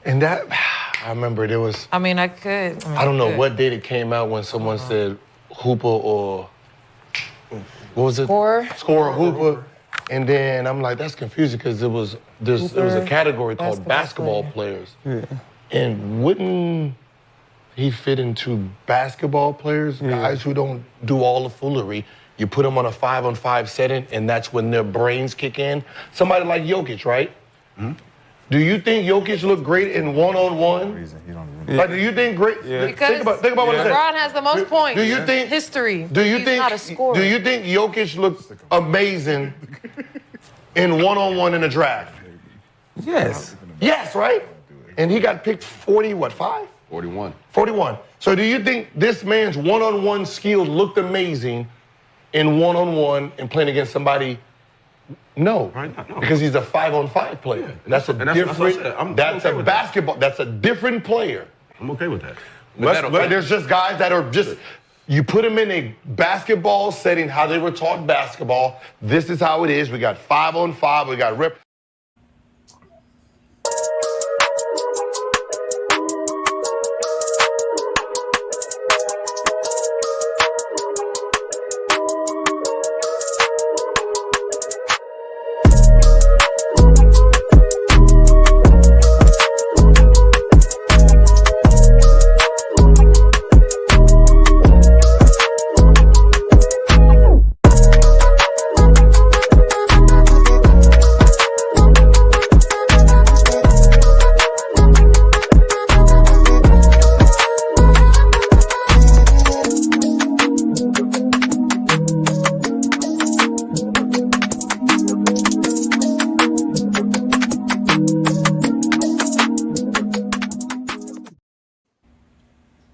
And that, I remember there was. I mean, I could. I don't know what date it came out when someone said Hooper or what was it? Scorer. Scorer Hooper. And then I'm like, that's confusing because there was a category called basketball players. Yeah. And wouldn't he fit into basketball players, guys who don't do all the foolery? You put them on a 5-on-5 setting, and that's when their brains kick in. Somebody like Jokic, right? Mm-hmm. Do you think Jokic looked great in one-on-one? Like, do you think great? Because think about what I said. LeBron has the most points. Do you think history? Do you He's think? not a scorer. Do you think Jokic looked amazing in one-on-one in the draft? Yes. Yes, right. And he got picked 5? 41. 41. So do you think this man's one-on-one skills looked amazing in one-on-one and playing against somebody? No, because he's a 5-on-5 player. That's a different. That's a basketball. That's a different player. I'm okay with that. But there's just guys that are just. You put them in a basketball setting, how they were taught basketball. This is how it is. We got 5-on-5. We got rip.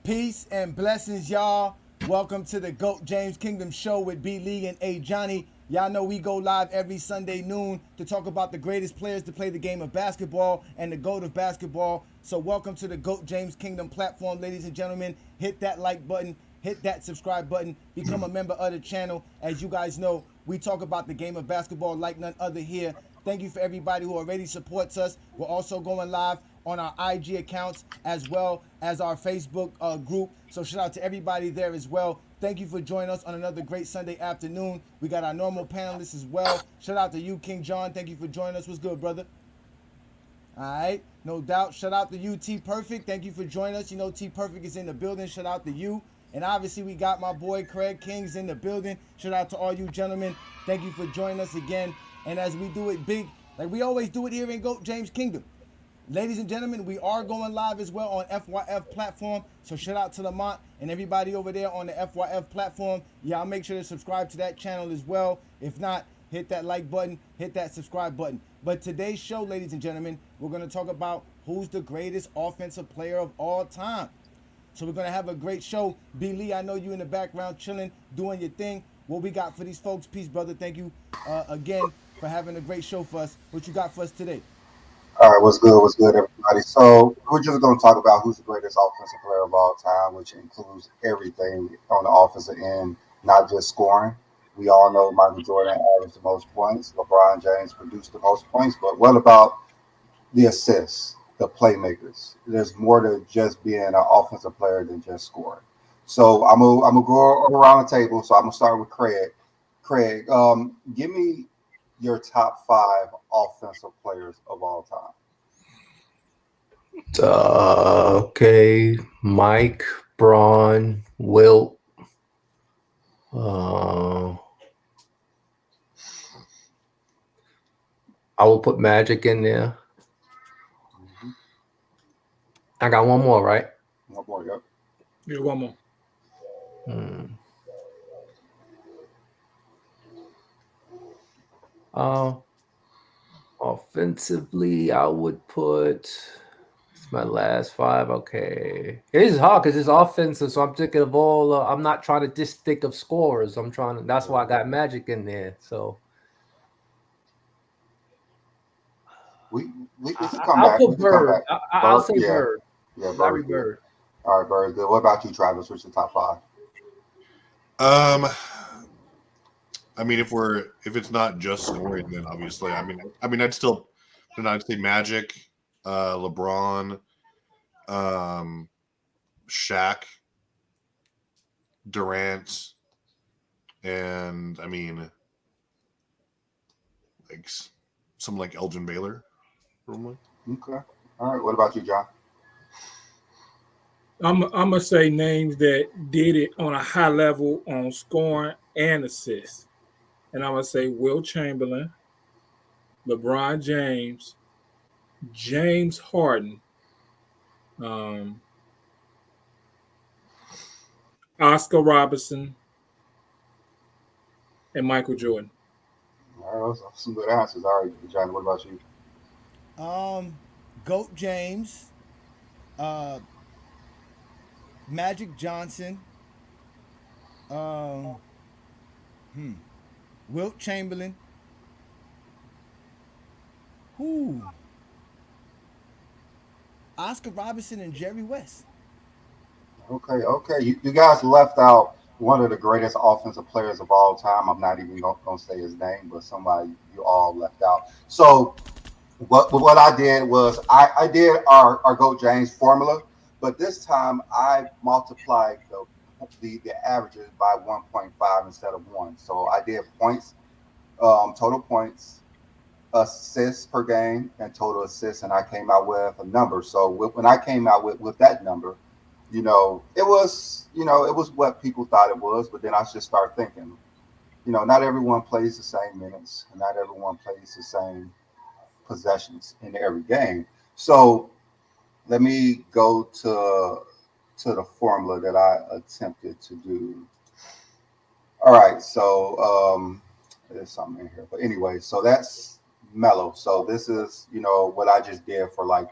Peace and blessings, y'all. Welcome to the GOAT James Kingdom Show with B League and A Johnny. Y'all know we go live every Sunday noon to talk about the greatest players to play the game of basketball and the GOAT of basketball. So welcome to the GOAT James Kingdom platform, ladies and gentlemen. Hit that like button, hit that subscribe button, become a member of the channel. As you guys know, we talk about the game of basketball like none other here. Thank you for everybody who already supports us. We're also going live on our IG accounts as well as our Facebook group. So shout out to everybody there as well. Thank you for joining us on another great Sunday afternoon. We got our normal panelists as well. Shout out to you, King John. Thank you for joining us. What's good, brother? All right, no doubt. Shout out to you, T Perfect. Thank you for joining us. You know T Perfect is in the building. Shout out to you. And obviously we got my boy Craig Kings in the building. Shout out to all you gentlemen. Thank you for joining us again. And as we do it big, like we always do it here in GOAT James Kingdom. Ladies and gentlemen, we are going live as well on FYF platform. So shout out to Lamont and everybody over there on the FYF platform. Y'all make sure to subscribe to that channel as well. If not, hit that like button, hit that subscribe button. But today's show, ladies and gentlemen, we're going to talk about who's the greatest offensive player of all time. So we're going to have a great show. B. Lee, I know you in the background chilling, doing your thing. What we got for these folks? Peace, brother. Thank you again for having a great show for us. What you got for us today? All right, what's good, everybody? So we're just going to talk about who's the greatest offensive player of all time, which includes everything on the offensive end, not just scoring. We all know Michael Jordan averaged the most points. LeBron James produced the most points. But what about the assists, the playmakers? There's more to just being an offensive player than just scoring. So I'm gonna go around the table. So I'm gonna start with Craig. Craig, give me your top 5 offensive players of all time. Okay, Mike, Braun, Wilt. I will put Magic in there. Mm-hmm. I got one more, right? One more, yep. Yeah, one more. Offensively, I would put. It's my last 5. Okay, it is hard because it's offensive, so I'm thinking of all. I'm not trying to just think of scorers. I'm trying to. That's why I got Magic in there. So we can come I'll back. put Bird. I'll say yeah. Bird. Yeah, Larry Bird. All right, Bird. Good. What about you, Travis? What's your top 5? I mean, if it's not just scoring, then obviously, I'd say Magic. LeBron, Shaq, Durant, and I mean, like someone like Elgin Baylor, probably. Okay. All right. What about you, John? I'm gonna say names that did it on a high level on scoring and assists, and I'm gonna say Will Chamberlain, LeBron James, James Harden, um, Oscar Robertson, and Michael Jordan. All right, those are some good answers. All right, John. What about you? Goat James, uh, Magic Johnson, um, Wilt Chamberlain. Who? Oscar Robertson and Jerry West. Okay. You guys left out one of the greatest offensive players of all time. I'm not even going to say his name, but somebody you all left out. So what I did was I did our GOAT James formula, but this time I multiplied the averages by 1.5 instead of 1. So I did points, total points, assists per game, and total assists, and I came out with a number. So when I came out with that number, it was what people thought it was, but then I just started thinking, not everyone plays the same minutes, and not everyone plays the same possessions in every game. So let me go to the formula that I attempted to do. All right, so there's something in here, but anyway, so that's mellow. So this is what I just did for like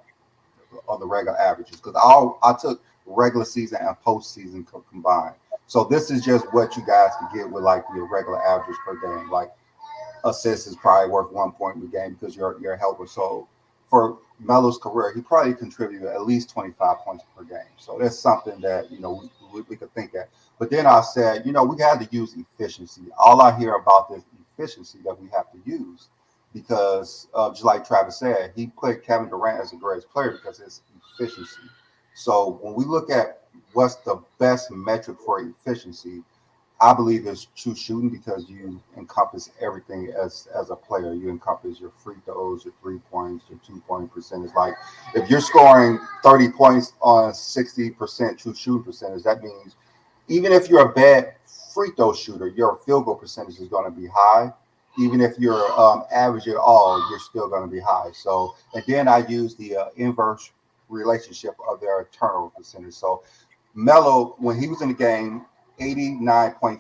on the regular averages because I took regular season and postseason combined. So this is just what you guys can get with like your regular average per game. Like assist is probably worth 1 point per game because you're a helper. So for Melo's career, he probably contributed at least 25 points per game. So that's something that we could think at. But then I said, we had to use efficiency. All I hear about this efficiency that we have to use because just like Travis said, he put Kevin Durant as the greatest player because it's efficiency. So when we look at what's the best metric for efficiency, I believe it's true shooting because you encompass everything as a player. You encompass your free throws, your 3 points, your 2 point percentage. Like if you're scoring 30 points on 60% true shooting percentage, that means even if you're a bad free throw shooter, your field goal percentage is going to be high. Even if you're average at all, you're still going to be high. So, and then I use the inverse relationship of their turnover percentage. So Melo, when he was in the game, 89.5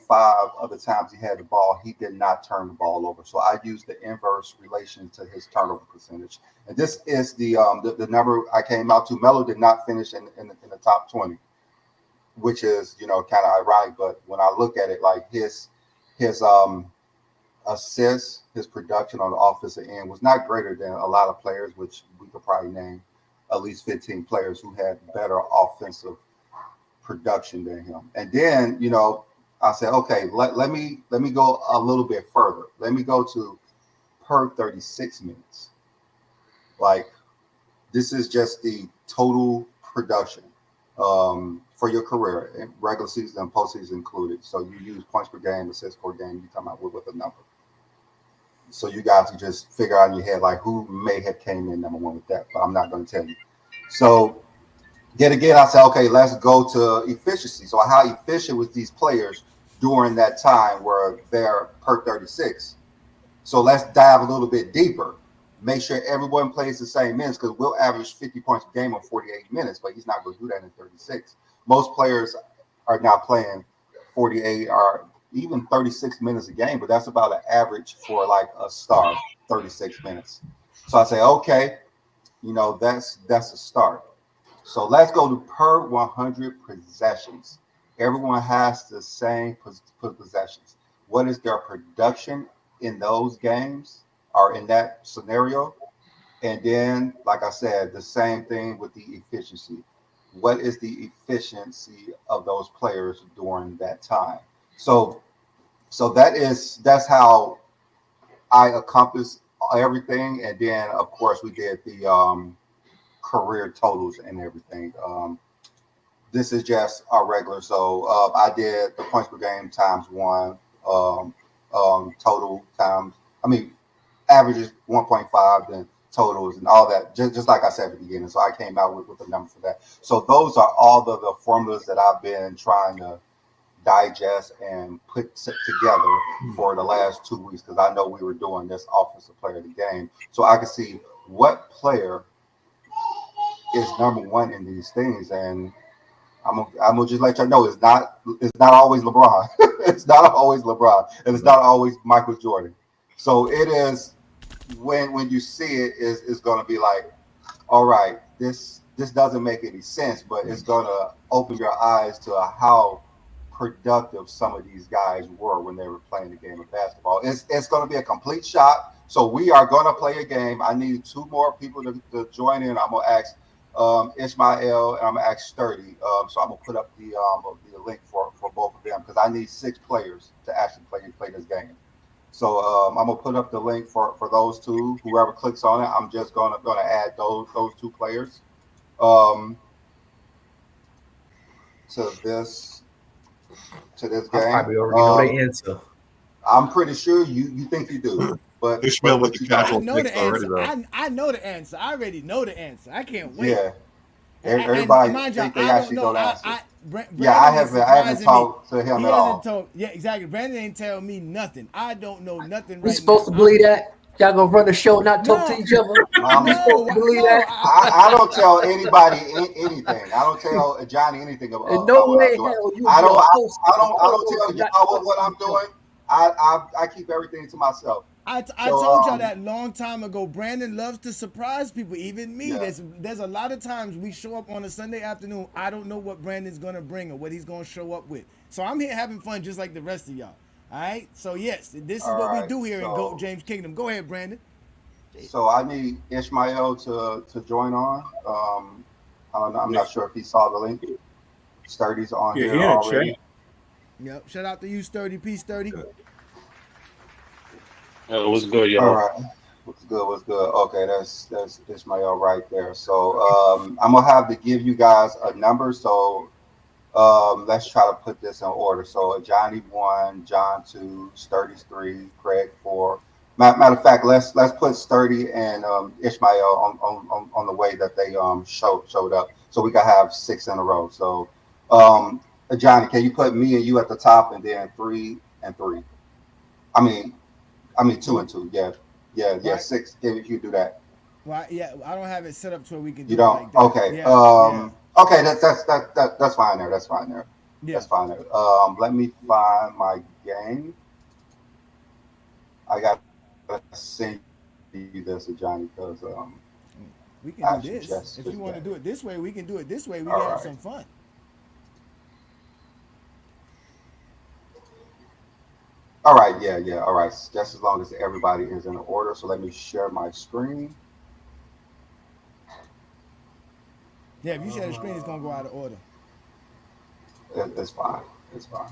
of the times he had the ball, he did not turn the ball over. So I used the inverse relation to his turnover percentage. And this is the number I came out to. Melo did not finish in the top 20, which is, kind of ironic. But when I look at it, like his assists, his production on the offensive end was not greater than a lot of players, which we could probably name at least 15 players who had better offensive production than him. And then, I said, okay, let me go a little bit further. Let me go to per 36 minutes. Like this is just the total production for your career, regular season and postseason included. So you use points per game, assists per game, you come out with a number. So you guys can just figure out in your head like who may have came in number one with that, but I'm not going to tell you. So yet again, I said, okay, let's go to efficiency. So how efficient was these players during that time where they're per 36? So let's dive a little bit deeper. Make sure everyone plays the same minutes because we'll average 50 points a game on 48 minutes, but he's not going to do that in 36. Most players are not playing 48 or even 36 minutes a game, but that's about an average for like a star, 36 minutes. So I say, okay, that's a start. So let's go to per 100 possessions. Everyone has the same possessions. What is their production in those games or in that scenario? And then, like I said, the same thing with the efficiency. What is the efficiency of those players during that time? So that's how I accomplished everything. And then, of course, we did career totals and everything. This is just our regular. So I did the points per game times one, total times. I mean, averages 1.5, then totals and all that. Just like I said at the beginning. So I came out with a number for that. So those are all the formulas that I've been trying to digest and put together for the last 2 weeks, because I know we were doing this offensive player of the game, so I could see what player is number one in these things. And I'm gonna just let y'all know it's not always LeBron. It's not always LeBron, and it's not always Michael Jordan. So it is when you see it, is going to be like, all right, this doesn't make any sense, but it's going to open your eyes to how productive some of these guys were when they were playing the game of basketball. It's going to be a complete shock. So we are going to play a game. I need 2 more people to join in. I'm going to ask Ishmael, and I'm going to ask Sturdy. So I'm going to put up the link for both of them, because I need 6 players to actually play this game. So I'm gonna put up the link for those 2. Whoever clicks on it, I'm just gonna add those 2 players to this game. I probably already know the answer. I'm pretty sure you think you do, but Ishmael with the you don't. casual I know the picks already, answer. though. I know the answer. I already know the answer. I can't wait. Yeah. And Everybody mind think you, they I actually don't know. know the answer. Brandon I is haven't surprising talked me. to him He at hasn't all. told. Yeah, exactly. Brandon ain't tell me nothing. I don't know nothing We right supposed now. to believe that? Y'all gonna run the show, not talk to No. each other? We supposed to believe No. that? I don't tell anybody anything. I don't tell Johnny anything about In no what I'm way, doing. hell, you I be a don't host. tell Not y'all what talk I'm to each other. doing. I keep everything to myself. I So, told y'all that long time ago. Brandon loves to surprise people, even me. Yeah. There's a lot of times we show up on a Sunday afternoon. I don't know what Brandon's gonna bring or what he's gonna show up with. So I'm here having fun just like the rest of y'all. All right. So yes, this is what we do here in Goat James Kingdom. Go ahead, Brandon. So I need Ishmael to join on. I'm not sure if he saw the link. Sturdy's on Yeah, here he in the already. chat. Yep. Shout out to you, Sturdy. Peace, Sturdy. What's good, All y'all? right. What's good? Okay, that's Ishmael right there. So I'm gonna have to give you guys a number. So let's try to put this in order. So Johnny 1, John 2, Sturdy's 3, Craig 4. Matter of fact, let's put Sturdy and Ishmael on the way that they showed up, so we can have 6 in a row. So Johnny, can you put me and you at the top, and then 3 and 3? I mean 2 and 2. Yeah. Right. 6. If you do that. Well, yeah, I don't have it set up to where we can do You don't. it like that. Okay. Yeah. Okay. That's fine there. That's fine there. Yeah. That's fine there. Let me find my game. I got to send you this, Johnny, because We can actually do this. If you want to do it this way, we can do it this way. We can have some fun. All right. Yeah. All right. Just as long as everybody is in order. So let me share my screen. Yeah, if you share the screen, it's gonna go out of order. It's fine. It's fine.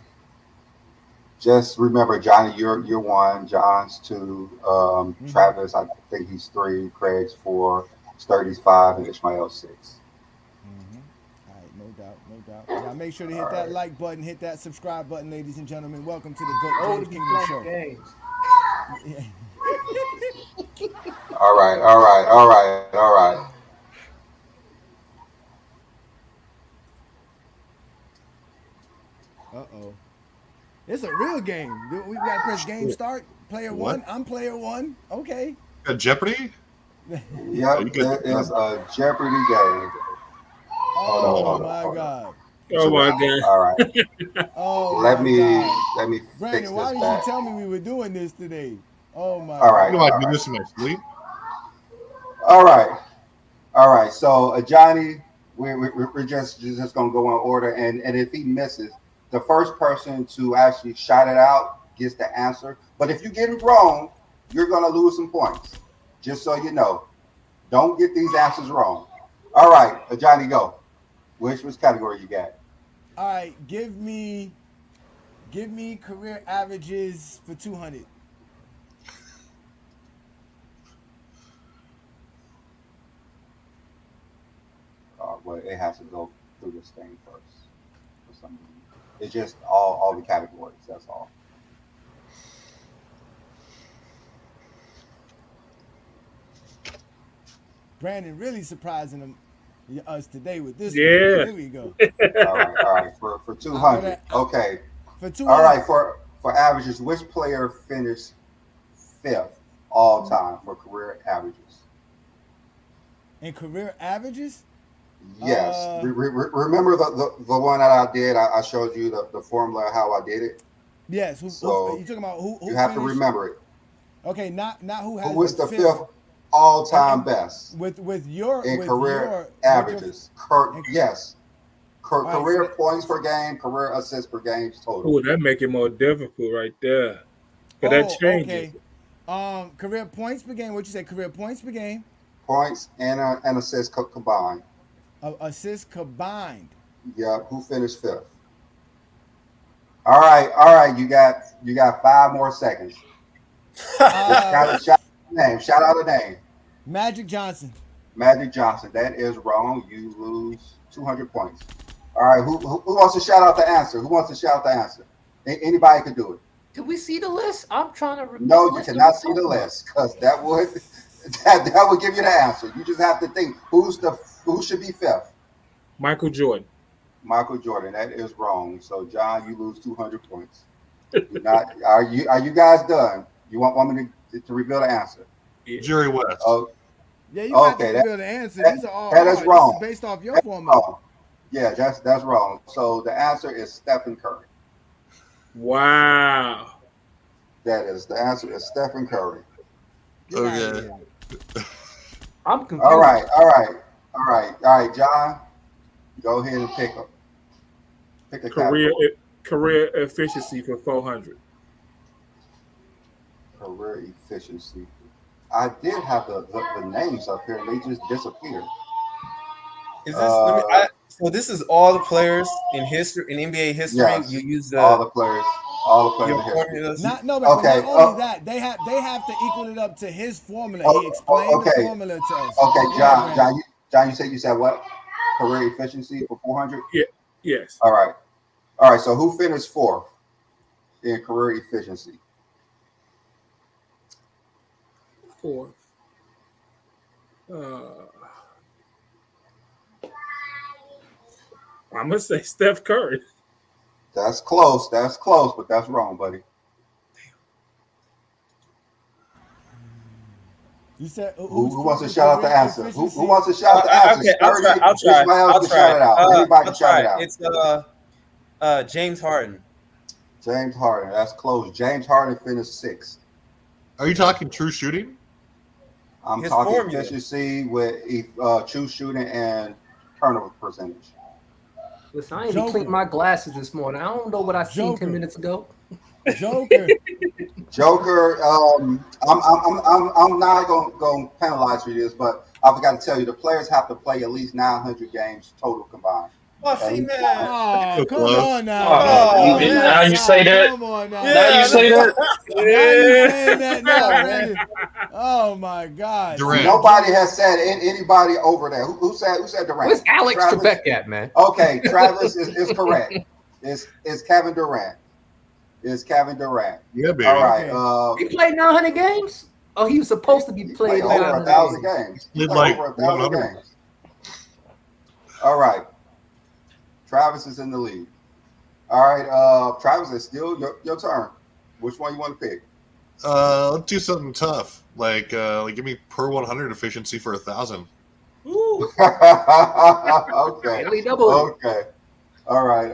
Just remember, Johnny, you're 1, John's 2, Travis, I think he's 3, Craig's 4, Sturdy's 5, and Ishmael 6. All right, no doubt. Y'all make sure to hit that like button, hit that subscribe button, ladies and gentlemen. Welcome to the Goat James Kingdom Show. Games. All right. Uh-oh. It's a real game. We got to press game start. Player What? 1. I'm player 1. Okay. Jeopardy? Yep, there is a Jeopardy game. Oh, my God. Oh my God. All right. Oh, Let my me God. fix Brandon, why this didn't you back. tell me we were doing this today? Oh, my All right. You know I do this in my sleep. All right. So Johnny, we're just gonna go in order, and if he misses, the first person to actually shout it out gets the answer. But if you get it wrong, you're gonna lose some points. Just so you know, don't get these answers wrong. All right, Johnny, go. Which category you got? All right, give me career averages for 200. this thing first for some reason. It's just all the categories. That's all. Brandon really surprising us today with this Yeah. one. Here we go. All right. For 200. Okay. For 200. All right. For averages, which player finished fifth all time for career averages? In career averages? Yes. Remember the one that I did? I showed you the formula how I did it. Yes. So you talking about who you have to finished? remember it. Okay, not who has Who was the fifth all-time best with your career averages? Yes. Career points per game, career assists per game total. Oh, that make it more difficult right there. But that changes. Okay. Career points per game. What you say? Career points per game. Points and assists combined. Assists combined. Yep. Who finished fifth? All right. You got 5 more seconds. Shout out a name. Magic Johnson. Magic Johnson. That is wrong. You lose 200 points. All right. Who wants to shout out the answer? Who wants to shout the answer? Anybody can do it. Can we see the list? I'm trying to remember. No, you cannot see the list because that would give you the answer. You just have to think who should be fifth. Michael Jordan. Michael Jordan. That is wrong. So John, you lose 200 points. Are you guys done? You want me to reveal the answer? Jerry West. Yeah, you got to reveal the answer. These are all that is wrong. This is based off your formula. Yeah, that's wrong. So the answer is Stephen Curry. Wow. The answer is Stephen Curry. Okay. I'm confused. All right, John. Go ahead and pick a career efficiency for 400. Career efficiency. I did have the names up here, and they just disappeared. Is this? So this is all the players in history, in NBA history. Yes, you use all the players in history. Not only that, they have to equal it up to his formula. He explained the formula to us. Okay, John, you said what? Career efficiency for 400? Yeah. Yes. All right. So who finished fourth in career efficiency? Fourth. I'm gonna say Steph Curry. That's close, but that's wrong, buddy. You said who wants to shout out the answer? Who wants to shout out the answer? Okay, I'll try. Shout it out. Anybody can shout it out. It's James Harden. James Harden. That's close. James Harden finished sixth. Are you talking true shooting? I'm talking efficiency with true shooting and turnover percentage. Listen, I ain't even cleaned my glasses this morning. I don't know what I seen 10 minutes ago. Joker. I'm not going to penalize for this, but I forgot to tell you the players have to play at least 900 games total combined. Oh, see, man. Oh, come on now. Now you say that. Come on now. Now you say that. Now you saying that now, man. Oh my God. Durant. Nobody has said anybody over there. Who said Durant? Where's Alex Trebek at, man? Okay, Travis is correct. It's Kevin Durant. It's Kevin Durant. Yeah, baby. All right. He played 900 games? Oh, he was supposed to be playing over 1,000 games. He played over 1,000 games. All right. Travis is in the lead. All right, Travis, it's still your turn. Which one you want to pick? Let's do something tough. Like give me per 100 efficiency for 1,000. Okay. Double. Okay. All right.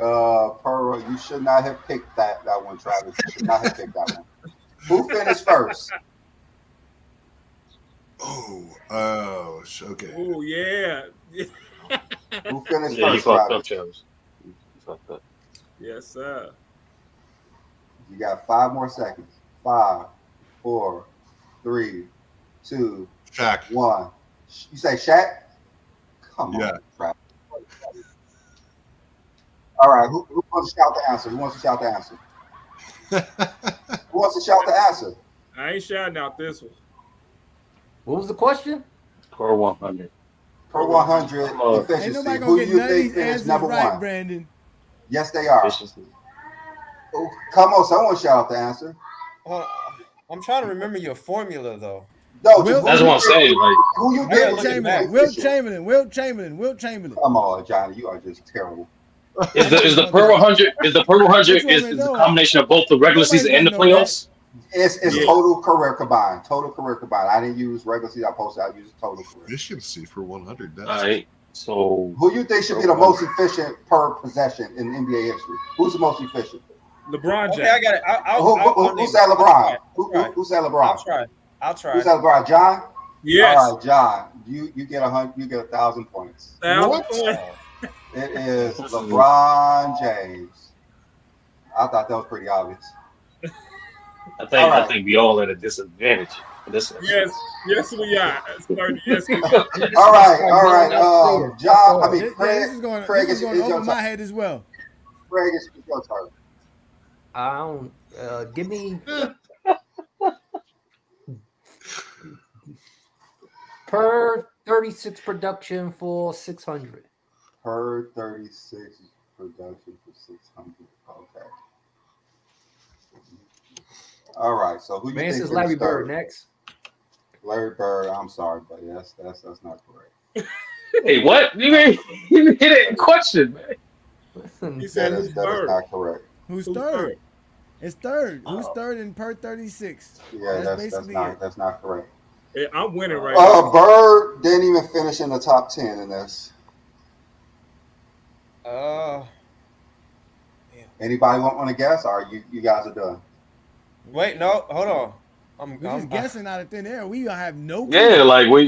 You should not have picked that one, Travis. You should not have picked that one. Who finished first? Okay. Oh yeah. Who finished Yeah, first, you fucked Travis? up, Travis. You fucked up. Yes, sir. You got 5 more seconds. 5, 4, 3, 2, Shaq. 1. You say Shaq? Come on, Travis. All right. Who wants to shout the answer? Who wants to shout the answer? Who wants to shout the answer? I ain't shouting out this one. What was the question? Per 100. per 100 Ain't efficiency. nobody gonna Who get you none of think these finished answers number right, one? Brandon. Yes, they are. Oh, come on, someone shout out the answer. I'm trying to remember your formula though. No, Will- That's what I'm saying. Like, who you I gotta think look at that. Wilt Chamberlain. Come on, Johnny, you are just terrible. is the per 100 is the a combination of both the regular season and the playoffs? It's Yeah. total career combined. Total career combined. I didn't use regular season. I used total career. Efficiency for 100. All right. So Who you think should be the most efficient per possession in NBA history? Who's the most efficient? LeBron James. Okay, I got it. Who said LeBron? Who said LeBron? I'll try. Who said LeBron? John? Yes. All right, John. You get 100. You get 1,000 points. What? It is LeBron James. I thought that was pretty obvious. I think we all at a disadvantage for this. Yes, we are. Yes, we are. All right. John, I mean, Craig. This is going Craig, over my head as well. Craig, it's your turn. I don't. Give me per 36 production for 600. Per 36 production for 600. Okay. All right. So who you Man, think says Larry finished Bird third? next. Larry Bird. I'm sorry, but that's not correct. Hey, what? You hit it in question, man. He said That is not correct. Who's third? It's third. Who's third in per 36? Yeah, that's not correct. Yeah, I'm winning right now. Bird didn't even finish in the top 10 in this. Anybody want to guess? Or you guys are done? Wait, no, hold on. I'm just guessing out of thin air. We don't have no clue. Yeah, like we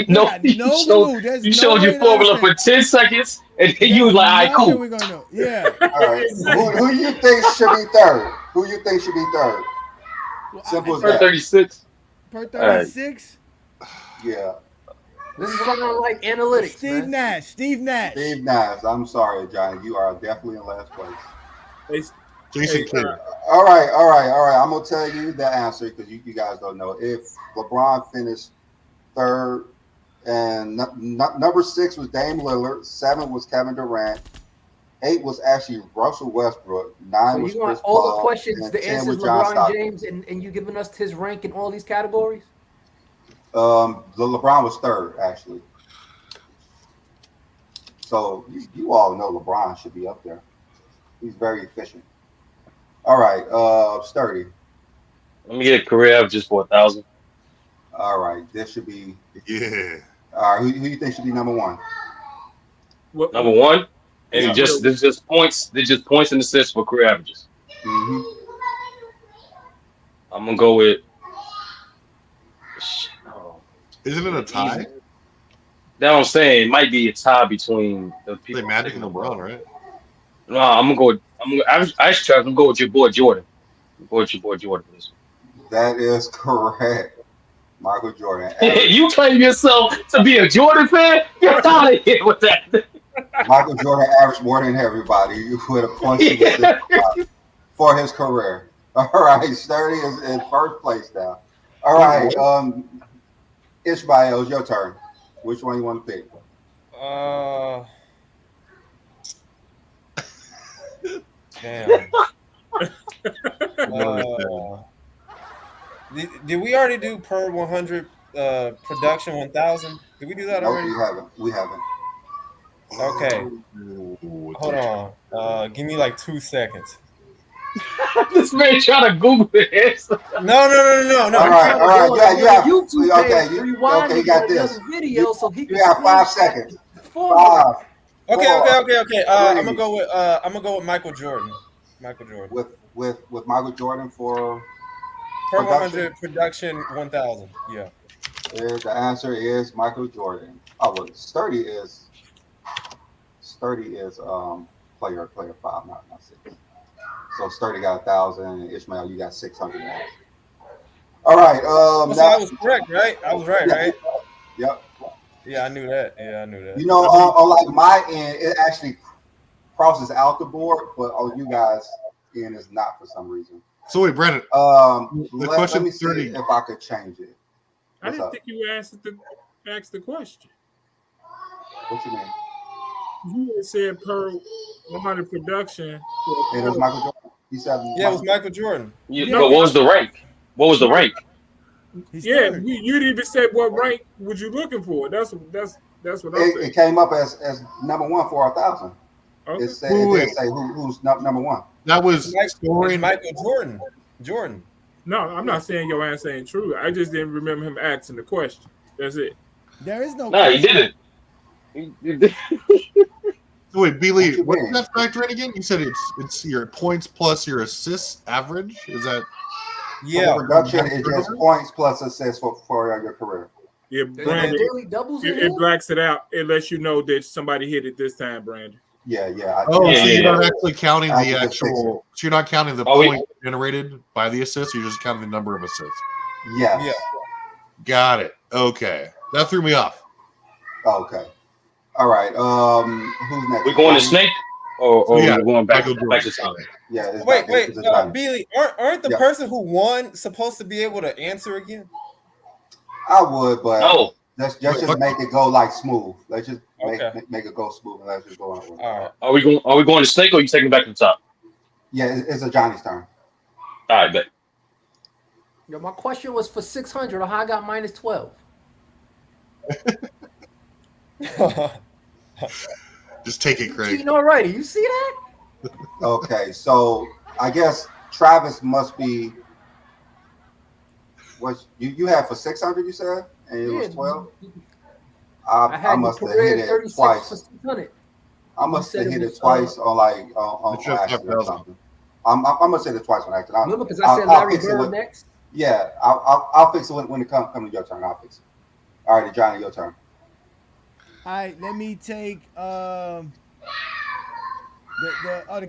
know got no clue. There's you no showed way your to formula for understand. 10 seconds, and you was like, all right, cool. We're gonna know. Yeah. All right. Who you think should be third? Who you think should be third? Simple as Per that. 36. Per 36. Yeah. This is what I like analytics. Steve Nash. Steve Nash. I'm sorry, Johnny. You are definitely in last place. Jason Kidd. All right. I'm gonna tell you the answer because you guys don't know. If LeBron finished third, and number 6 was Dame Lillard, 7 was Kevin Durant, 8 was actually Russell Westbrook, 9 So was you want Chris all Paul, the questions, and the 10 answers was John LeBron Stockton. James, and you giving us his rank in all these categories? The LeBron was third, actually. So you all know LeBron should be up there. He's very efficient. All right, Sturdy. Let me get career averages for 1,000. All right, this should be. Yeah. All right, who you think should be number 1? Number 1, and Yeah. there's just points. There's just points and assists for career averages. Mm-hmm. I'm gonna go with. Isn't it a tie? That I'm saying it might be a tie between the people. Like Magic and LeBron, right? No, I'm gonna go. I'm gonna go with your boy Jordan. Your boy Jordan for this That is correct. Michael Jordan. one. You claim yourself to be a Jordan fan? Get out of here with that. Michael Jordan averaged more than everybody with a point for his career. All right, Sturdy is in first place now. All right, Ishmael, it's your turn. Which one you want to pick? Damn. Did we already do per 100 production 1,000? Did we do that already? We haven't. Okay. Hold on. Give me like 2 seconds. This man trying to Google it. No. All right. Yeah, you have. YouTube Okay, you got this. Video so he You have 5 seconds. 5. Okay. I'm gonna go with Michael Jordan. With Michael Jordan for per 100 production 1,000. Yeah. The answer is Michael Jordan. Oh, well, Sturdy is player 5, not 6. So Sturdy got 1,000, and Ishmael, you got 600. All right. So I was correct, right? I was right, right? Yep. Yeah, I knew that. You know, on like my end, it actually crosses out the board, but on you guys' end is not for some reason. So wait, Brandon. Let me see if I could change it. I didn't think you asked the question. What you mean? You had said per 100 production. It was Michael Jordan. He said, Yeah, it was Michael Jordan. Yeah, but what was the rank? What was the rank? He's Yeah, third. you didn't even say what rank was you looking for. That's what I'm saying. it came up as number one for 1,000. Okay. It did say who's number one. That was It's scoring. Michael Jordan. Jordan. No, I'm not saying your answer ain't true. I just didn't remember him asking the question. That's it. There is no. No, he question. didn't. He did. So wait, Billy, What what you did that factor in again? You said it's your points plus your assists average. Is that? Yeah. Production is just points plus assists for your career. Yeah, They Brandon. daily doubles in It here? blacks it out. It lets you know that somebody hit it this time, Brandon. Yeah. Oh, Yeah, so yeah, you're not yeah. actually counting I the can just fix actual. So you're not counting the Oh, point generated by the assist. You're just counting the number of assists. Yes. Yeah. Got it. Okay, that threw me off. Okay. All right. Who's next? We going to Snake, or Yeah, we going back Michael back to Jordan. time? Yeah. It's Wait, it's a Johnny. Billy, aren't the Yeah. person who won supposed to be able to answer again? I would, but No. let's just make it go like smooth. Let's just Okay. make it go smooth and let's just go on. All right. Are we going to Snake, or are you taking it back to the top? Yeah, it's a Johnny's turn. All right, bet. Yo, my question was for 600. How I got minus 12? Just take it, Craig. Cheating already. You see that? Okay, so I guess Travis must be what you had for 600. You said, and it was 12. I had I must have career hit it 36 twice. for 600. I must have said hit it it was, twice on It's just accident or 5,000. something. I'm gonna say it twice on accident. Remember, because I said Larry Bird next. Yeah, I'll fix it when it comes to your turn. I'll fix it. All right, Johnny, your turn. All right, let me take the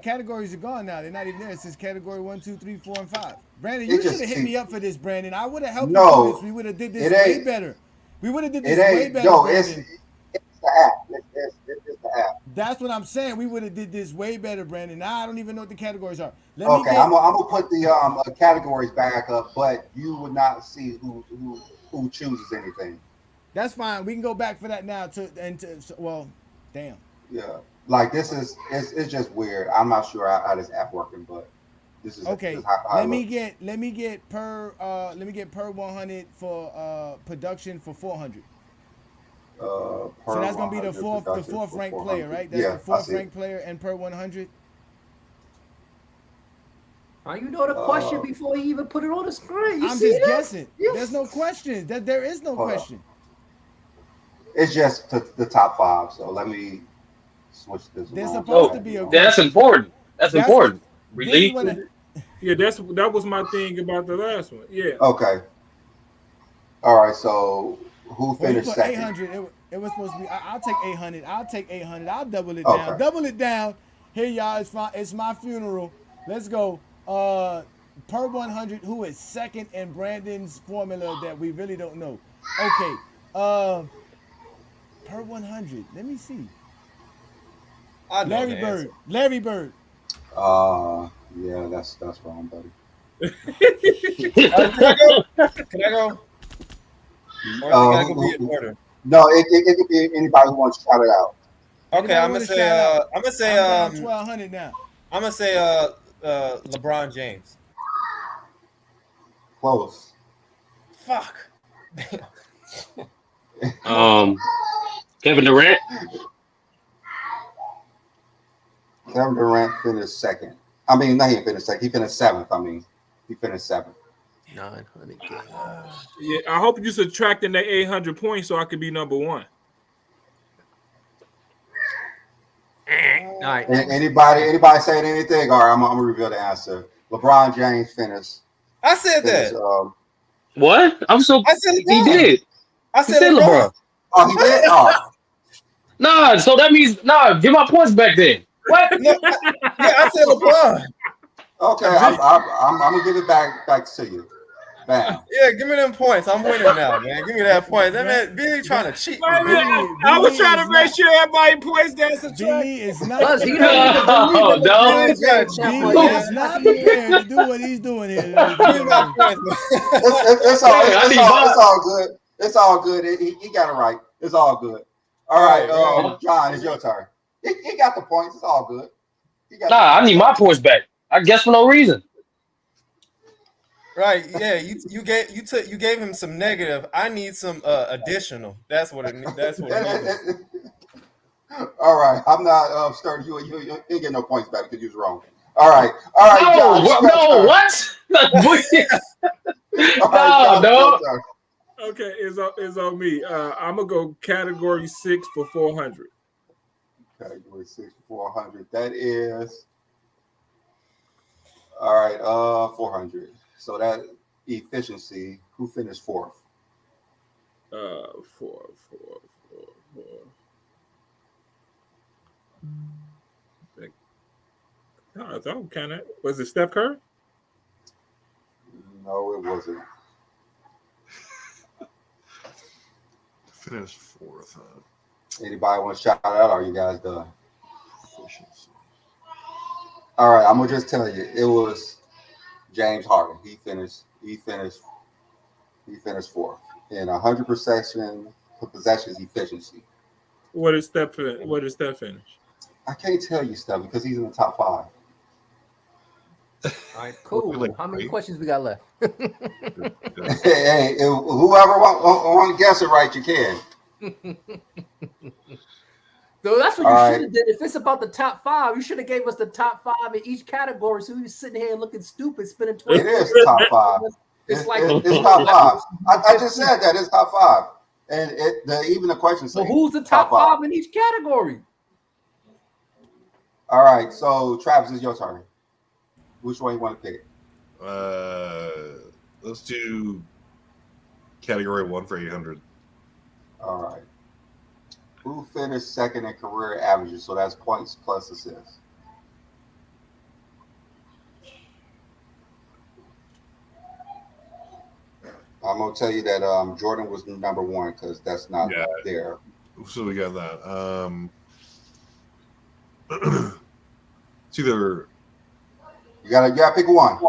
categories are gone now. They're not even there. It says category 1, 2, 3, 4, and 5. Brandon, you should have hit me up for this, Brandon. I would have helped you do this. We would have did this way better. We would have did this way better. Yo, Brandon. it's the app. It's the app. That's what I'm saying. We would have did this way better, Brandon. Now I don't even know what the categories are. I'm gonna put the categories back up, but you would not see who chooses anything. That's fine. We can go back for that now. Well, damn. Yeah, like this is it's just weird. I'm not sure how this app working, but this is okay. This is how let me get per 100 for production for 400. So that's gonna be the fourth ranked player, right? That's the fourth ranked player and per 100. How you know the question before you even put it on the screen? I'm just guessing. There's no question. There is no question. It's just the top 5. So let me switch this. There's supposed to be a. That's important. That's important. Relief. Yeah, that was my thing about the last one. Yeah. Okay. All right. So who finished second? 800. It was supposed to be. I'll take 800. I'll take 800. I'll double it down. Double it down. Here, y'all. It's my funeral. Let's go. Per 100. Who is second in Brandon's formula that we really don't know? Okay. Per 100. Let me see. Larry Bird. Larry Bird. Yeah, that's wrong, buddy. Can I go? Or I go be in order? No, it could be anybody who wants to shout it out. Okay, I'm gonna say 1200 now. I'm gonna say LeBron James. Close. Fuck. Kevin Durant. Kevin Durant finished second. I mean, not he finished second. He finished 7th. I mean, he finished 7th. 900. Yeah, I hope you subtracting that 800 points so I could be number 1. All right. Anybody saying anything? All right, I'm gonna reveal the answer. LeBron James finished. I said that. What? I said he did. I said LeBron. Oh, he did. Oh. Nah, so that means give my points back then. What? Yeah, I said LeBron. Okay, I'm gonna give it back to you. Bam. Yeah, give me them points. I'm winning now, man. Give me that point. That man Billy trying to cheat me. I was trying to make sure everybody points down. Billy is not. Plus, he doesn't believe Billy is not prepared to do what he's doing here. It's all good. It's all good. He got it right. It's all good. All right, John, it's your turn. He got the points. It's all good. Nah, I need my points back. I guess for no reason. Right, yeah, you gave him some negative. I need some additional. That's what it needs. All right, I'm not starting you. You ain't get no points back because you was wrong. All right, No, John. no, what? All right, No, John, no. Okay, it's on me. I'm gonna go category 6 for 400. Category 6 for 400. That is all right. 400. So that efficiency. Who finished fourth? Four. No, it's all kind of. Was it Steph Curry? No, it wasn't. Finished fourth. Anybody want to shout out? Or are you guys done? All right, I'm gonna just tell you, it was James Harden. He finished fourth in 100 possessions efficiency. What did Steph finish? I can't tell you stuff because he's in the top 5. All right, cool. How many questions we got left? Hey, whoever want to guess it right, you can. So that's what you should have did. If it's about the top 5, you should have gave us the top 5 in each category. So we were sitting here looking stupid, spending 20. It is top 5. It's top 5. I just said that it's top 5, and even the question says. So who's the top 5 in each category? All right, so Travis, it's your turn. Which one you want to pick? Let's do category 1 for 800. All right. Who finished second in career averages? So that's points plus assists. I'm gonna tell you that Jordan was number 1 because that's not there. So we got that. It's either you gotta pick one.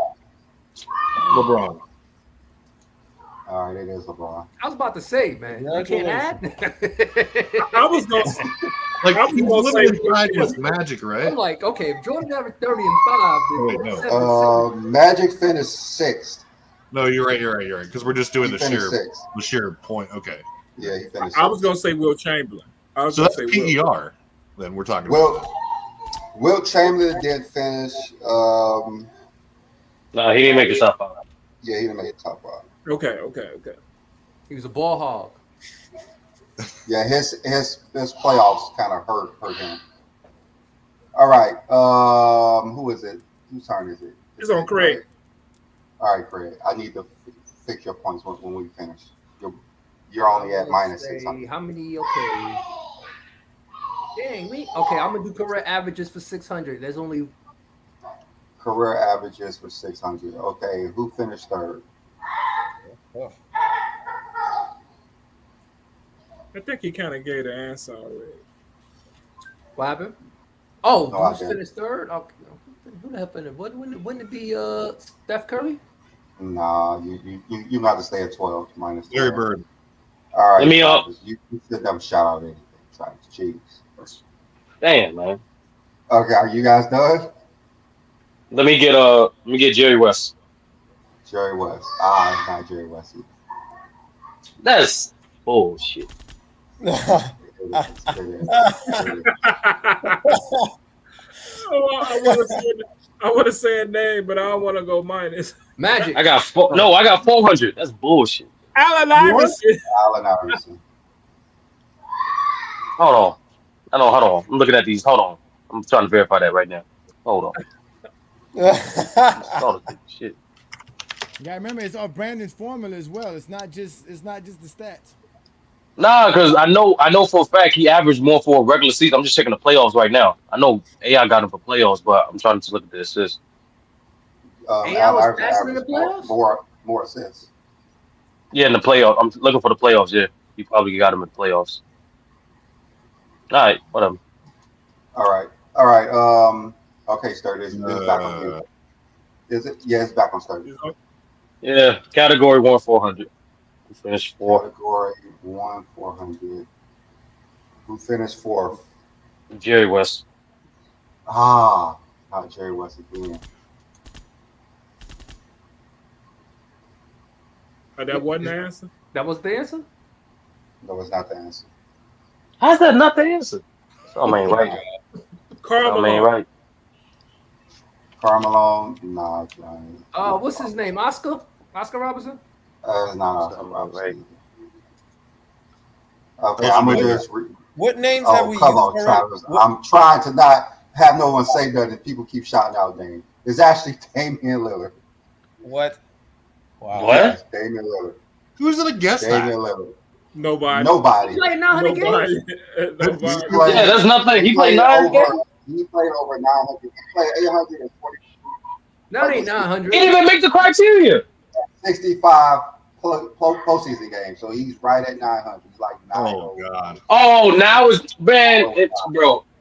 LeBron. All right, it is LeBron. I was about to say, man, you can't add. I was going like he was literally tied with Magic, right? I'm like, okay, if Jordan averaged 30 and 5, no. Magic finished 6th. No, you're right. Because we're just doing the sheer point. Okay. Yeah, he finished. I was gonna say Will Chamberlain. So that's PER. Then we're talking about. Will Chamberlain did finish. No, he didn't make the top 5. Yeah, he didn't make the top 5. Okay. He was a ball hog. Yeah, his playoffs kind of hurt him. All right. Who is it? Whose turn is it? It's on Craig. All right, Craig. I need to fix your points when we finish. You're only at minus 600. How many? Okay. Dang, okay, I'm gonna do career averages for 600. There's only career averages for 600. Okay, who finished third? I think he kind of gave the answer already. What happened? Oh, No, who's finished third? Okay. Who the hell finished? Wouldn't it be Steph Curry? Nah, you got to stay at 12 minus 12. Larry Bird. All right, Let me you should never shout out anything. Jeez. Damn, man. Okay, are you guys done? Let me get Jerry West. Jerry West. It's not Jerry West either. That's bullshit. I want to say a name, but I don't want to go minus. Magic. I got 400. That's bullshit. Allen Iverson. Hold on. I'm looking at these. Hold on. I'm trying to verify that right now. Hold on. Shit. You gotta remember, it's all Brandon's formula as well. It's not just the stats. Nah, because I know for a fact he averaged more for a regular season. I'm just checking the playoffs right now. I know AI got him for playoffs, but I'm trying to look at the assists. AI was passing in the playoffs? More assists. Yeah, in the playoffs. I'm looking for the playoffs. Yeah, he probably got him in the playoffs. All right, whatever. All right. Okay, Sturdy. It's back on you. Is it? Yeah, it's back on Sturdy. Yeah, category 1 400. We finished 4. Category 1 400. Who finished fourth? Jerry West. Not Jerry West again. That wasn't the answer? That was the answer? That was not the answer. How's that not the answer? Something ain't right. Something ain't right. Carmelo, nah, Johnny. What's his name? Oscar Robertson? It's not Oscar Robertson. Right. Okay, I'm gonna just. What names have we come used on, already? Travis. I'm trying to not have no one say nothing. People keep shouting out Dame. It's actually Damian Lillard. What? Wow. What? Yes, Damian Lillard. Who's gonna guess Damian that? Lillard. Nobody. He played 900 games. Nobody. Yeah, that's nothing. He played 9 games. He played over 900. He played 840. That ain't 900. He didn't even make the criteria. 65 postseason games. So he's right at 900. He's like 900. Oh God. Oh, now it's bro.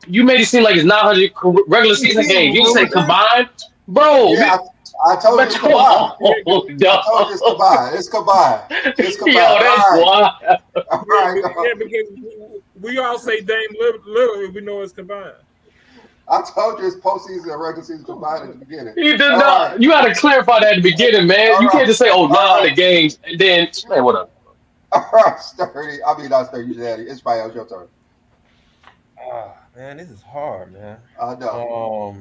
You made it seem like it's 900 regular season games. You said combined, bro. Yeah, I told you it's combined. I told you it's combined. It's combined. It's combined. Yo, that's wild. All right. Yeah, because we all say Dame Lillard if we know it's combined. I told you it's postseason and regular season combined at the beginning. You did not. Right. You got to clarify that at the beginning, man. You can't just say, 900 games, and then, man, what up? All right, Sturdy. I mean, not Sturdy. You just had it. It's your turn. Man, this is hard, man. I know.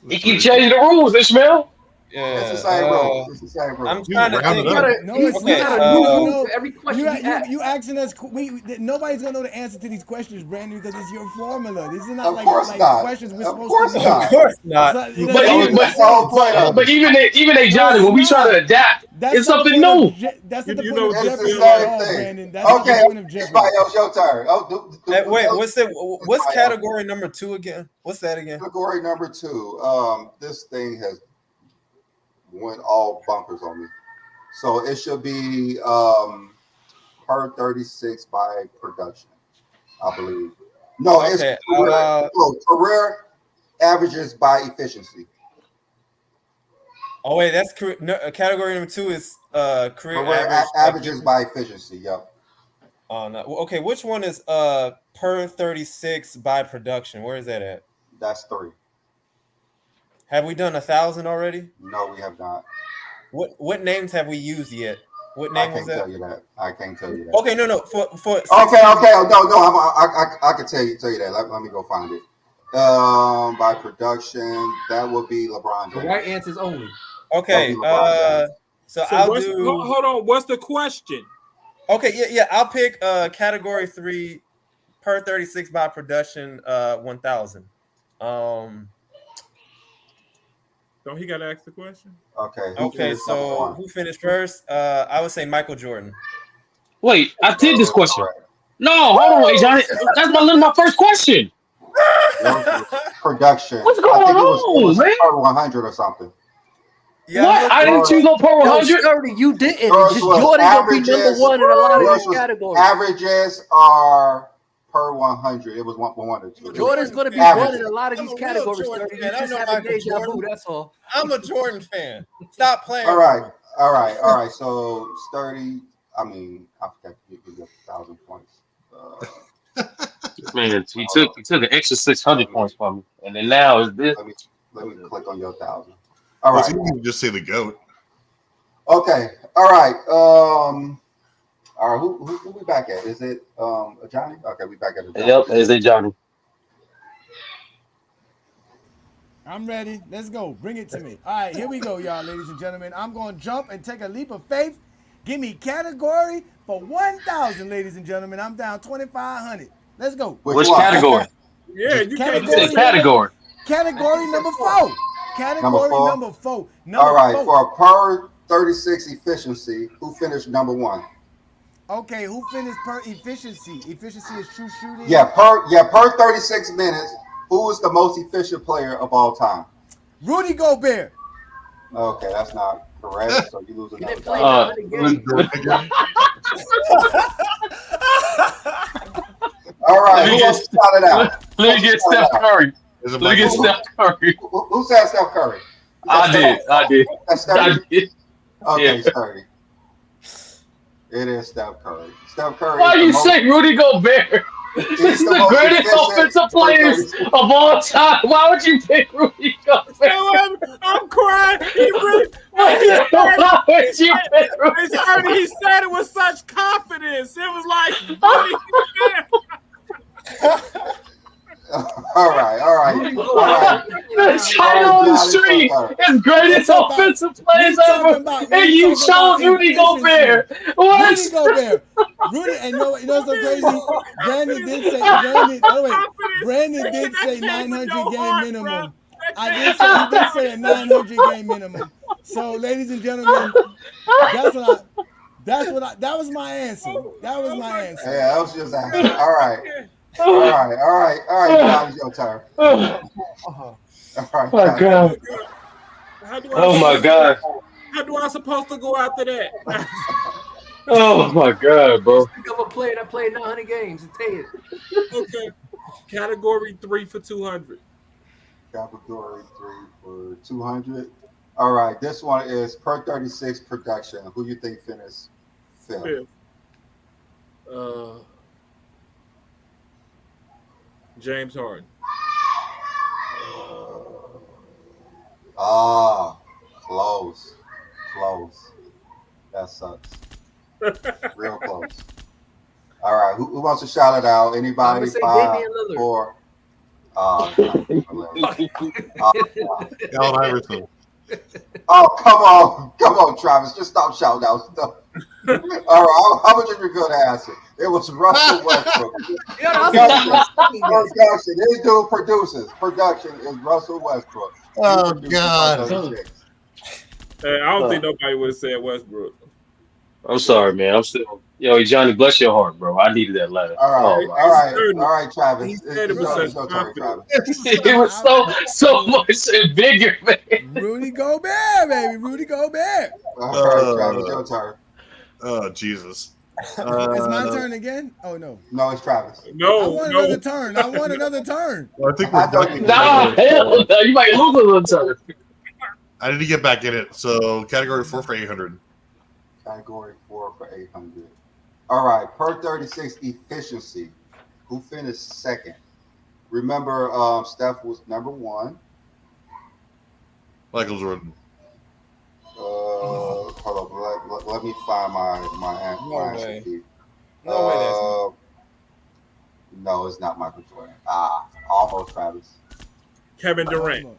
He keep changing the rules, Ishmael. Yeah, it's the same rule. It's the same rule. I'm trying to think. No, every question you asking us. Nobody's gonna know the answer to these questions, Brandon, because it's your formula. This is not like questions we're supposed to know. Of course not. But even Johnny, when we try to adapt, it's something new. That's the point of Jeopardy, Brandon. That's the point of Jeopardy. It's your turn. Wait, what's category number 2 again? What's that again? Category number 2. This thing has went all bumpers on me. So it should be per 36 by production, I believe. No, okay, it's career averages by efficiency. Oh wait, that's category number 2 is career averages by efficiency. Yep. Oh no. Okay, which one is per 36 by production? Where is that at? That's 3. Have we done 1,000 already? No, we have not. What names have we used yet? What name was that? I can't tell you that. Okay, no. For okay. No. I can tell you that. Let me go find it. By production, that will be LeBron James. The right answers only. Okay. So I'll do. Hold on. What's the question? Okay. Yeah. I'll pick category 3 per 36 by production. 1,000. Don't he got to ask the question? Okay. Okay. So who finished first? I would say Michael Jordan. Wait, I did this question. No, hold on, Johnny. That's my first question. Production. What's going on, man? Per 100 or something. Yeah, what? I didn't choose no per 100. You didn't. Just Jordan gonna be number 1 in a lot of these categories. Averages are per 100. It was 100. Jordan's gonna be 1 in a lot of these categories. You just have a deja vu. That's all. I'm a Jordan fan. Stop playing. All right. So Sturdy. I mean, I forgot to give you 1,000 points. Man, he took an extra 600 points from me, and then now is this. Let me click on your 1,000. All right. You can just say the GOAT. Okay. All right. All right. Who we back at? Is it Johnny? Okay, we back at Johnny. Yep, is it Johnny? I'm ready. Let's go. Bring it to me. All right, here we go, y'all, ladies and gentlemen. I'm going to jump and take a leap of faith. Give me category for 1,000, ladies and gentlemen. I'm down 2,500. Let's go. Which category? Yeah, you can't say category. Category number 4. Category number 4. All right, for per 36 efficiency, who finished number 1? Okay, who finished per efficiency? Efficiency is true shooting. Yeah, per 36 minutes, who is the most efficient player of all time? Rudy Gobert. Okay, that's not correct. So you lose another. All right, who else shot it out? Let me get Steph Curry. Who said Steph Curry? I did. That's Steph. Okay, yeah. Sturdy. It is Steph Curry. Steph Curry. Why you say Rudy Gobert? This is the greatest offensive players of all time. Why would you pick Rudy Gobert? I'm crying. He really. Why would you pick Rudy? He said it with such confidence. It was like. All right. The title on the street is greatest offensive players ever, and you chose Rudy Gobert. What? Rudy Gobert. Rudy, and you know so crazy? Brandon did say 900 game minimum. He did say a 900 game minimum. So, ladies and gentlemen, that was my answer. That was my answer. Yeah, that was just answer. All right, Travis, your turn. All right, My God. Oh my God. How do I supposed to go after that? Oh my God, bro. Think of a player that played 900 games and take it. Okay. Category 3 for 200. Category 3 for 200. All right, this one is per 36 production. Who you think finished fifth? James Harden. Close. That sucks. Real close. All right, who wants to shout it out? Anybody? 5, 4. Allen Iverson. Oh, come on, Travis. Just stop shouting out stuff. All right, how much of you good answer? It was Russell Westbrook. Production. This dude produces. Production is Russell Westbrook. Oh, God. Hey, I don't think nobody would have said Westbrook. I'm sorry, man. I'm still. Yo, Johnny, bless your heart, bro. I needed that letter. All right, Travis. It was your turn, Travis. It was so much bigger, man. Rudy Gobert, baby. Rudy Gobert. All right, Travis, your turn. Oh, Jesus. It's my turn again? Oh, no. No, it's Travis. No. I want another turn. Well, I think I we're thought back. you- Nah, hell no. You might lose a little turn. I need to get back in it. So, category 4 for 800. Category 4 for 800. All right, per 36 efficiency. Who finished second? Remember, Steph was number 1. Michael Jordan. Hold on, let me find my answer key. No way that's No, it's not Michael Jordan. Almost Travis. Kevin Durant.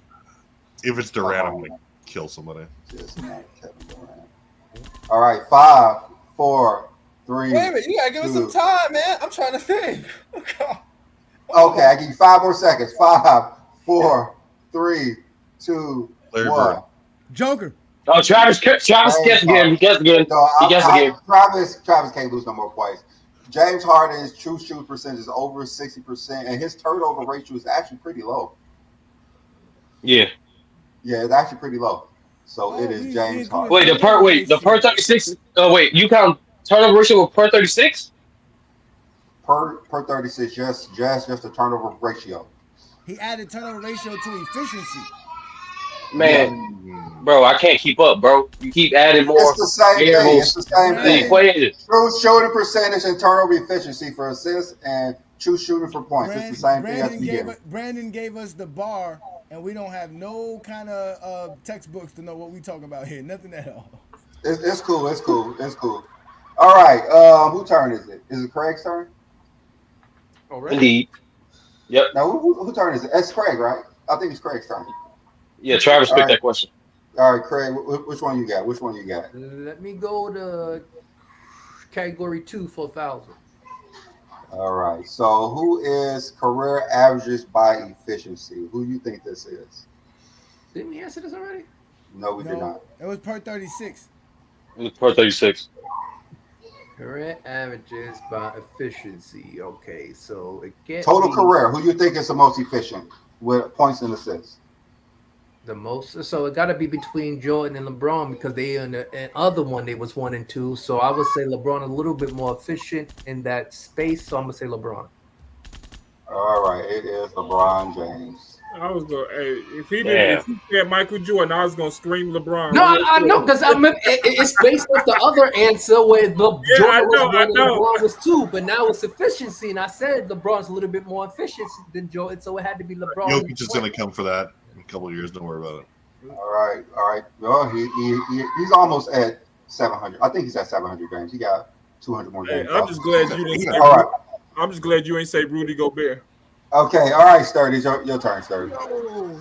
If it's Durant, I'm going to kill somebody. Just not Kevin Durant. All right, 5, 4, 3. Wait a minute, you gotta give us some time, man. I'm trying to think. Okay, I give you 5 more seconds. 5, 4, 3, 2, Larry 1. Bird. Joker. Oh, Travis guessed again. He guessed again. Travis can't lose no more points. James Harden's true shoot percentage is over 60%, and his turnover ratio is actually pretty low. Yeah. Yeah, it's actually pretty low. So it is James Harden. Wait, the per 36. Oh, wait, you count turnover ratio with per 36? Per 36, just the turnover ratio. He added turnover ratio to efficiency. Man, bro, I can't keep up, bro. You keep adding more It's the same thing. It's the same the thing. equation. True shooting percentage and turnover efficiency for assists and true shooting for points. It's the same thing as the Brandon gave us the bar, and we don't have no kind of textbooks to know what we talking about here. Nothing at all. It's cool. All right. Whose turn is it? Is it Craig's turn? Indeed. Yep. Now, who turn is it? It's Craig, right? I think it's Craig's turn. Yeah, Travis picked that question. All right, Craig, which one you got? Let me go to category 2 for 1,000. All right. So who is career averages by efficiency? Who do you think this is? Didn't we answer this already? No, we did not. It was per 36. It was per 36. Career averages by efficiency. Okay, so it gets Total career. Who do you think is the most efficient with points and assists? the most. So it got to be between Jordan and LeBron because they in the other one they was 1 and 2. So I would say LeBron a little bit more efficient in that space. So I'm gonna say LeBron. All right, it is LeBron James. I was going. Hey, if he said Michael Jordan, I was going to scream LeBron. No, I know because it's based off the other answer where Jordan was 1 and LeBron was 2, but now it's efficiency, and I said LeBron's a little bit more efficient than Jordan, so it had to be LeBron. Jokic is going to come for that in a couple of years. Don't worry about it. All right. Well, he's almost at 700. I think he's at 700 games. He got 200 more games. I'm just glad you didn't. All right. I'm just glad you ain't say Rudy Gobert. Okay, all right, Sturdy, your turn, Sturdy.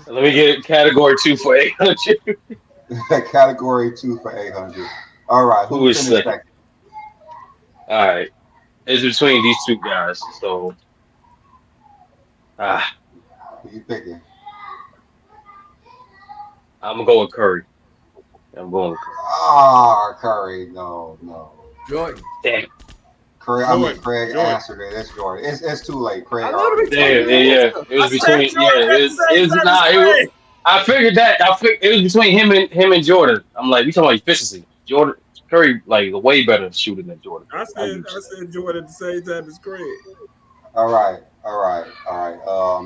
Let me get category 2 for 800. Category 2 for 800. All right, who is second? All right, it's between these two guys. So, who you picking? I'm gonna go with Curry. I'm going with Curry. Curry, no. Jordan. Damn. Craig answered it. It's Jordan. It's too late. Craig. Yeah. It was between. I figured that. It was between him and Jordan. I'm like, we talking about efficiency. Jordan Curry like a way better shooter than Jordan. I said Jordan at the same time as Craig. All right.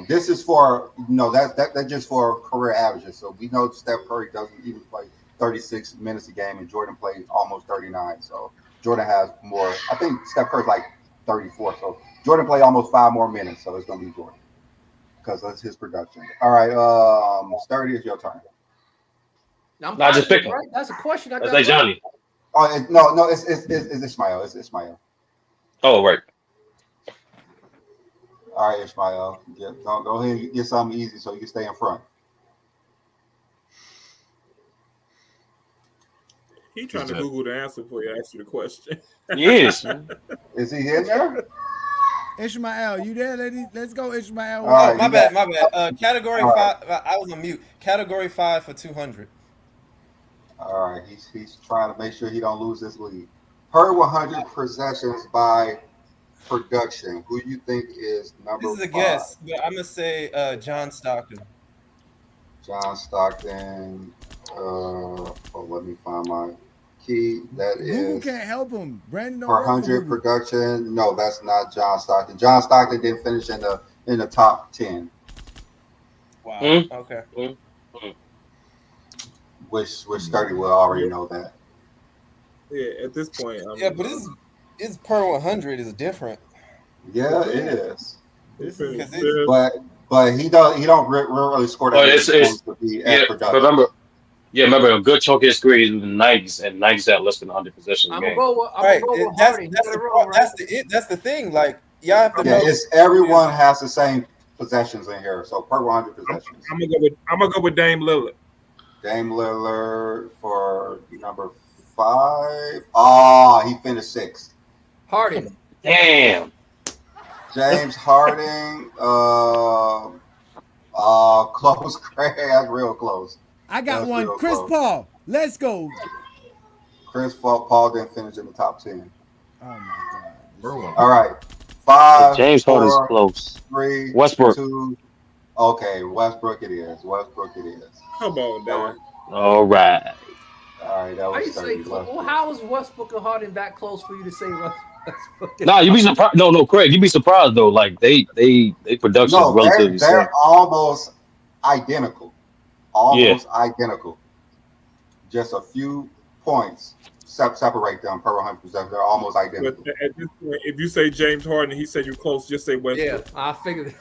This is for that's just for career averages. So we know Steph Curry doesn't even play 36 minutes a game, and Jordan plays almost 39. So Jordan has more. I think Steph Curry's like 34. So Jordan played almost 5 more minutes. So it's gonna be Jordan because that's his production. All right, Sturdy, it's your turn. I'm just picking. Right? That's a question. That's like Johnny. Oh no, it's Ishmael. It's Ishmael. Oh right. All right, Ishmael. Go ahead and get something easy so you can stay in front. He trying to Google the answer before you ask you the question. Yes. Is he in there? Ishmael, you there, lady? Let's go, Ishmael. Right, my bad. Category 5. I was on mute. Category 5 for 200. All right, he's trying to make sure he don't lose this lead. Per 100 possessions by production. Who you think is number 5? This is a guess, but I'm gonna say John Stockton. John Stockton. Let me find my key. That is. Google can't help him. Brandon don't per 100 production. No, that's not John Stockton. John Stockton didn't finish in the top 10. Wow. Okay. Which Sturdy will already know that. Yeah, at this point. But it's per 100 is different. Yeah, it is. Because but he don't really score that. Remember a good chunk of his career is in the 90s, and 90s had less than 100 possessions a game. That's the thing. Like, y'all have to know. It's everyone has the same possessions in here. So per 100 possessions. I'm gonna go with Dame Lillard. Dame Lillard for number 5. Oh, he finished 6th. Harden. Damn. James Harden. Close. Craig. That's real close. I got one. Chris Paul. Let's go. Chris Paul didn't finish in the top 10. Oh my God. All right. 5. James Harden's close. 3. Westbrook. 2. Okay, Westbrook it is. Come on, man. All right. All right, that was how is Westbrook and Harden that close for you to say Westbrook? Nah, you'd be surprised. No, Craig, you'd be surprised though. Like they production is relatively they're same. almost identical. Identical. Just a few points separate them per 100%. They're almost identical. But at this point, if you say James Harden and he said you're close, just say Westbrook. Yeah, I figured it.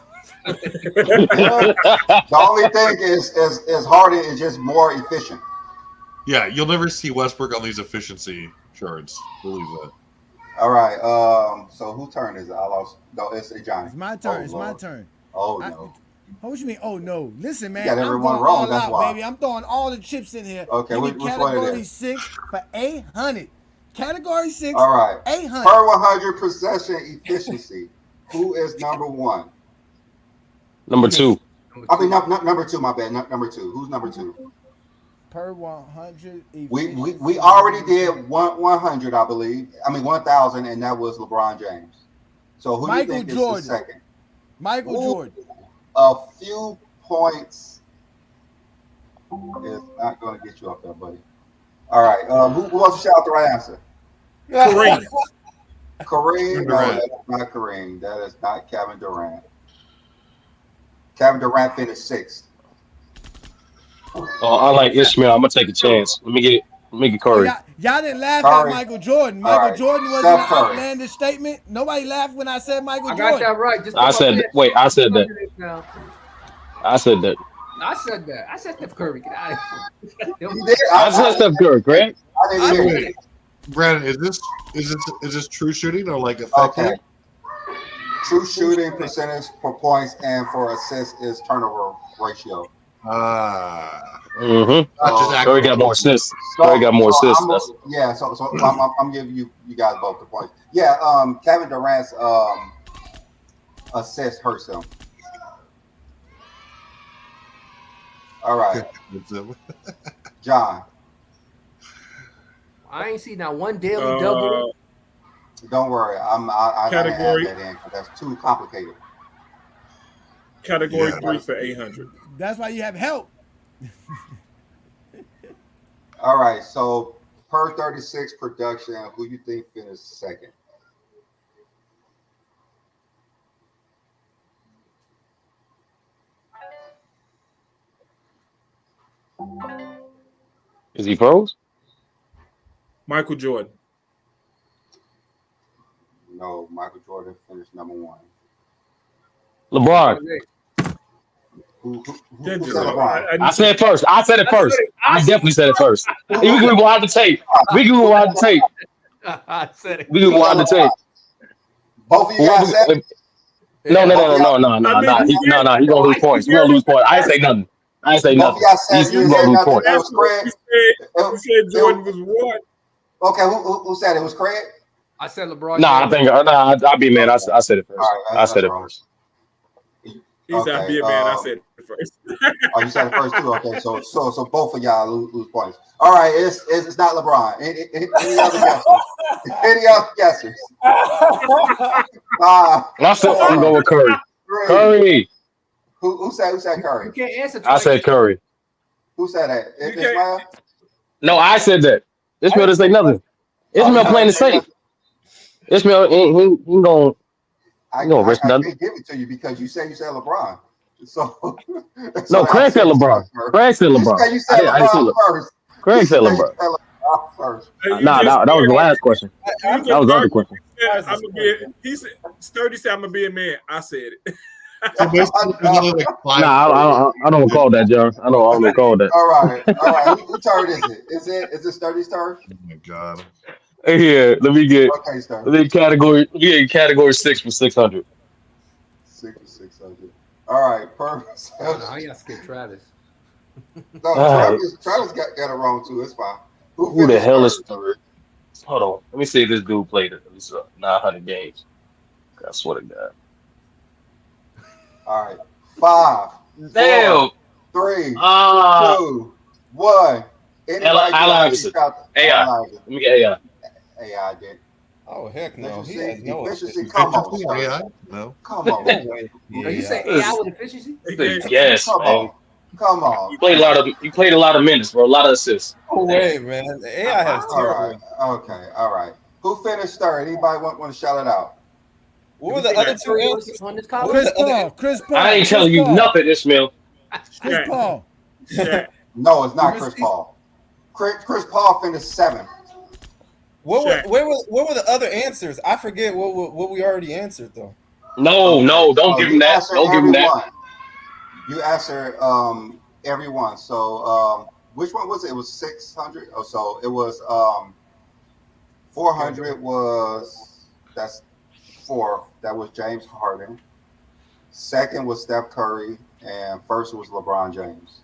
The only thing is Harden is just more efficient. Yeah, you'll never see Westbrook on these efficiency charts. Believe that. All right. So whose turn is it? I lost. No, it's Johnny. It's my turn. My turn. Oh no. What you mean? Oh no! Listen, man. You got everyone wrong. That's why, baby. I'm throwing all the chips in here. Okay, which one category it is? 6 for 800. Category 6. All right. 800. Per 100 possession efficiency. Who is number 1? Number 2. I mean, number 2. My bad. Number 2. Who's number 2? Per 100. We already did 100, I believe. I mean 1,000, and that was LeBron James. So who do you think is the second? Michael Jordan. A few points is not going to get you up there, buddy. All right. Who wants to shout out the right answer? Kareem. Kareem? No, that's not Kareem. That is not Kevin Durant. Kevin Durant finished 6th. I like Ishmael. I'm gonna take a chance. Let me get Oh, Curry. y'all didn't laugh Curry. at Michael Jordan. All Michael right. Jordan wasn't Steph an Curry. outlandish statement. Nobody laughed when I said Michael I got Jordan. that right. Just I said. Wait, I said that. now. I said that. I said that. I said Steph Curry. Get out of here. You did? I said Steph Curry, Greg. I didn't hear you. Brandon, is this true shooting or like effective? Okay. True shooting percentage for points and for assists is turnover ratio. Mm-hmm. Curry got more assists. Curry got more assists. I'm giving you guys both the points. Yeah, Kevin Durant's assist hurts him. All right, John. I ain't seen not one daily double. Don't worry, I Category. add that in because that's too complicated. Category 3 for 800. That's why you have help. All right, so per 36 production, who you think finished second? Is he froze? Michael Jordan. No, Michael Jordan finished number 1. LeBron. Who Did said you? LeBron? I said it first. I said it first. I definitely said it first. We can go out the tape. We can go out the tape. I said it. We can go out the tape. Both of you guys said it? No. He gonna lose points. You gonna lose points. I ain't say nothing. Both of y'all said You gonna lose points. It was Craig. You said Jordan was what? Okay, who said it was Craig? I said LeBron. I'll be mad. I said it first. All right, I said it wrong. first. He said, "I'd be a man." I said it first. Oh, you said it first too. Okay, so both of y'all lose points. All right, it's not LeBron. Any other guesses? Any other guesses? I said I'm going with Curry. Curry. Who said Curry? You can't answer. I said Curry. Who said that? Ismail? No, I said that. Ishmael didn't say nothing. Ishmael playing it safe. Ishmael he gonna risk I nothing. can't give it to you because you said LeBron. So no, Craig said LeBron. Craig said LeBron. You said LeBron first. Craig said LeBron. First. Nah, that was the last question. That was the other question. He said, Sturdy said, "I'm gonna be a man." I said it. So basically, there's only like 5. I don't recall that, John. I don't recall that. All right. Who turn is it? Is it Sturdy's turn? Oh my god. Yeah, let me get category 6 for 600. 6 for 600. All right, perfect. I gotta skip Travis. No, Travis got it wrong too. It's fine. Who the hell is third? Hold on. Let me see if this dude played at least 900 games. I swear to God. All right. 5. Damn. 4, 3, 2, 1. Allen Iverson. AI. Let me get AI. AI did. Oh heck no! Efficiency. Come on, AI? No. Come on. You say AI with efficiency? Yes, man. Come on. You played a lot of minutes, bro. A lot of assists. No way, man. AI has terrible. Okay. All right. Who finished third? Anybody want to shout it out? What were the other 2 answers? On this Chris Paul. I ain't telling you nothing, Ishmael. Chris Paul. No, it's not Chris Paul. Chris Paul finished 7th. What were the other answers? I forget what we already answered though. No, don't give him that. Don't give him that. You answered everyone. So which one was it? It was 600 or so. It was 400 was that's 4th. That was James Harden. Second was Steph Curry, and first was LeBron James.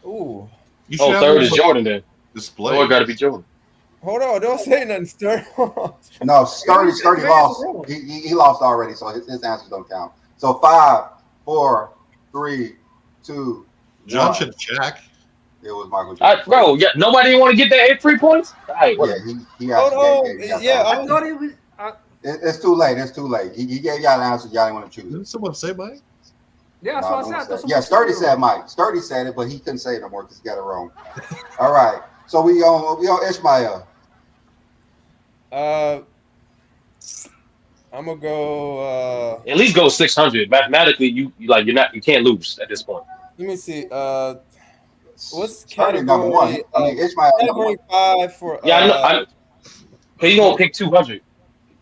Ooh. Third is Jordan then. Display. Oh, it got to be Jordan. Hold on, don't say nothing, Sturdy. No, Sturdy lost. He lost already, so his answers don't count. So 5, 4, 3, 2. John 1. should check. It was Michael Jordan. Bro, yeah, nobody didn't want to get that 3 points? Right, he actually I thought it was. It's too late. It's too late. He gave y'all the answer. Y'all didn't want to choose. Didn't someone say Mike? Yeah, that's what I said. Yeah, Sturdy said Mike. Sturdy said it, but he couldn't say it no more because he got it wrong. All right. So we on Ishmael. I'm I'm gonna go. At least go 600. Mathematically, you can't lose at this point. Let me see. What's Starting number one. category? I mean, Ishmael. Category 5 for. Yeah, I know. You gonna pick 200?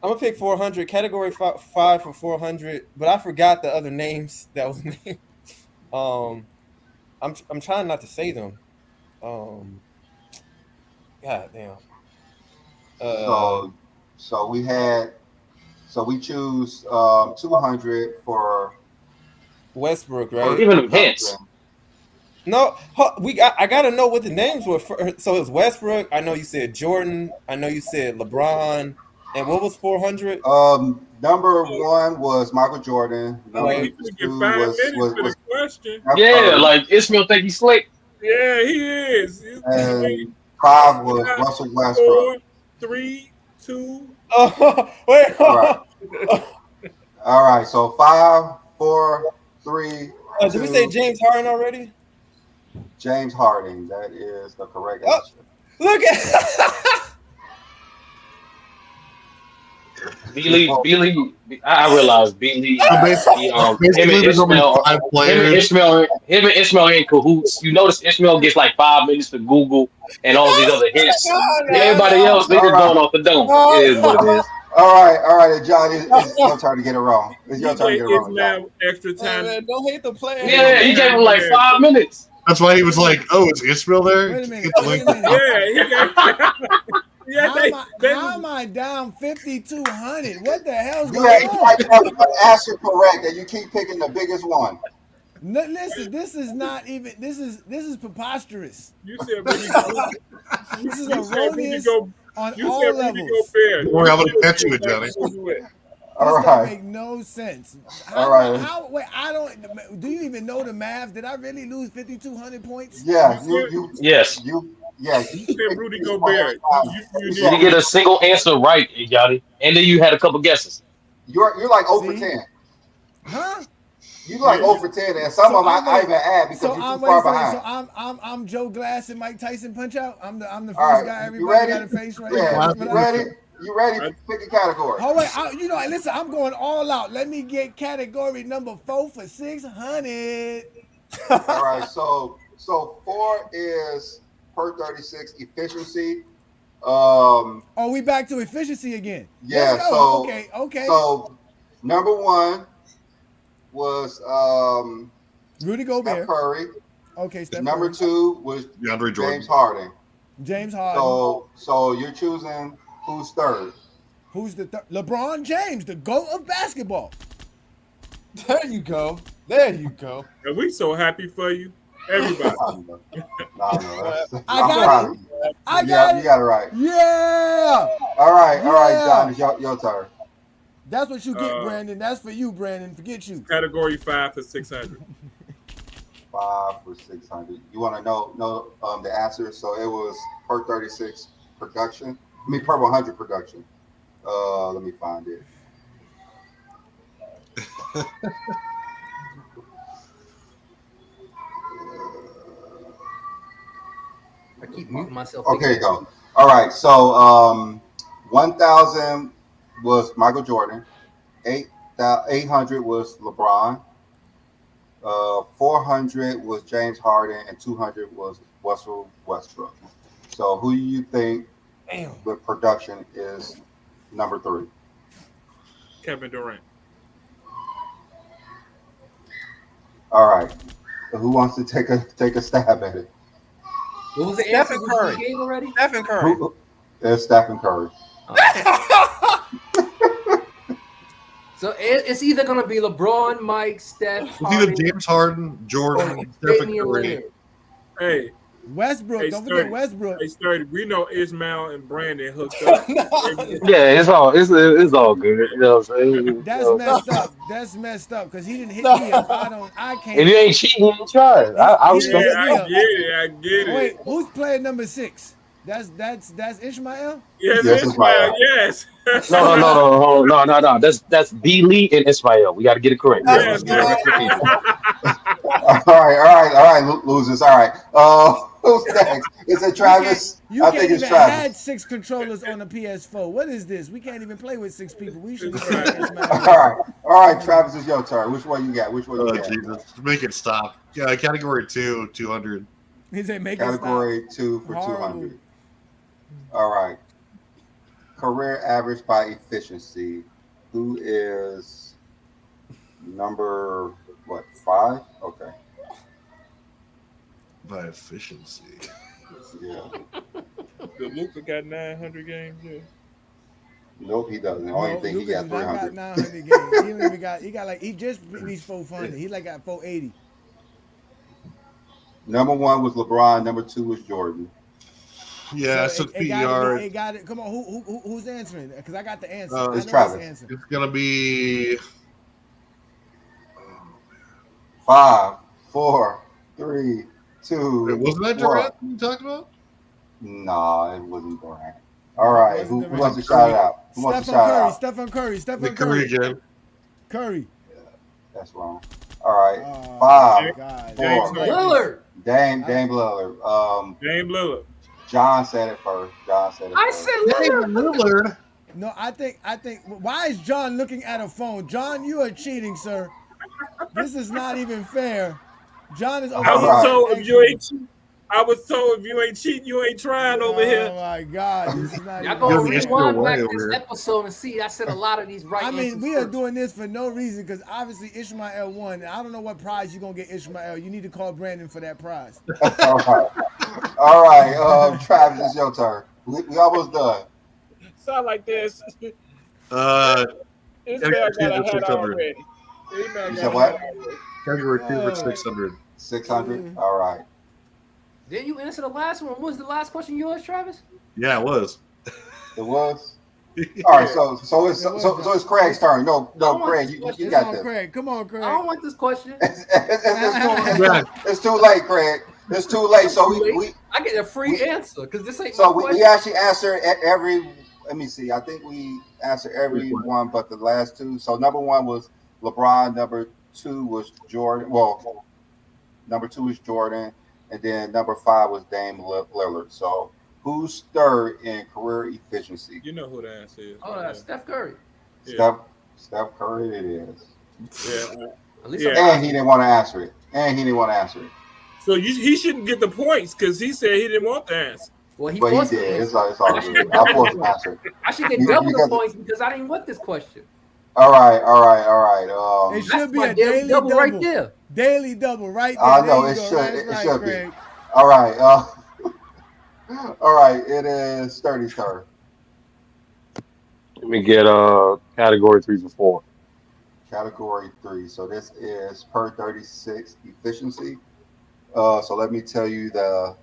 I'm gonna pick 400. Category 5 for 400, but I forgot the other names that was named. I'm trying not to say them. God damn. So we choose 200 for Westbrook, I'm right? giving them hints. No, I gotta know what the names were. So it was Westbrook. I know you said Jordan. I know you said LeBron. And what was 400? Number one was Michael Jordan. Number He could get two 5 was minutes for the question. Yeah, like Ishmael think he's slick. Yeah, he is. And 5 was Russell Westbrook. 4, 3, 2. Oh, wait. All right. So 5, 4, 3. Did we say James Harden already? James Harden. That is the correct answer. Look at. B-Lee, I realized B-Lee, him and Ishmael in cahoots. You notice Ishmael gets like 5 minutes to Google and all these other hits. Everybody else, they just going off the dome. It is what it is. All right, John, it's your turn to get it wrong. It's your turn to get it wrong, John. Extra time. Man, don't hate the player. Yeah, he gave him like 5 minutes. That's why he was like, "Oh, is Ishmael there?" Wait a minute. How am I down 5,200? What the hell's You going had on? one answer correct, and you keep picking the biggest one. No, listen, this is not even. This is preposterous. You said This is erroneous on all levels. Don't worry, I'm gonna catch you, Johnny. All This right. don't make no sense. All right. Wait, I don't. Do you even know the math? Did I really lose 5,200 points? Yeah, Yes. You said Rudy Gobert. You didn't get a single answer right, Johnny. And then you had a couple guesses. You're like 0 for 10. Huh? You like 0 for 10, and some of them I even add because you're too far behind. So I'm Joe Glass and Mike Tyson punch out. I'm the All first right, guy you everybody ready? got to face right Yeah, now. you ready? You ready? Pick a category. Oh wait, listen, I'm going all out. Let me get category number 4 for 600. All right, so 4 is per 36 efficiency. Oh, we back to efficiency again. Yeah. Let's go. Okay. So number 1 was Rudy Gobert. Steph Curry. Okay, Steph Number Curry. 2 was DeAndre Jordan. James Harden. James Harden. So you're choosing who's third? Who's the third? LeBron James, the GOAT of basketball. There you go. And we so happy for you, everybody. I got it. I got it. You got it right. Yeah. All right, John, it's your turn. That's what you get, Brandon. That's for you, Brandon. Forget you. Category 5 for 600. 5 for 600. You want to know the answer? So it was per 36 production. Per 100 production. Let me find it. I keep muting myself. Okay, go. All right. So 1,000 was Michael Jordan. 800 was LeBron. 400 was James Harden, and 200 was Russell Westbrook. So who do you think the production is number 3? Kevin Durant. All right. So who wants to take a stab at it? What was the Stephen answer Curry. you gave already? Stephen Curry. It's Stephen Curry. So it's either gonna be LeBron, Mike, Steph. It's either James Harden, Jordan, Stephen Curry. Hey, Westbrook. Don't forget Westbrook. Hey, Sturdy, we know Ismail and Brandon hooked up. Yeah, it's all good. You know what I'm saying? That's messed up because he didn't hit me up. I can't. If you ain't cheating, you ain't try it. I respect it. I get it. Wait, who's player number 6? That's Ishmael? Yes, Ishmael. Yes. No. That's B-Lee and Ismael. We got to get it correct. All All right, losers. All right. Who's next? Is it Travis? You I can't think it's even Travis. had 6 controllers on the PS4. What is this? We can't even play with 6 people. We should be playing All right, Travis, it's your turn. Which one you got? Oh, Jesus. Make it stop. Yeah, category 2, 200. He said make Category it stop. 2 for Horrible. 200. All right. Career average by efficiency. Who is number, 5? Okay. By efficiency. Yeah. Luka got 900 games. Yeah. Nope, he doesn't. I only think he Luka got do not 300. got 900 games. He don't even got. He got like he just reached 400. He like got 480. Number 1 was LeBron. Number 2 was Jordan. Yeah, so so it PER. got it. Come on, who's answering? Because I got the answer. It's I know Travis. his answer. It's going to be 5, 4, 3, 2. Wait, wasn't that Durant you talked about? No, it wasn't Durant. All right, It who wasn't wants to shout it out? Who wants to shout it out? Stephen Curry. Curry again. Curry. That's wrong. All right, Oh, 5, God. 4. Lillard. Dame Lillard. Dame Lillard. John said it first. I said Lillard. Lillard. No, I think. Why is John looking at a phone? John, you are cheating, sir. This is not even fair. John is over I here. was told if you ain't cheating, you ain't trying over here. Oh my God, this is not. Y'all even gonna fair. rewind back this episode and see I said a lot of these right I mean, answers we are first. doing this for no reason because obviously Ishmael won. And I don't know what prize you're gonna get, Ishmael. You need to call Brandon for that prize. All right. Travis, it's your turn. We almost done. Sound like this. Category This 2 man got for a hat 600. already. This man You got said a what? hat already. Category 2 for 600. 600. All right. Didn't you answer the last one? What was the last question yours, Travis? Yeah, it was. It was. All right. So it's Craig's turn. No, Craig, you Come got on, this. Craig. Come on, Craig. I don't want this question. It's too late, Craig. It's too late. So we I get a free answer because this ain't so my question. we actually answered every. Let me see. I think we answered every one but the last 2. So number 1 was LeBron. Number 2 was Jordan. Well, number 2 is Jordan, and then number 5 was Dame Lillard. So who's third in career efficiency? You know who the answer is. Oh, that's Steph Curry. Steph Curry. It is. Yeah. At least And he didn't want to answer it. So he shouldn't get the points because he said he didn't want the answer. Well, But he did. It's all good. I forced an answer. I should get double the points because I didn't want this question. All right. It should be my a daily double right there. Daily double right there. I know There it you go. should. That's It right, should Craig. be. All right. All right. It is Sturdy's turn. Let me get category 3 for 4. Category 3. So this is per 36 efficiency. So let me tell you the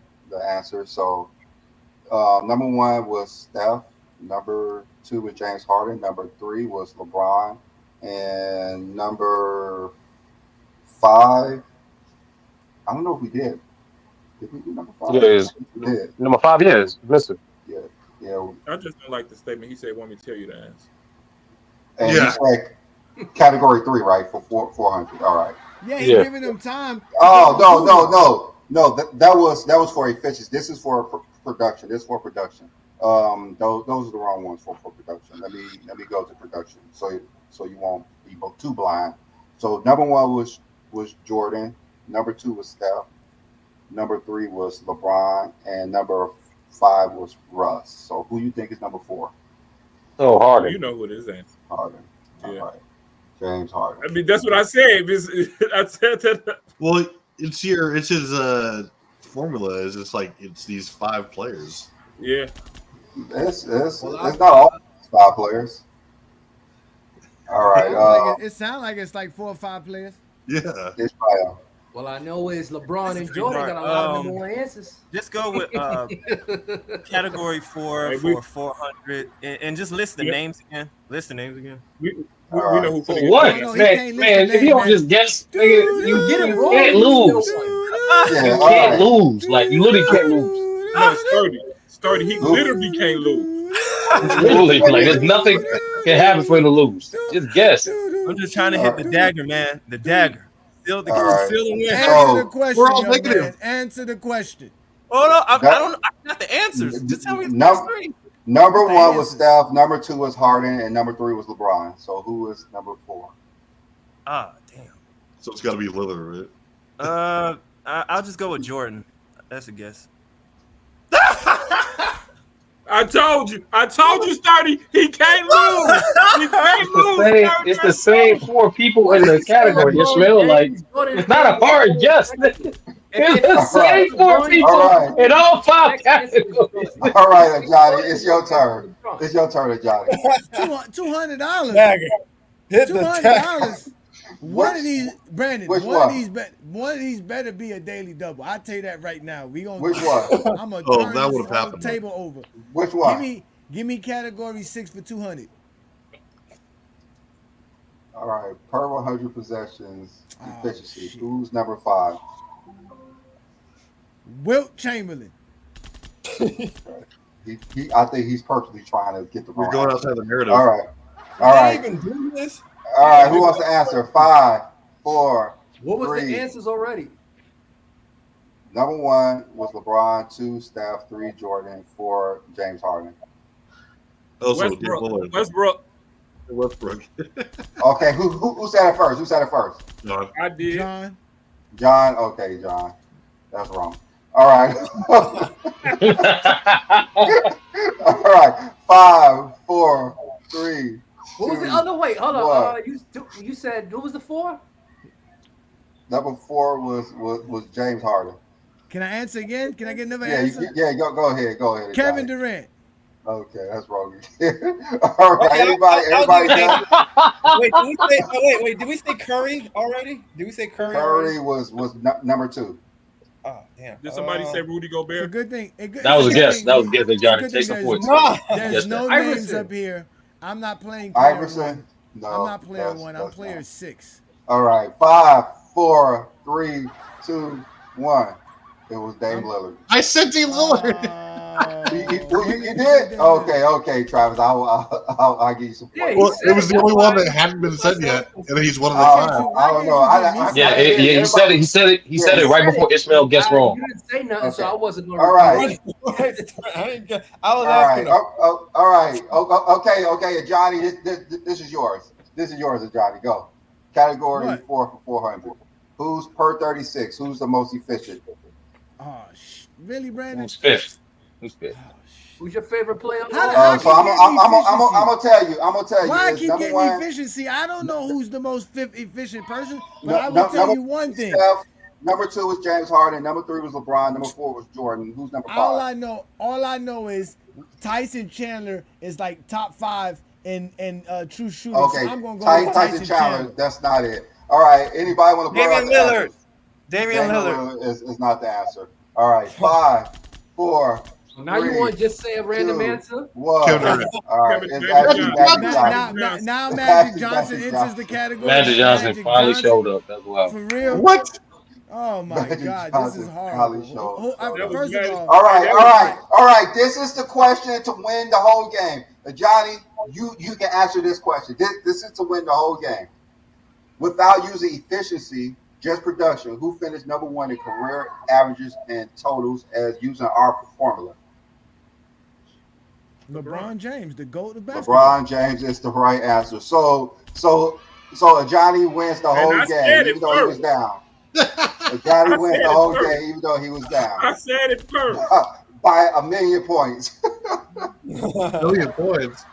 answer. So number 1 was Steph. Number 2 was James Harden. Number 3 was LeBron. And number 5, I don't know if we did. Did we do number 5? Yes. We did. Number 5, yes, Mister. Yeah. I just don't like the statement. He said, "Want me to tell you the answer?" And you said category 3, right? For 400. All right. Yeah, he's giving them time. Oh no. That was for efficiency. This is for production. Those are the wrong ones for production. Let me go to production. So you won't be too blind. So number 1 was Jordan. Number 2 was Steph. Number 3 was LeBron, and number 5 was Russ. So who you think is number 4? Oh, Harden. You know who it is, answer. Harden. Yeah. All right. James Harden. I mean, that's what I said. I said that. Well, it's his formula. Is it's these 5 players. Yeah. It's not all 5 players. All right. It sounds like it's like 4 or 5 players. Yeah. Ishmael. Well, I know it's LeBron and Jordan got a lot of number 1 answers. Just go with category 4 for 400 and just list the names again. List the names again. We know who. For what? Man, if you don't just guess, nigga, you can't lose. You can't lose. Like, you literally can't lose. No, Sturdy. He literally can't lose. Literally, like, there's nothing can happen for him to lose. Just guess. I'm just trying to hit the dagger, man. The dagger. Still the All win. Answer the question, we're all young negative. man. Answer the question. Oh no, I That- don't know. I got the answers. Just tell me the No. first three. Number What's the one was answer? Steph. Number 2 was Harden, and number 3 was LeBron. So who is number 4? Ah, damn. So it's got to be Lillard, right? I'll just go with Jordan. That's a guess. I told you, 30. He can't lose. He can't lose. It's the same 4 people in the category. You smell like it's not a hard guess. It's the same 4 people All right. in all 5 categories. All right, Johnny, it's your turn. It's your turn, Johnny. $200. Hit the tag. $200. One of these, Brandon. Which One one? of these better be a daily double. I tell you that right now. We gonna. Which one? I'm gonna Oh, turn that this would've whole happened. table over. Which one? Give me category 6 for 200. All right, per 100 possessions efficiency. shit. Who's number 5? Wilt Chamberlain. I think he's purposely trying to get the We're wrong going answer. outside the narrative. All right. All right. Even do this? All right, who wants to answer? 5, 4, What was 3. the answers already? Number 1 was LeBron, 2 Steph, 3 Jordan, 4 James Harden. Also, Westbrook. Westbrook. Okay, who said it first? Who said it first? John. I did. John. Okay, John. That's wrong. All right. All right. 5, 4, 3. What was 2, the other? Wait, hold one. on. You said what was the 4? Number 4 was James Harden. Can I answer again? Can I get another Yeah, answer? go ahead. Kevin Johnny. Durant. Okay, that's wrong. All right, everybody done? Wait, did we say Curry already? Did we say Curry? Curry was number 2. Oh, damn. Did somebody say Rudy It's a Gobert? good thing. That was a guess. That was a guess, Johnny. Take some points. There's no names Iverson. up here. I'm not playing player Iverson? one. No. I'm not player one. I'm that's player not. 6. All right, 5, 4, 3, 2, 1. It was Dame Lillard. I said Dame Lillard. You did? Okay, Travis. I'll give you some points. Well, it was the only one that hadn't been said yet, and he's one of the I 5. don't know. He said it. He said it right before Ishmael guessed wrong. You didn't say nothing, so I wasn't going All right. I was asking. All right. Okay, Johnny. This is yours. This is yours, Johnny. Go. Category What? 4 for 400. Who's per 36? Who's the most efficient? Oh, really, Brandon? Who's 5th? Who's your favorite player? So I'm gonna tell you. I'm gonna tell you. Why I It's keep number getting 1. efficiency? I don't know who's the most efficient person, but No- I will no- tell number you one thing. Steph. Number 2 was James Harden. Number 3 was LeBron. Number 4 was Jordan. Who's number 5? All I know is Tyson Chandler is like top 5 in true shooting. Okay, So I'm gonna go with Tyson Chandler. That's not it. All right. Anybody want to Damian Lillard. Damian Lillard is not the answer. All right. 5, 4. Now you want to just say a random 2, answer? 1. Kevin Durant. All right. Kevin It's Durant. actually Magic Johnson. Now Magic Johnson enters the category. Magic Johnson finally Johnson? showed up. That's wild. For real? What? Oh my Magic God, Johnson this is finally horrible. showed up. First of all, All right. This is the question to win the whole game. Johnny, you can answer this question. This is to win the whole game. Without using efficiency, just production, who finished number 1 in career averages and totals as using our formula? LeBron James, the GOAT of basketball. LeBron James is the right answer. So Johnny wins the whole game, even though he was down. Johnny wins the whole game, even though he was down. I said it first. By 1,000,000 points. 1,000,000 points.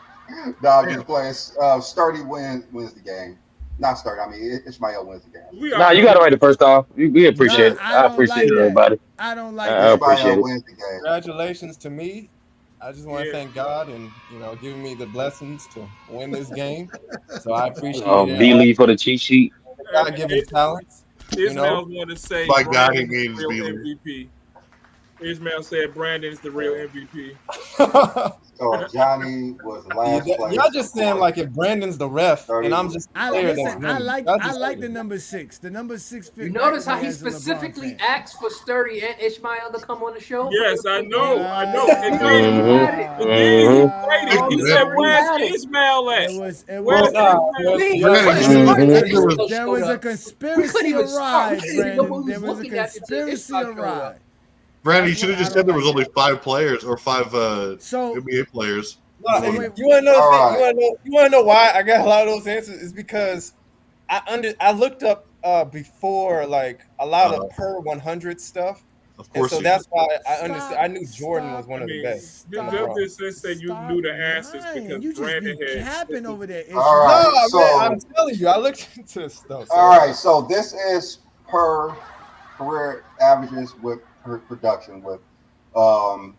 No, I'm just playing. Sturdy wins the game. Not Sturdy. I mean, Ishmael wins the game. Nah, you got it right the first time. We appreciate it. I appreciate it, everybody. I don't like I appreciate Ishmael it. wins the game. Congratulations to me. I just want to thank God and giving me the blessings to win this game. So I appreciate it. B-Lee for the cheat sheet. God given talents. Ishmael want to say By God, he Brian means real B-Lee. MVP. Ishmael said Brandon is the real MVP. So Johnny was last place. Y'all just saying like if Brandon's the ref, and I'm just the player that's Listen, I winning. like the number 6. The number 6 fit. You notice right how he as a LeBron specifically fan. asked for Sturdy and Ishmael to come on the show? Yes, I know. And Mhm. then he Mhm. waited. He said, "Where's Ishmael at? It was Where's Nah, Ishmael?" man. There was a conspiracy arrived, Brandon. There was a conspiracy arrived. Brandon, you should have just said there was only 5 players or 5 So NBA players. No, So wait, you want to know? All right. You want to know why I got a lot of those answers? Is because I looked up before like a lot of per 100 stuff, Of and course. so you that's did. why I understood. I knew Jordan was stop. one of the best. You just said you knew the answers because You just Brandon be had. capping over there. All right. No, So man, I'm telling you, I looked into this stuff. all right. So this is per career averages with per production with No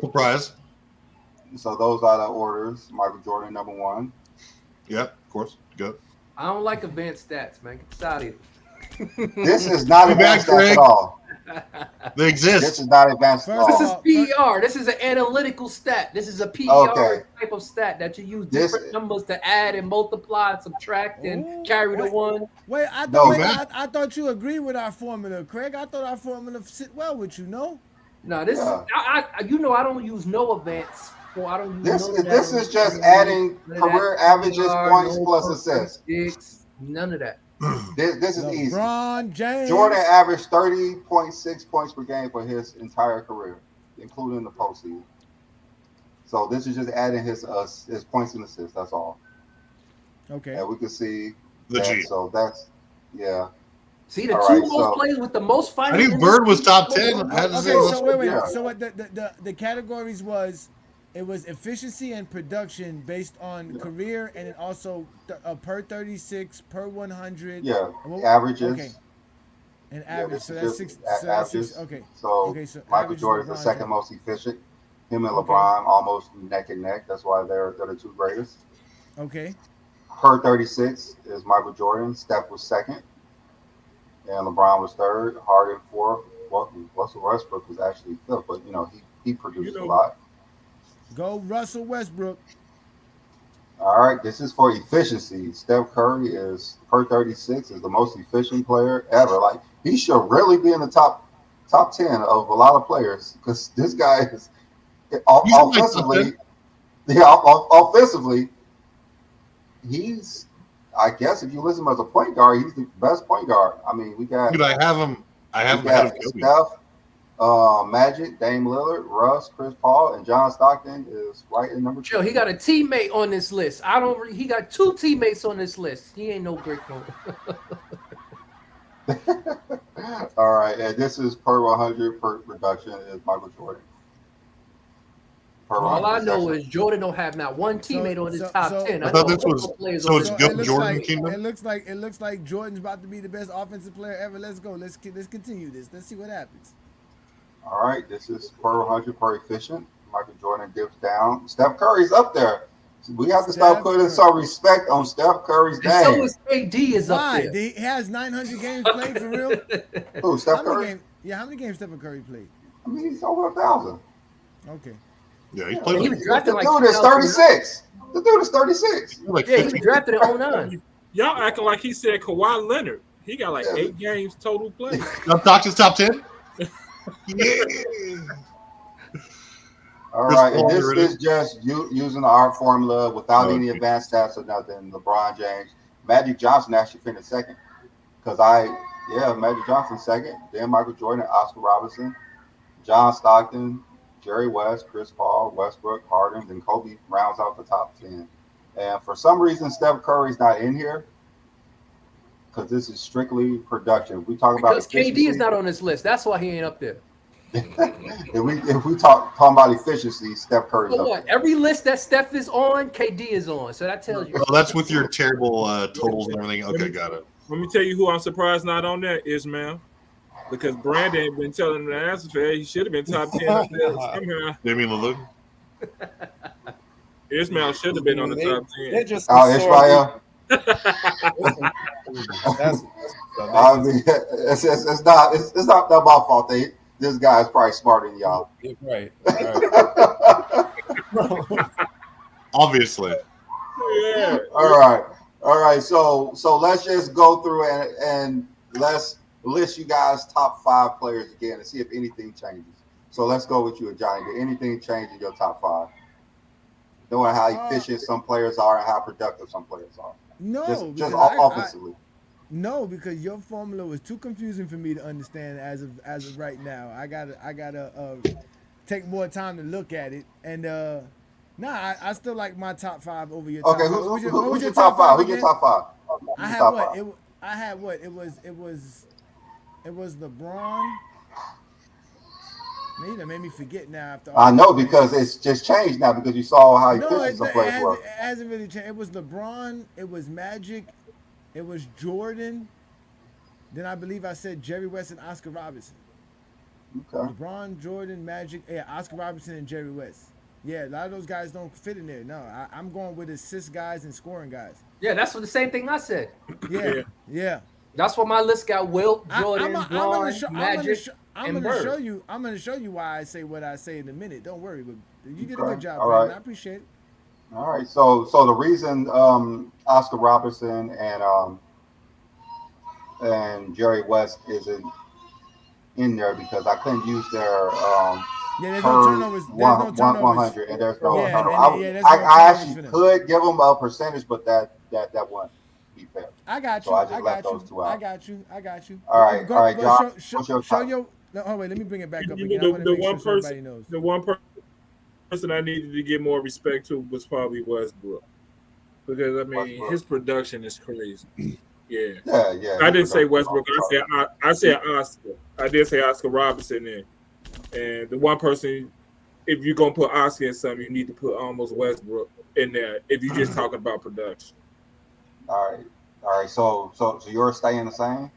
surprise. so those are the orders. Michael Jordan number 1. Yeah, of course. Go. I don't like advanced stats, man. Get this out of here. This is not Be back, advanced stats Greg. at all. They This exist. is not advanced at First This all. is PER. This is an analytical stat. This is a PER Okay. type of stat that you use This- different numbers to add and multiply, subtract, and carry the one. Wait, I No, thought man. I thought you agreed with our formula, Craig. I thought our formula sit well with you. No. No, this Yeah. is I you know I don't use no advance. Well, I don't use This no is this that. is just adding None of that career averages, PER, points no plus perfect assists. sticks, none of that. This is easy. LeBron James. Jordan averaged 30.6 points per game for his entire career, including the postseason. So this is just adding his points and assists. That's all. Okay. And we can see The that. G. So that's yeah. See the All two right, most so- players with the most I finals. knew Bird was top 10. How does Okay, that so wait. Yeah. So what the categories was? It was efficiency and production based on career, and then also per 36, per 100. Yeah, And what- averages. Okay. And Yeah, average. this So is that's just 6. So that's averages. 6. Okay. So Okay, so Michael average Jordan's the LeBron second James. most efficient. Him and Okay. LeBron almost neck and neck. That's why they're the 2 greatest. Okay. Per 36 is Michael Jordan. Steph was second. And LeBron was third. Harden fourth. Russell Westbrook was actually fifth, but he produced a lot. Go Russell Westbrook. All right, this is for efficiency. Steph Curry is per 36 is the most efficient player ever. Like he should really be in the top 10 of a lot of players because this guy is offensively. Yeah, offensively, he's. I guess if you listen to him as a point guard, he's the best point guard. I mean, we got. Dude, I have him ahead got of Kobe. Steph, Magic, Dame Lillard, Russ, Chris Paul, and John Stockton is right in number 2. Joe, he got a teammate on this list. He got 2 teammates on this list. He ain't no great one. All right, and this is per 100 per production is Michael Jordan. Per All 100 I know possession. is Jordan don't have not one teammate on his top 10. I thought know this was- football players so on it's this Go- list. Jordan Kingdom? It looks like Jordan's about to be the best offensive player ever. Let's go. Let's continue this. Let's see what happens. All right, this is per 100 per efficient. Michael Jordan dips down. Steph Curry's up there. We have to start Steph putting Curry. some respect on Steph Curry's And so name. is KD is up Why? there. He has 900 games played for real. Who, Steph How many Curry? games? Yeah, how many games Stephen Curry played? I mean, he's over 1,000. Okay. Yeah, he's played He like, was drafted The like dude is 36. The dude is 36. like Yeah, he 50. was drafted in 09. Y'all acting like he said Kawhi Leonard. He got like Yeah. 8 games total played. Stockton's top 10? Yeah. All Chris right, and Paul, this really? is just using our formula without any Okay. advanced stats or nothing. LeBron James, Magic Johnson actually finished second because Magic Johnson second, then Michael Jordan, Oscar Robertson, John Stockton, Jerry West, Chris Paul, Westbrook, Harden, then Kobe rounds out the top 10. And for some reason, Steph Curry's not in here because this is strictly production. We talk about Because KD is efficiency. not on this list. That's why he ain't up there. if we talking about efficiency, Steph Curry's So up what? there. Every list that Steph is on, KD is on. So that tells you. Oh, that's with your terrible totals and everything. Okay, got it. Let me tell you who I'm surprised not on there, Ismail. Because Brandon been telling him the answer for that. He should have been top 10 up there somehow. Damian Lillard. Ismail should have been on the top 10. They're just Ishmael. That's I mean, it's not my fault. This guy's probably smarter than y'all. Right. Obviously. Yeah. All right. So let's just go through and let's list you guys top 5 players again and see if anything changes. So let's go with you, Johnny. Did anything change in your top 5? Knowing how efficient some players are and how productive some players are. No, just because offensively. No, because your formula was too confusing for me to understand as of right now. I gotta take more time to look at it. And I still like my top 5 over your top. Okay, What was who's your your top 5? Who's again? your top 5? I had what? I had what? It was LeBron. Man, you done made me forget now. After all I know because it's just changed now because you saw how efficient some players were. It hasn't really changed. It was LeBron. It was Magic. It was Jordan. Then I believe I said Jerry West and Oscar Robertson. Okay. LeBron, Jordan, Magic, Oscar Robertson and Jerry West. Yeah, a lot of those guys don't fit in there. No, I'm going with assist guys and scoring guys. Yeah, that's the same thing I said. Yeah. That's what my list got. Wilt, Jordan, Magic, I'm and gonna Bird. show you. I'm gonna show you why I say what I say in a minute. Don't worry, but you did a good job, All Brandon. right. I appreciate it. All right. So the reason Oscar Robertson and Jerry West isn't in there because I couldn't use their there's no turnovers. There's no turnovers. 100 and there's no turnover. I actually could give them a percentage, but that wouldn't be fair. I got you. So I just left those two out. I got you. All right, John. Show your. No, oh wait, let me bring it back up again. The one person I needed to give more respect to was probably Westbrook, because I mean his production is crazy. Yeah. I didn't say Westbrook. I said Oscar. I did say Oscar Robertson there. And the one person, if you're gonna put Oscar in something, you need to put almost Westbrook in there. If you're just talking about production. All right. So you're staying the same.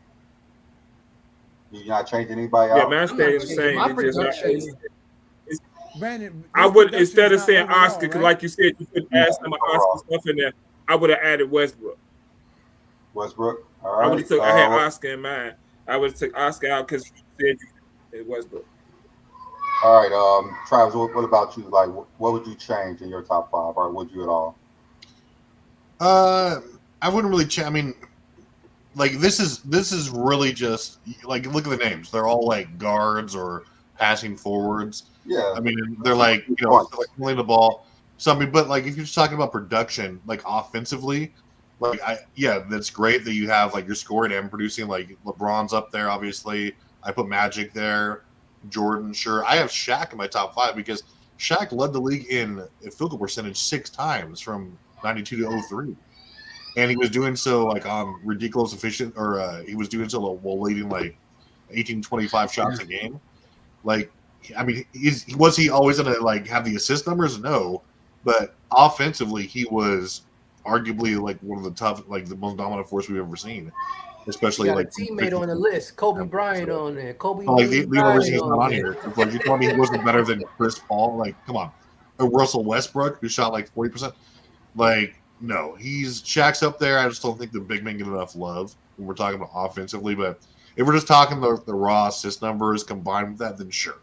You're not changing anybody out. Yeah, man, staying the same. My production. Brandon, I would, instead of saying Oscar, because like you said, you could add some Oscar stuff in there. I would have added Westbrook. All right. I would have took. I had Oscar in mind. I would have took Oscar out because you said Westbrook. All right, Travis. What about you? Like, what would you change in your top 5, or would you at all? I wouldn't really change. I mean, like this is really just like look at the names. They're all like guards or passing forwards. Yeah. I mean, they're like like pulling the ball. So I mean, but like if you're just talking about production, like offensively, like that's great that you have like you're scoring and producing. Like LeBron's up there, obviously. I put Magic there, Jordan, sure. I have Shaq in my top 5 because Shaq led the league in field goal percentage 6 times from 92 to 03. And he was doing so like on ridiculous efficient, or he was doing so while leading like 18-25 shots a game. Like, I mean, was he always going to like have the assist numbers? No, but offensively, he was arguably like one of the tough, like the most dominant force we've ever seen. Especially like a teammate on the list, Kobe Bryant on there. Kobe. Like the only reason he's not on here. Like you told me he wasn't better than Chris Paul. Like, come on, or Russell Westbrook who shot like 40%. Like, no, Shaq's up there. I just don't think the big men get enough love when we're talking about offensively. But if we're just talking the raw assist numbers combined with that, then sure,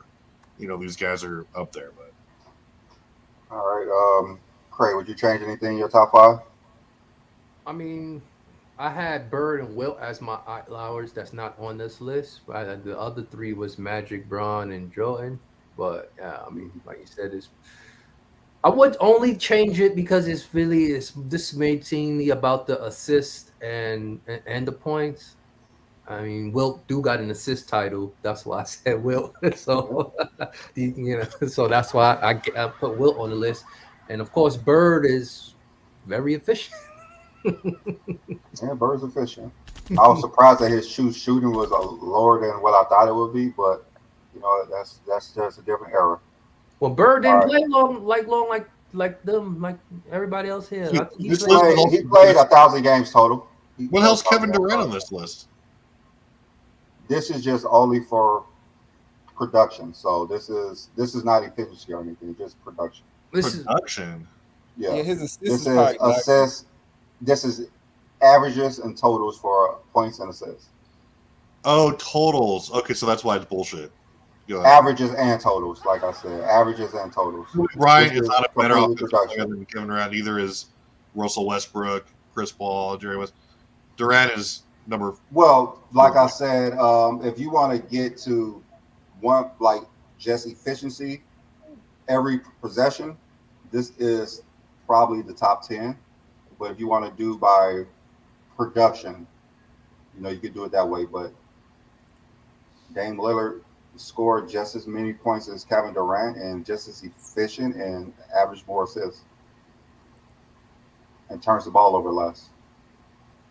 these guys are up there. But all right, Craig, would you change anything in your top 5? I mean, I had Bird and Wilt as my outliers. That's not on this list. But the other 3 was Magic, Bron, and Jordan. But I mean, like you said, I would only change it because this made me about the assist and the points. I mean, Wilt got an assist title. That's why I said Wilt. So so that's why I put Wilt on the list. And of course, Bird is very efficient. Yeah, Bird's efficient. I was surprised that his shooting was lower than what I thought it would be, but that's just a different era. Well, Bird didn't play long like them, like everybody else here. He played 1,000 games total. What else Kevin Durant on this list? This is just only for production. So this is not efficiency or anything, just production. Production. Yeah, his assist this is assists. This is averages and totals for points and assists. Oh, totals. Okay, so that's why it's bullshit. Averages and totals, like I said, averages and totals. Bryant is not a better completely offensive production. player than Kevin Durant. Neither is Russell Westbrook, Chris Paul, Jerry West. Durant is number. Well, like I said, if you want to get to one, like just efficiency, every possession, this is probably the top 10. But if you want to do by production, you could do it that way. But Dame Lillard scored just as many points as Kevin Durant and just as efficient and averaged more assists and turns the ball over less.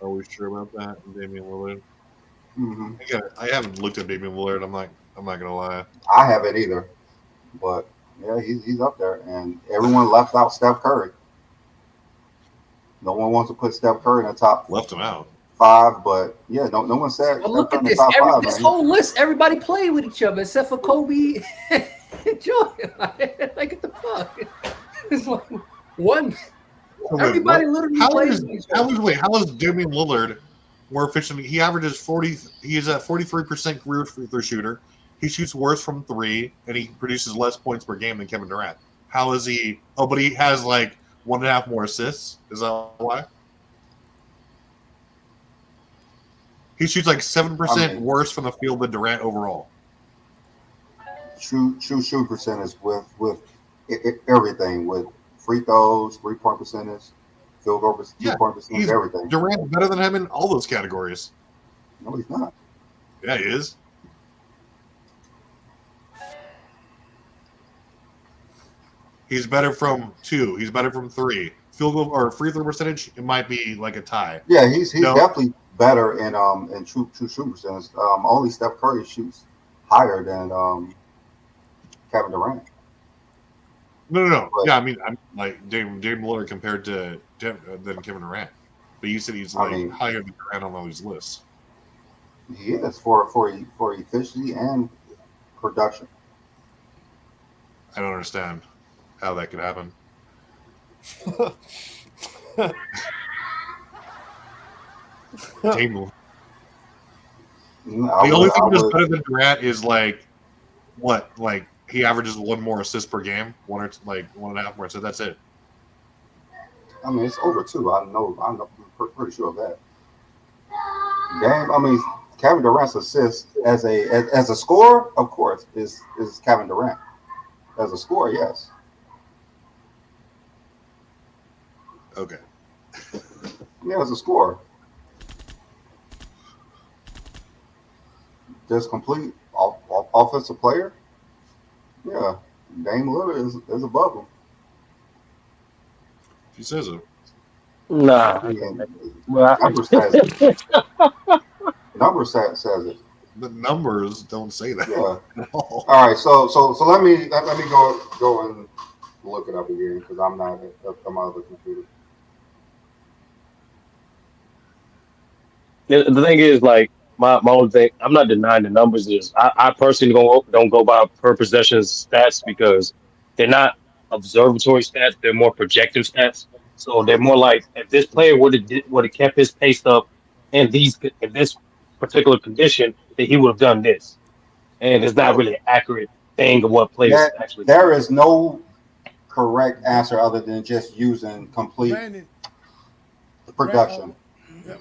Are we sure about that, Damian Lillard? Mm-hmm. I haven't looked at Damian Lillard. I'm not gonna lie. I haven't either, but yeah, he's up there, and everyone left out Steph Curry. No one wants to put Steph Curry in the top. Left him out. 5, but yeah, no one said. But look Steph at Curry in this. the top 5, This man. whole list, everybody played with each other except for Kobe and Jordan. Like, what the fuck? It's like one. Everybody literally played with each other. How is Damian Lillard more efficient? He averages 40. He is a 43% career free throw shooter. He shoots worse from 3, and he produces less points per game than Kevin Durant. How is he? Oh, but he has like 1.5 more assists. Is that why? He shoots like 7% worse from the field than Durant overall. True shoot percentage with everything, with free throws, 3-point percentage, field goal, 2-point percentage, everything. Durant's better than him in all those categories. No, he's not. Yeah, he is. He's better from 2. He's better from 3. Field goal or free throw percentage, it might be like a tie. Yeah, he's definitely better in true shoot percentage. Only Steph Curry shoots higher than Kevin Durant. No. But, yeah, I mean, I'm like Dame Lillard compared to than Kevin Durant. But you said he's higher than Durant on all these lists. He is for efficiency and production. I don't understand how that could happen. The only thing that's better than Durant is like what? Like he averages 1 more assist per game, 1.5 more. So that's it. I mean, it's over 2. I'm pretty sure of that. Kevin Durant's assist as a scorer, of course, is Kevin Durant. As a scorer, yes. Okay. Yeah, as a scorer. Just complete offensive player. Yeah, Dame Lillard is above him. He says it. Nah. Number says it. Number says it. The numbers don't say that. Yeah. All right. So let me go and look it up again because I'm not at my other computer. The thing is, like, my own thing, I'm not denying the numbers. I personally don't go by per possessions stats because they're not observatory stats. They're more projective stats. So they're more like if this player would have kept his pace up in this particular condition, that he would have done this. And it's not really an accurate thing of what players actually do. There is no correct answer other than just using complete production.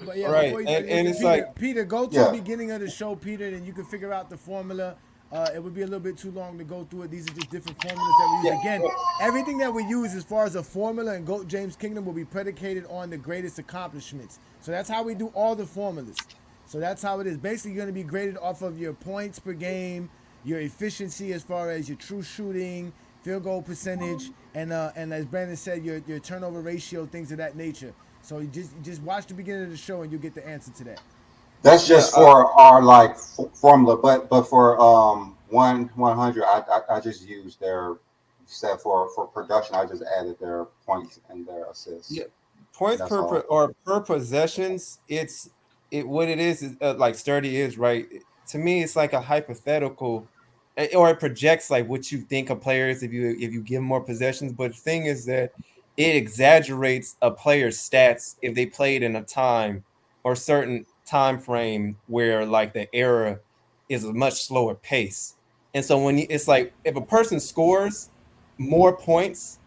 But yeah, right, and it's Peter, like Peter, go to the beginning of the show, Peter, and you can figure out the formula. It would be a little bit too long to go through it. These are just different formulas that we use. Again, everything that we use as far as a formula in GOAT James Kingdom will be predicated on the greatest accomplishments. So that's how we do all the formulas. So that's how it is. Basically, you're going to be graded off of your points per game, your efficiency as far as your true shooting, field goal percentage, and as Brandon said, your turnover ratio, things of that nature. So you just watch the beginning of the show and you'll get the answer to that. That's just for our formula, but for 100, I just used their set for production. I just added their points and their assists. Yeah, points per possessions. What it is like Sturdy is right. To me, it's like a hypothetical, or it projects like what you think a player is if you give more possessions. But the thing is that it exaggerates a player's stats if they played in a time or certain time frame where like the era is a much slower pace. And so it's like if a person scores more points,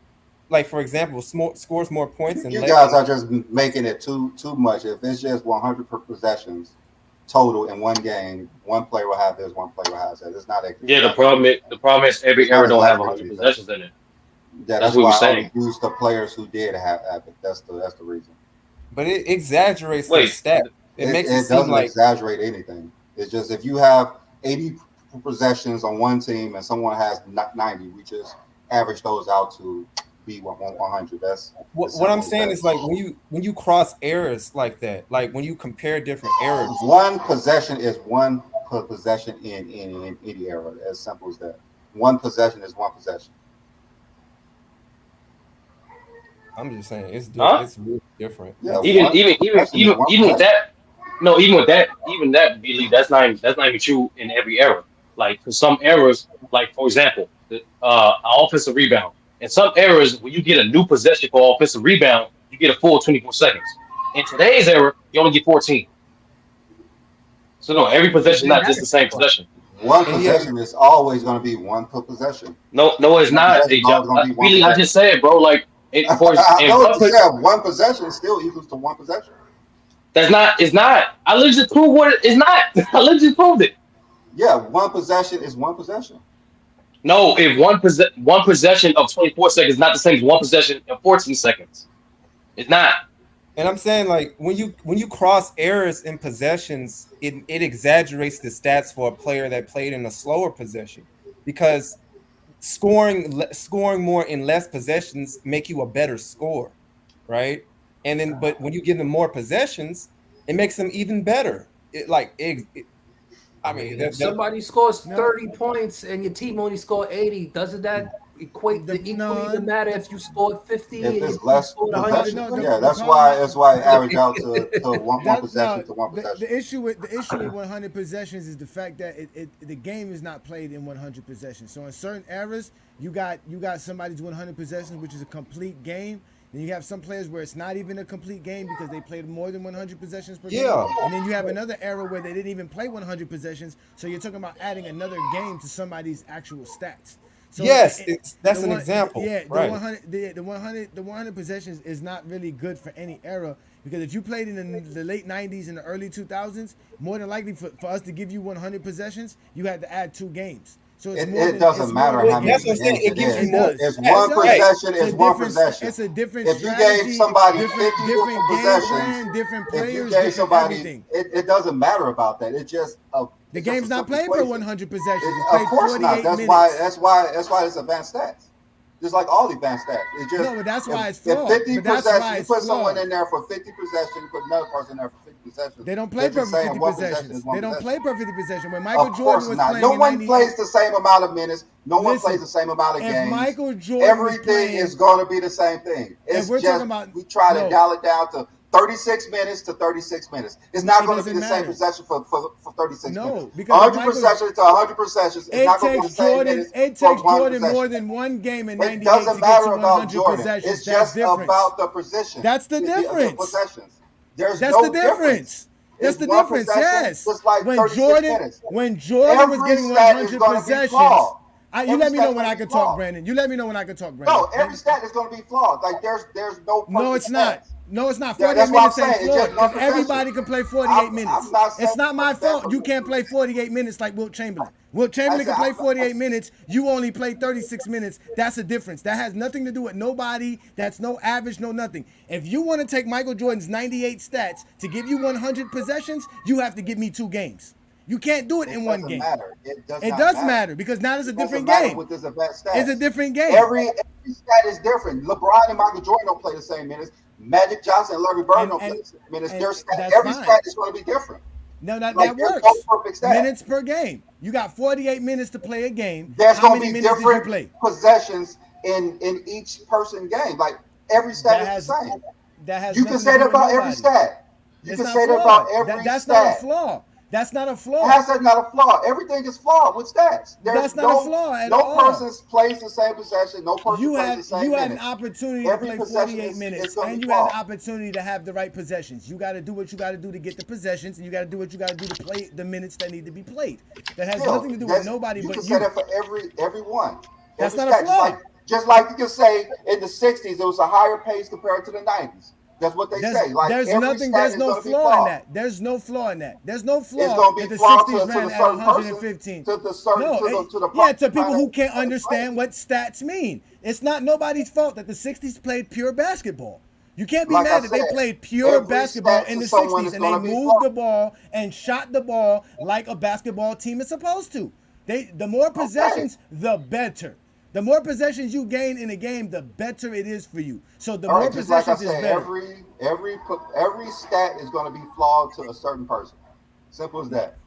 like for example, scores more points than You less. guys are just making it too much. If it's just 100 per possessions total in one game, one player will have this, one player will have that. It's not a Yeah, the problem is every era don't have 100 possessions in it. Yeah, That's that's what we're why I saying. only use the players who did have it. That's the reason. But it exaggerates the Wait, stat. It makes it seem doesn't like exaggerate anything. It's just if you have 80 possessions on one team and someone has 90, we just average those out to be 100. That's what I'm saying is like when you cross errors like that, like when you compare different errors. One possession is one possession in any era. As simple as that. One possession is one possession. I'm just saying it's it's really different. Yeah, even with that, no, even that, Billy, that's not even true in every era. Like for some errors, like for example, the offensive rebound. In some errors, when you get a new possession for offensive rebound, you get a full 24 seconds. In today's era, you only get 14. So no, every possession is not just the same possession. One possession is always going to be one per possession. No, it's not. Really, I just said, bro. Like, I know what you said. One possession still equals to one possession. That's not. It's not. I literally just proved what it's not. I literally just proved it. Yeah, one possession is one possession. No, if one possession of 24 seconds is not the same as one possession of 14 seconds. It's not. And I'm saying like when you cross errors in possessions, it exaggerates the stats for a player that played in a slower possession because scoring more in less possessions make you a better scorer, right? And then but when you give them more possessions, it makes them even better. I mean, if somebody scores 30 points and your team only scored 80, doesn't that equate to equally the matter if you scored 50 if and it's less scored possession? Yeah, that's why it average out to one possession to one possession. The issue with 100 possessions is the fact that the game is not played in 100 possessions. So in certain eras, you got somebody's 100 possessions, which is a complete game. Then you have some players where it's not even a complete game because they played more than 100 possessions per game. And then you have another era where they didn't even play 100 possessions. So you're talking about adding another game to somebody's actual stats. So that's an example. Yeah, right. the 100 possessions is not really good for any era because if you played in the late 90s and the early 2000s, more than likely for us to give you 100 possessions, you had to add 2 games. So it doesn't matter how many games it is. It's one possession. It's one possession. It's a different if you strategy, gave somebody different possessions, different players, if you gave somebody, everything. It doesn't matter about that. It's just the game's not played per 100 possessions. It's of course not. That's why it's advanced stats. Just like all advanced stats. It's just but that's why it's flawed. If 50 possessions, you put someone in there for 50 possessions, you put another person in there for 50 possessions. They don't play per 50 possessions. They don't play per 50 possessions. When Michael of Jordan was playing, no one plays the same amount of minutes. No one plays the same amount of games. Michael Jordan everything is going to be the same thing. It's just we try to dial it down to 36 minutes to 36 minutes. It's not going to be the same possession for 36 minutes. No, because 100 possessions to 100 possessions. It's not going to be the same minutes. It takes Jordan more than one game in 98 it doesn't to matter get to 100 about Jordan. possessions. It's just about the position. That's the difference. The possessions. That's the difference. That's the difference. Yes. Like when Jordan was getting 100 possessions. You let me know when I can talk, Brandon. You let me know when I can talk, Brandon. No, every stat is going to be flawed. Like there's no. No, it's not. No, it's not. 48 minutes ain't flawed because everybody can play 48 minutes. It's not my fault. You can't play 48 minutes like Wilt Chamberlain. Wilt Chamberlain can play 48 minutes. You only play 36 minutes. That's a difference. That has nothing to do with nobody. That's no average, no nothing. If you want to take Michael Jordan's 98 stats to give you 100 possessions, you have to give me 2 games. You can't do it in one game. It does matter because now it's a different game. It's a different game. Every stat is different. LeBron and Michael Jordan don't play the same minutes. Magic Johnson and Larry Bird don't play the same minutes. Every stat is going to be different. No, that works. Minutes per game. You got 48 minutes to play a game. There's going to be different possessions in each person game. Like every stat is the same. You can say that about every stat. You can say that about every stat. That's not a flaw. That's not a flaw. How's that not a flaw? Everything is flawed with stats. That's not a flaw at no all. No person plays the same possession. No person plays the same You had minutes. an opportunity Every to play possession 48 is minutes, gonna and be you had an flawed. opportunity to have the right possessions. You got to do what you got to do to get the possessions, and you got to do what you got to do to play the minutes that need to be played. That has nothing to do with nobody but you. You can say that for everyone. That's every not a flaw. Just like you can say in the 60s, it was a higher pace compared to the 90s. That's what they say. Like there's nothing. There's no flaw in that. There's no flaw in that. There's no flaw. It's going to be that the flawed 60s ran at 115. To the certain, no, to the yeah, to people who can't understand what stats mean. It's not nobody's fault that the 60s played pure basketball. You can't be mad that they played pure basketball in the 60s and they moved the ball and shot the ball like a basketball team is supposed to. The more possessions, the better. The more possessions you gain in a game, the better it is for you. So the more possessions is better. Every stat is going to be flawed to a certain person. Simple as that.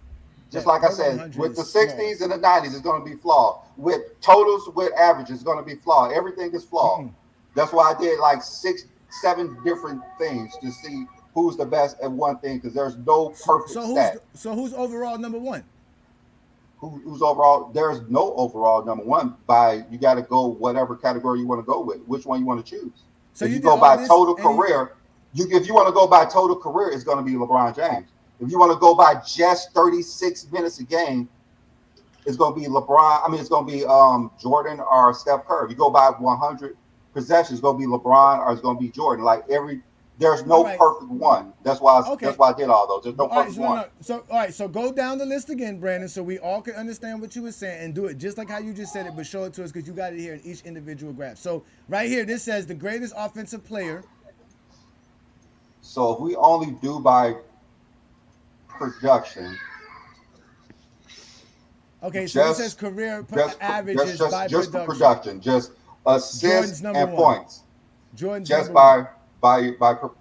Just like I said, with the 60s and the 90s, it's going to be flawed. With totals, with averages, it's going to be flawed. Everything is flawed. Mm-hmm. That's why I did like 6, 7 different things to see who's the best at one thing, because there's no perfect stat. So who's overall number one? Who's overall? There's no overall number one. You got to go whatever category you want to go with. Which one you want to choose? So if you go by total career, if you want to go by total career, it's going to be LeBron James. If you want to go by just 36 minutes a game, it's going to be LeBron. I mean, it's going to be Jordan or Steph Curry. If you go by 100 possessions, it's going to be LeBron or it's going to be Jordan. There's no perfect one. That's why I did all those. There's no perfect one. So go down the list again, Brandon, so we all can understand what you were saying and do it just like how you just said it, but show it to us because you got it here in each individual graph. So right here, this says the greatest offensive player. So if we only do by production. Okay, so it says career averages by just production. Production, just assists and points. Jordan's just by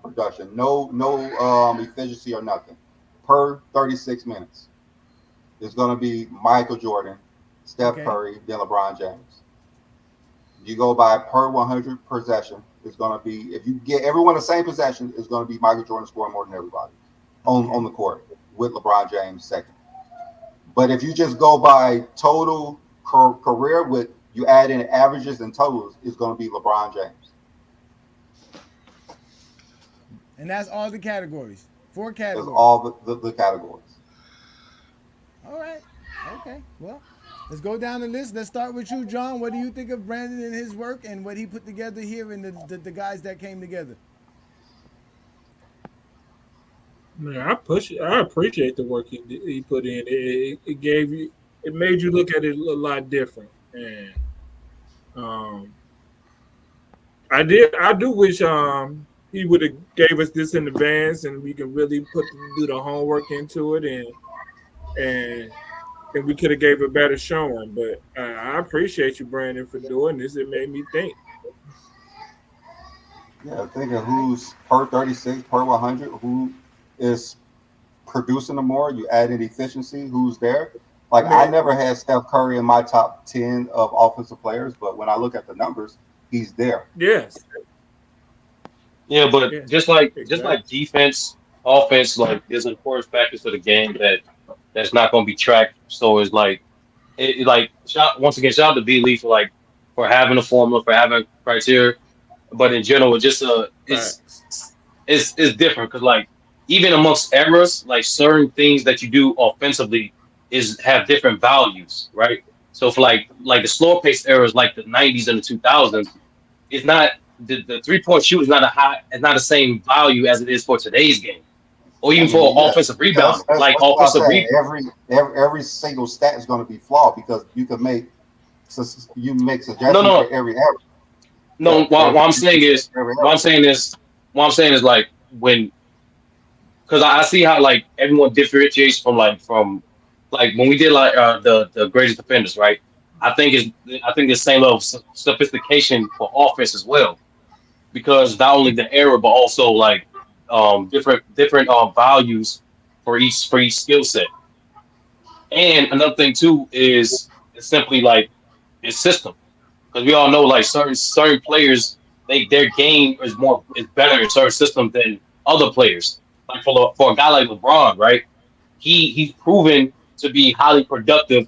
production, no efficiency or nothing. Per 36 minutes, it's going to be Michael Jordan, Steph Curry, then LeBron James. You go by per 100 possession, it's going to be, if you get everyone the same possession, it's going to be Michael Jordan scoring more than everybody on the court, with LeBron James second. But if you just go by total career, with you add in averages and totals, it's going to be LeBron James. And that's all the categories. 4 categories. That's all the categories. All right. Okay. Well, let's go down the list. Let's start with you, John. What do you think of Brandon and his work and what he put together here and the guys that came together? Man, I appreciate the work he put in. It made you look at it a lot different. And I do wish he would have gave us this in advance, and we can really do the homework into it, and we could have gave a better showing. But I appreciate you, Brandon, for doing this. It made me think. Yeah, thinking who's per 36, per 100, who is producing the more. You add in efficiency, who's there. Like, I never had Steph Curry in my top 10 of offensive players, but when I look at the numbers, he's there. Yes. Yeah, but just like defense, offense, like there's important factors to the game that's not going to be tracked. So it's like, once again, shout out to B Lee for having a formula, for having criteria. But in general, it's different because like even amongst eras, like certain things that you do offensively have different values, right? So for like the slower pace eras, like the 90s and the 2000s, it's not. The 3-point shoot is not the same value as it is for today's game, or even for offensive rebound. Like offensive rebound, every single stat is going to be flawed because you make suggestions for every area. No, what I'm saying is like because I see how like everyone differentiates from when we did like the greatest defenders, right? I think the same level of sophistication for offense as well. Because not only the era, but also like different values for each skill set. And another thing too is it's simply like it's system, because we all know like certain players, their game is better in certain systems than other players. Like for a guy like LeBron, right? he's proven to be highly productive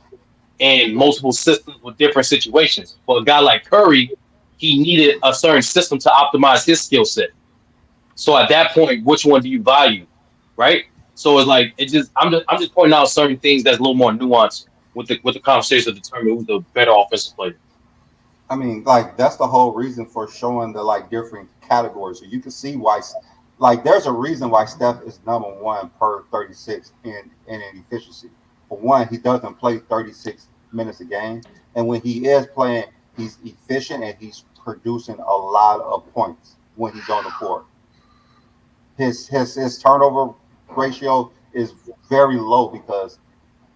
in multiple systems with different situations. For a guy like Curry, he needed a certain system to optimize his skill set. So at that point, which one do you value, right? So it's like I'm just pointing out certain things that's a little more nuanced with the conversation to determine who's the better offensive player. I mean, like that's the whole reason for showing the like different categories. So you can see why, like, there's a reason why Steph is number one per 36 in efficiency. For one, he doesn't play 36 minutes a game, and when he is playing, he's efficient and he's producing a lot of points when he's on the court. His turnover ratio is very low because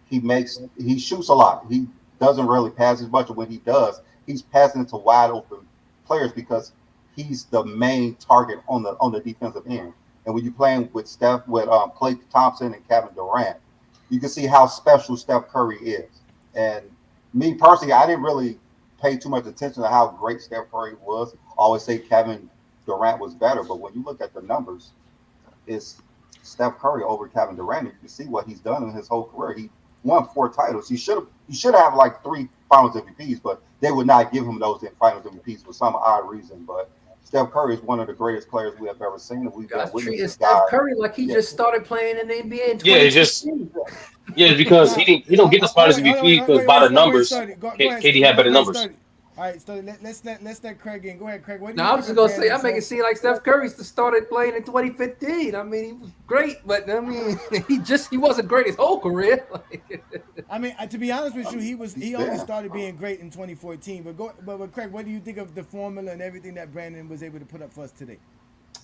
he shoots a lot. He doesn't really pass as much, and when he does, he's passing it to wide open players because he's the main target on the defensive end. And when you're playing with Steph, with Klay Thompson and Kevin Durant, you can see how special Steph Curry is. And me personally, I didn't really pay too much attention to how great Steph Curry was. I always say Kevin Durant was better, but when you look at the numbers, it's Steph Curry over Kevin Durant. You can see what he's done in his whole career. He won 4 titles. He should have like 3 Finals MVPs, but they would not give him those in Finals MVPs for some odd reason. But Steph Curry is one of the greatest players we have ever seen. We've got treating Steph Curry like he just started playing in the NBA in 2016. Because he don't get the Finals MVP because by the numbers, KD had better numbers. All right, so let's let Craig in. Go ahead, Craig. What do Now you I'm just gonna say I'm making it seem like Steph Curry started playing in 2015. I mean, he was great, but I mean, he wasn't great his whole career. I mean, to be honest with you, he only started being great in 2014. But Craig, what do you think of the formula and everything that Brandon was able to put up for us today?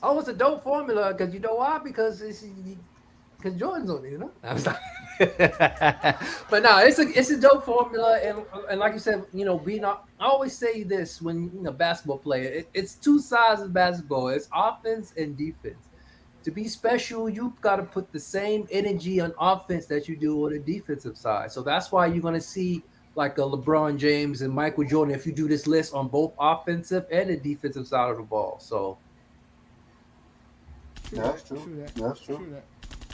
Oh, it's a dope formula because you know why? Because Jordan's on it, you know. But no, it's a dope formula, and like you said, you know, I always say this when basketball player, it's 2 sides of basketball. It's offense and defense. To be special, you've got to put the same energy on offense that you do on the defensive side. So that's why you're going to see like a LeBron James and Michael Jordan if you do this list on both offensive and the defensive side of the ball. So that's true. That's true.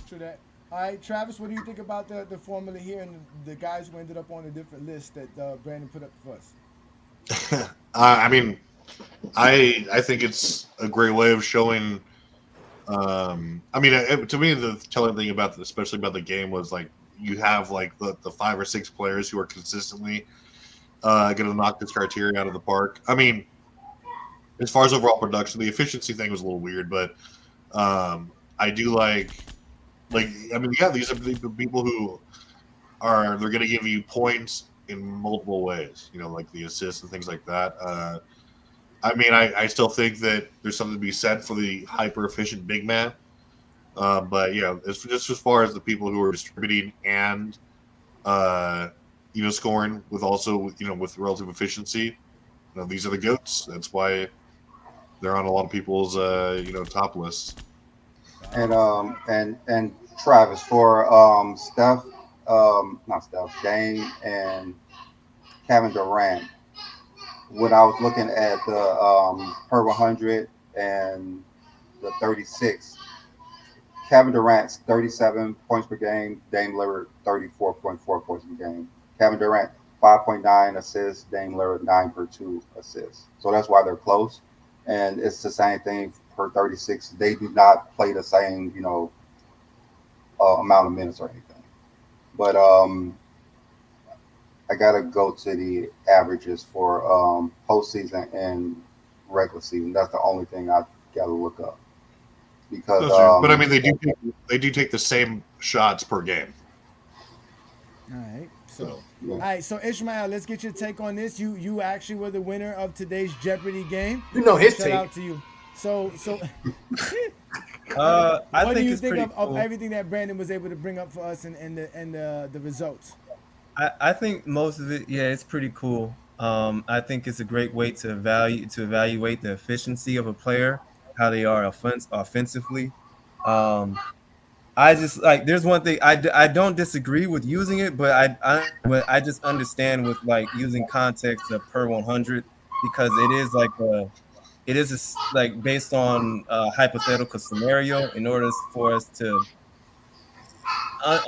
True that. All right, Travis, what do you think about the formula here and the guys who ended up on a different list that Brandon put up for us? I mean, I think it's a great way of showing. I mean, to me, the telling thing about especially about the game was like you have like the 5 or 6 players who are consistently going to knock this criteria out of the park. I mean, as far as overall production, the efficiency thing was a little weird, but I do like I mean, yeah, these are the people who they're going to give you points in multiple ways, you know, like the assists and things like that. I mean, I still think that there's something to be said for the hyper efficient big man. But yeah, it's just as far as the people who are distributing and scoring with also with relative efficiency, these are the GOATs. That's why they're on a lot of people's top lists. And Travis for Steph, not Steph, Dame and Kevin Durant. When I was looking at the per 100 and the 36, Kevin Durant's 37 points per game, Dame Lillard 34.4 points per game. Kevin Durant 5.9 assists, Dame Lillard 9.2 assists. So that's why they're close. And it's the same thing per 36. They do not play the same, amount of minutes or anything. But I gotta go to the averages for postseason and regular season. That's the only thing I gotta look up because. But I mean, they do take the same shots per game. All right. All right. So Ishmael, let's get your take on this. You actually were the winner of today's Jeopardy game. You know his Shout take. out to you. So. I what think do you it's think pretty of cool. everything that Brandon was able to bring up for us and the results? I think most of it, yeah, it's pretty cool. I think it's a great way to evaluate the efficiency of a player, how they are offensively. I just like there's one thing I don't disagree with using it, but I just understand with like using context of per 100 because it is like based on a hypothetical scenario in order for us to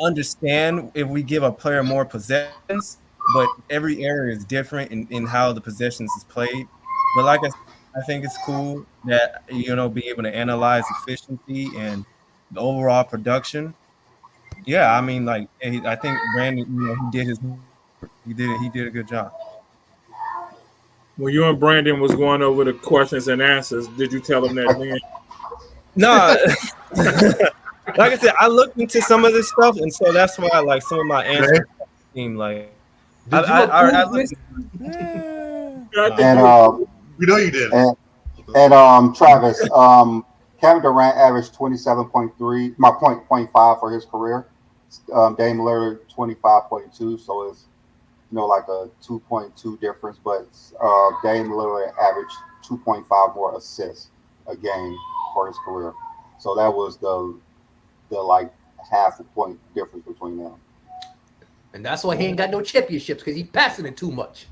understand if we give a player more possessions, but every area is different in how the possessions is played. But like I said, I think it's cool that be able to analyze efficiency and the overall production. Yeah, I mean, like I think Brandon, he did his work. He did a good job. When you and Brandon was going over the questions and answers, did you tell him that then? No, like I said, I looked into some of this stuff, and so that's why like some of my answers seem like. Did you I approve this? And We know you did. And Travis, Kevin Durant averaged 27.3, my point 5 for his career. Dame Lillard 25.2, so it's like a 2.2 difference. But Dame Lillard averaged 2.5 more assists a game for his career. So that was the like half a point difference between them. And that's why he ain't got no championships, because he's passing it too much.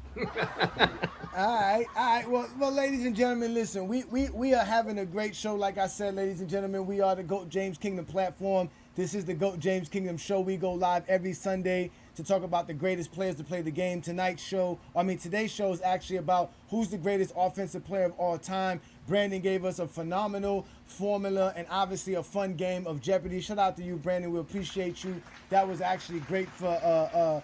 All right. Well, ladies and gentlemen, listen, we are having a great show. Like I said, ladies and gentlemen, we are the GOAT James Kingdom platform. This is the GOAT James Kingdom show. We go live every Sunday to talk about the greatest players to play the game. Today's show is actually about who's the greatest offensive player of all time. Brandon gave us a phenomenal formula and obviously a fun game of Jeopardy. Shout out to you, Brandon. We appreciate you. That was actually great for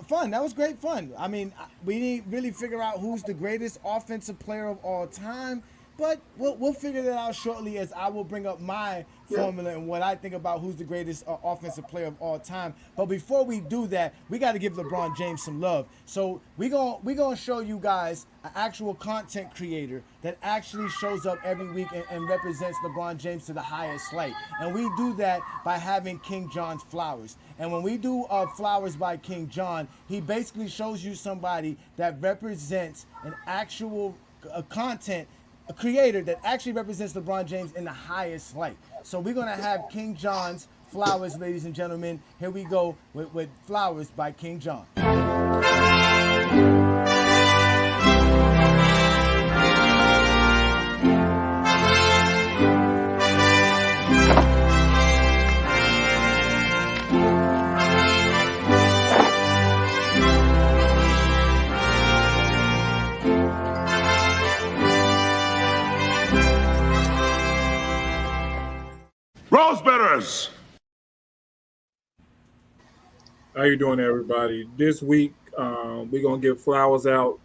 fun. That was great fun. I mean, we didn't really figure out who's the greatest offensive player of all time, but we'll figure that out shortly as I will bring up my formula and what I think about who's the greatest offensive player of all time. But before we do that, we got to give LeBron James some love. So we gonna show you guys an actual content creator that actually shows up every week and represents LeBron James to the highest light. And we do that by having King John's Flowers. And when we do Flowers by King John, he basically shows you somebody that represents an actual content a creator that actually represents LeBron James in the highest light. So we're going to have King John's Flowers, ladies and gentlemen. Here we go with Flowers by King John. Rosebetters! How you doing, everybody? This week, we're going to give flowers out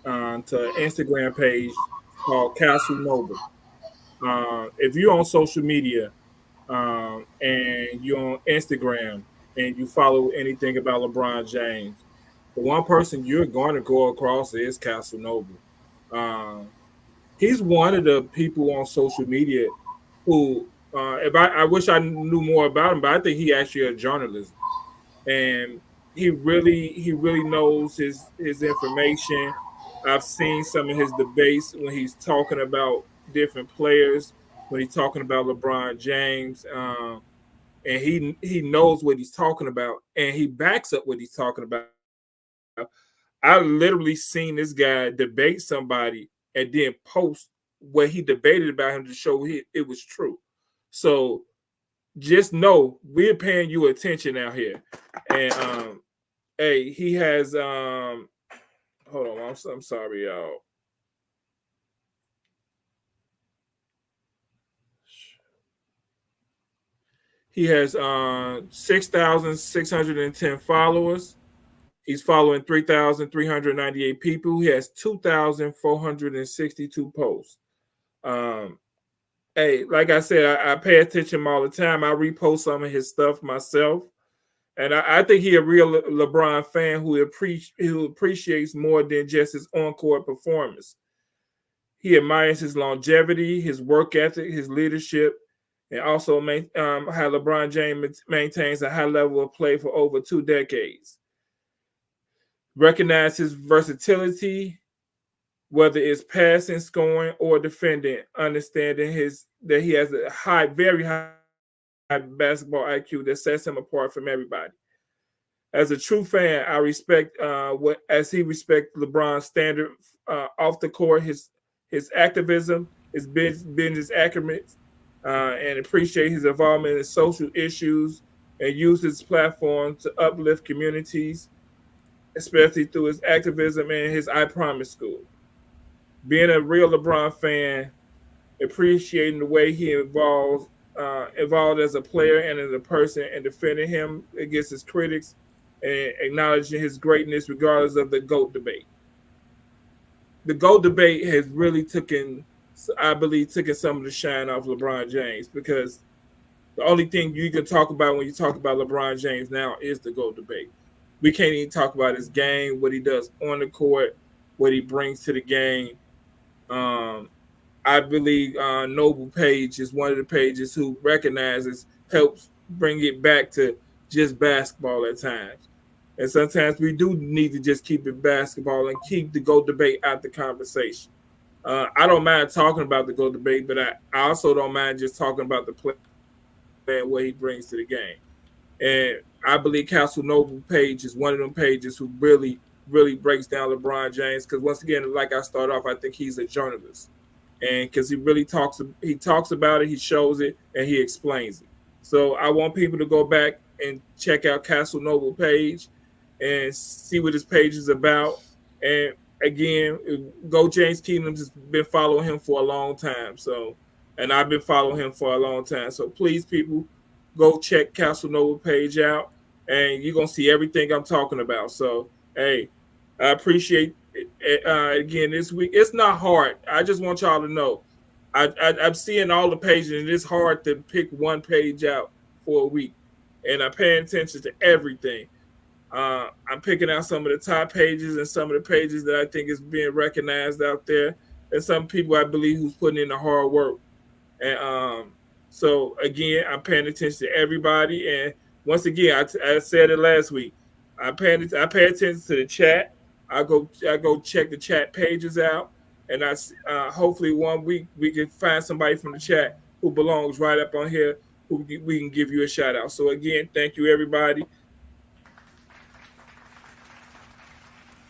to an Instagram page called Castle Noble. If you're on social media and you're on Instagram and you follow anything about LeBron James, the one person you're going to go across is Castle Noble. He's one of the people on social media who, if I wish I knew more about him, but I think he actually a journalist, and he really knows his information. I've seen some of his debates when he's talking about different players, when he's talking about LeBron James, and he knows what he's talking about, and he backs up what he's talking about. I literally seen this guy debate somebody and then post what he debated about him to show it was true. So just know we're paying you attention out here. And hey, he has hold on, I'm sorry, y'all. He has 6,610 followers. He's following 3,398 people. He has 2,462 posts. Hey, like I said, I pay attention all the time. I repost some of his stuff myself. And I think he's a real LeBron fan who appreciates more than just his on-court performance. He admires his longevity, his work ethic, his leadership, and also how LeBron James maintains a high level of play for over 2 decades. Recognize his versatility, whether it's passing, scoring, or defending, understanding that he has a very high basketball IQ that sets him apart from everybody. As a true fan, I respect as he respects LeBron's standard off the court, his activism, his business acumen, and appreciate his involvement in social issues and used his platform to uplift communities, especially through his activism and his I Promise School. Being a real LeBron fan, appreciating the way he evolved as a player and as a person, and defending him against his critics, and acknowledging his greatness regardless of the GOAT debate. The GOAT debate has really I believe, taken some of the shine off LeBron James, because the only thing you can talk about when you talk about LeBron James now is the GOAT debate. We can't even talk about his game, what he does on the court, what he brings to the game. I believe Noble Page is one of the pages who helps bring it back to just basketball at times. And sometimes we do need to just keep it basketball and keep the GOAT debate out the conversation. I don't mind talking about the GOAT debate, but I also don't mind just talking about the play and what he brings to the game. And I believe Castle Noble Page is one of them pages who really, really breaks down LeBron James, because once again, like I start off, I think he's a journalist. And because he really talks about it, he shows it, and he explains it. So I want people to go back and check out Castle Noble Page and see what his page is about. And again, Go James Kingdom has been following him for a long time. So, and I've been following him for a long time. So please, people, go check Castle Noble Page out, and you're gonna see everything I'm talking about. So, hey, I appreciate it. Again, this week it's not hard. I just want y'all to know, I'm seeing all the pages, and it's hard to pick one page out for a week, and I'm paying attention to everything. I'm picking out some of the top pages and some of the pages that I think is being recognized out there, and some people I believe who's putting in the hard work. And so again, I'm paying attention to everybody. And once again, I said it last week. I pay attention to the chat. I go check the chat pages out, and hopefully one week we can find somebody from the chat who belongs right up on here, who we can give you a shout out. So again, thank you everybody.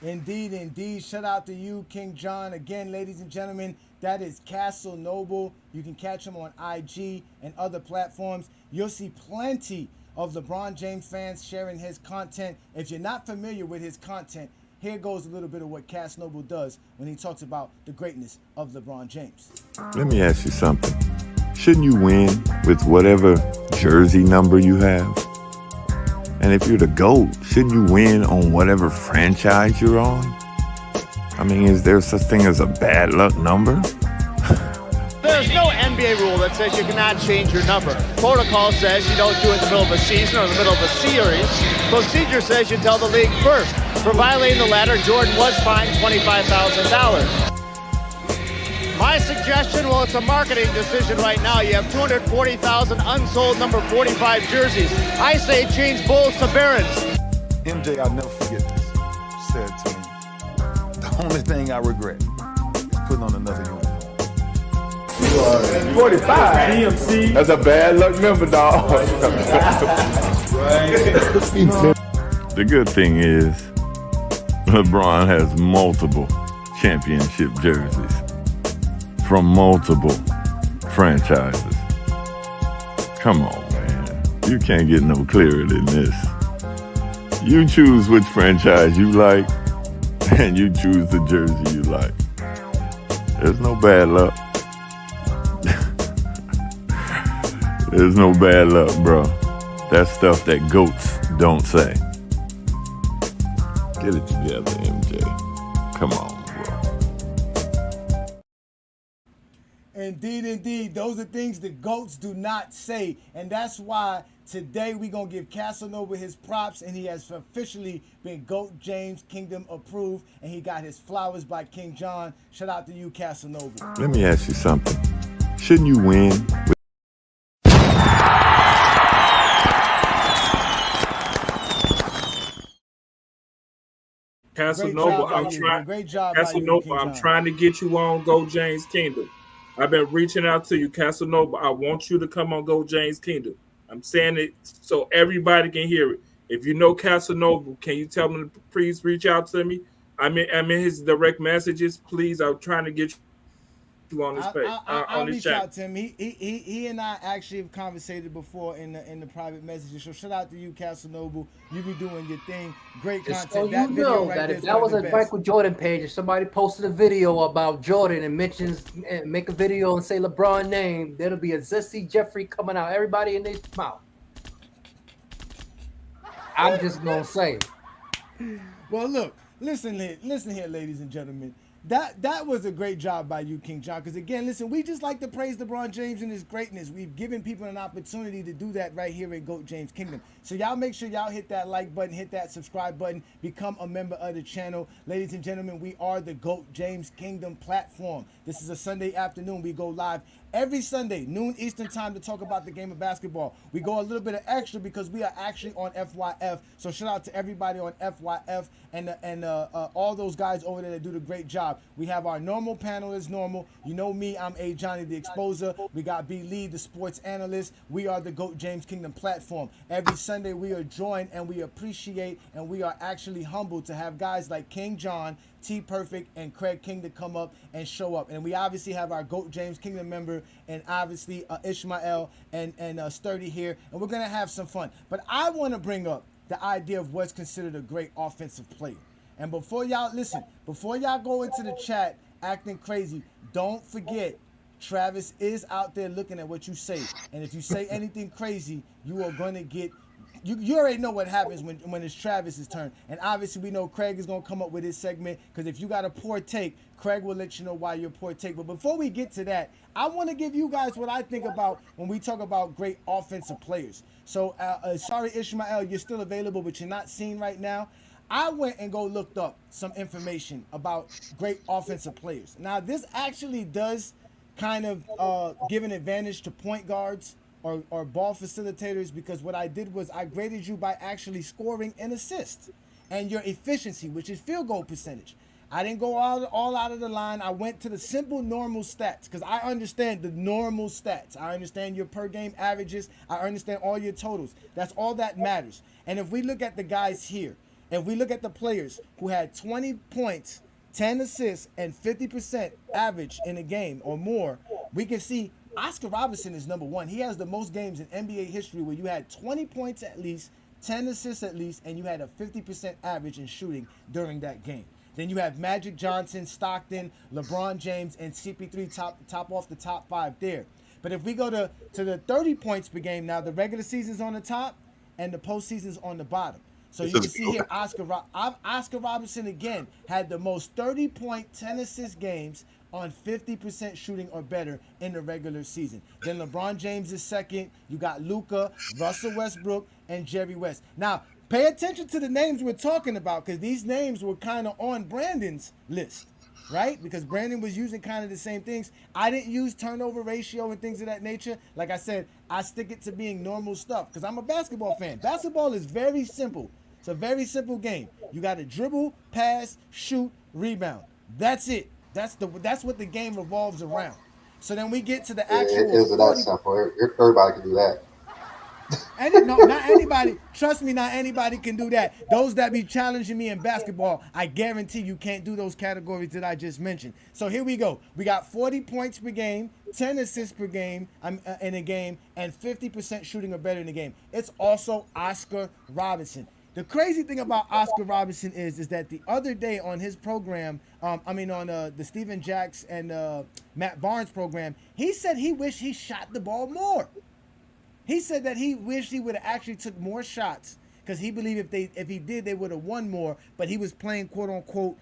Indeed. Shout out to you, King John. Again, ladies and gentlemen, that is Castle Noble. You can catch him on IG and other platforms. You'll see plenty of LeBron James fans sharing his content. If you're not familiar with his content, here goes a little bit of what Castle Noble does when he talks about the greatness of LeBron James. Let me ask you something. Shouldn't you win with whatever jersey number you have? And if you're the GOAT, shouldn't you win on whatever franchise you're on? I mean, is there such thing as a bad luck number? There's no NBA rule that says you cannot change your number. Protocol says you don't do it in the middle of a season or in the middle of a series. Procedure says you tell the league first. For violating the latter, Jordan was fined $25,000. My suggestion, well, it's a marketing decision right now. You have 240,000 unsold number 45 jerseys. I say change Bulls to Barons. MJ, I'll never forget this, said to me, the only thing I regret is putting on another uniform. 45? DMC. That's a bad luck number, dog. The good thing is, LeBron has multiple championship jerseys from multiple franchises. Come on, man. You can't get no clearer than this. You choose which franchise you like, and you choose the jersey you like. There's no bad luck. There's no bad luck, bro. That's stuff that GOATs don't say. Get it together, MJ. Come on. Indeed. Those are things the GOATs do not say. And that's why today we're going to give Casanova his props, and he has officially been GOAT James Kingdom approved, and he got his flowers by King John. Shout out to you, Casanova. Let me ask you something. Shouldn't you win with Casanova, I'm trying to get you on Go James Kingdom. I've been reaching out to you, Casanova. I want you to come on Go James Kingdom. I'm saying it so everybody can hear it. If you know Casanova, can you tell him to please reach out to me? I'm in his direct messages. Please, I'm trying to get you. on this page, I'll on this reach channel. out to him. He and I actually have conversated before in the private messages. So shout out to you, Castle Noble. You be doing your thing. Great content. So that you video know right that there if is that one was of a the best. Michael Jordan page, if somebody posted a video about Jordan and make a video and say LeBron name, there'll be a Zesty Jeffrey coming out, everybody in their mouth. I'm just gonna say. Well, look, listen here, ladies and gentlemen. That was a great job by you, King John. Because again, listen, we just like to praise LeBron James and his greatness. We've given people an opportunity to do that right here in GOAT James Kingdom. So y'all make sure y'all hit that like button, hit that subscribe button, become a member of the channel. Ladies and gentlemen, we are the GOAT James Kingdom platform. This is a Sunday afternoon. We go live every Sunday, noon Eastern time, to talk about the game of basketball. We go a little bit of extra because we are actually on FYF. So shout out to everybody on FYF and all those guys over there that do the great job. We have our normal panel as normal. You know me, I'm A. Johnny the Exposer. We got B. Lee, the sports analyst. We are the GOAT James Kingdom platform. Every Sunday we are joined and we appreciate and we are actually humbled to have guys like King John, T Perfect, and Craig King to come up and show up. And we obviously have our GOAT James Kingdom member and obviously Ishmael and Sturdy here. And we're going to have some fun. But I want to bring up the idea of what's considered a great offensive player. And before y'all go into the chat acting crazy, don't forget Travis is out there looking at what you say. And if you say anything crazy, you are going to get you already know what happens when it's Travis's turn. And obviously we know Craig is going to come up with his segment, because if you got a poor take, Craig will let you know why you're poor take. But before we get to that, I want to give you guys what I think about when we talk about great offensive players. So sorry, Ishmael, you're still available, but you're not seen right now. I went and looked up some information about great offensive players. Now, this actually does kind of give an advantage to point guards or ball facilitators, because what I did was I graded you by actually scoring an assist and your efficiency, which is field goal percentage. I didn't go all out of the line. I went to the simple normal stats, because I understand the normal stats. I understand your per game averages. I understand all your totals. That's all that matters. And if we look at the guys here, if we look at the players who had 20 points, 10 assists, and 50% average in a game or more, we can see Oscar Robertson is number one. He has the most games in NBA history where you had 20 points at least, 10 assists at least, and you had a 50% average in shooting during that game. Then you have Magic Johnson, Stockton, LeBron James, and CP3 top off the top five there. But if we go to the 30 points per game now, the regular season's on the top and the postseason's on the bottom. So you can see here, Oscar Robertson again had the most 30-point, 10-assist games on 50% shooting or better in the regular season. Then LeBron James is second. You got Luka, Russell Westbrook, and Jerry West. Now, pay attention to the names we're talking about, because these names were kind of on Brandon's list, right? Because Brandon was using kind of the same things. I didn't use turnover ratio and things of that nature. Like I said, I stick it to being normal stuff because I'm a basketball fan. Basketball is very simple. It's a very simple game. You got to dribble, pass, shoot, rebound. That's it. That's what the game revolves around. So then we get to the actual. It isn't that simple. Everybody can do that. No, not anybody. Trust me, not anybody can do that. Those that be challenging me in basketball, I guarantee you can't do those categories that I just mentioned. So here we go. We got 40 points per game, 10 assists per game in a game, and 50% shooting or better in a game. It's also Oscar Robertson. The crazy thing about Oscar Robertson is that the other day on his program, on the Steven Jacks and Matt Barnes program, he said he wished he shot the ball more. He said that he wished he would have actually took more shots, because he believed if he did, they would have won more. But he was playing, quote unquote,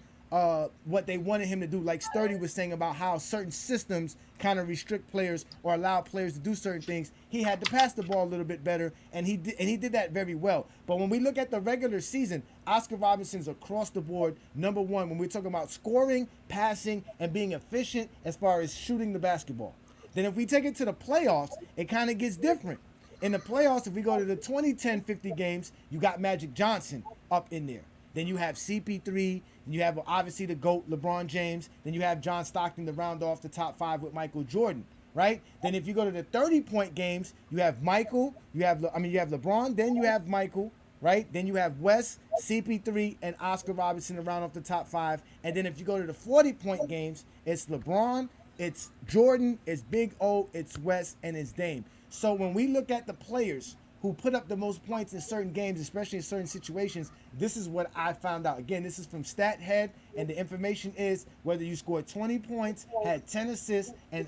what they wanted him to do. Like Sturdy was saying about how certain systems kind of restrict players or allow players to do certain things. He had to pass the ball a little bit better, and he did that very well. But when we look at the regular season, Oscar Robertson's across the board number one when we're talking about scoring, passing, and being efficient as far as shooting the basketball. Then if we take it to the playoffs, it kind of gets different. In the playoffs, if we go to the 2010-50 games, you got Magic Johnson up in there. Then you have CP3, and you have obviously the GOAT, LeBron James. Then you have John Stockton to round off the top five with Michael Jordan, right? Then if you go to the 30-point games, you have Michael, you have LeBron, then you have Michael, right? Then you have West, CP3, and Oscar Robertson to round off the top five. And then if you go to the 40-point games, it's LeBron, It's Jordan, it's Big O, it's West, and it's Dame. So when we look at the players who put up the most points in certain games, especially in certain situations, this is what I found out. Again, this is from StatHead, and the information is whether you scored 20 points, had 10 assists, and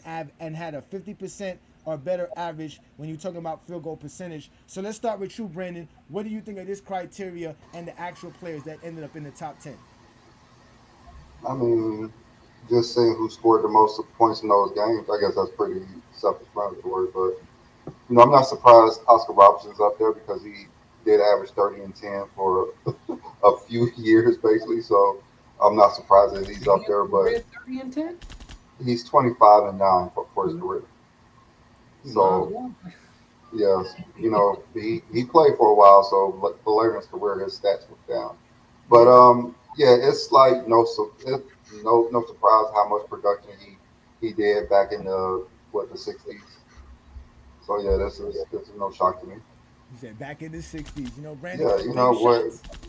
had a 50% or better average when you're talking about field goal percentage. So let's start with you, Brandon. What do you think of this criteria and the actual players that ended up in the top 10? I mean, just seeing who scored the most points in those games, I guess that's pretty self-explanatory. But I'm not surprised Oscar Robertson's up there because he did average 30 and 10 for a few years, basically. So I'm not surprised that he's up there. But 30 and 10? He's 25 and 9 for his career. So, yes, he played for a while, so Valerian's career, his stats went down. But yeah, it's like no surprise how much production he did back in the 60s. So yeah, this is no shock to me. You said back in the 60s, Brandon. Yeah,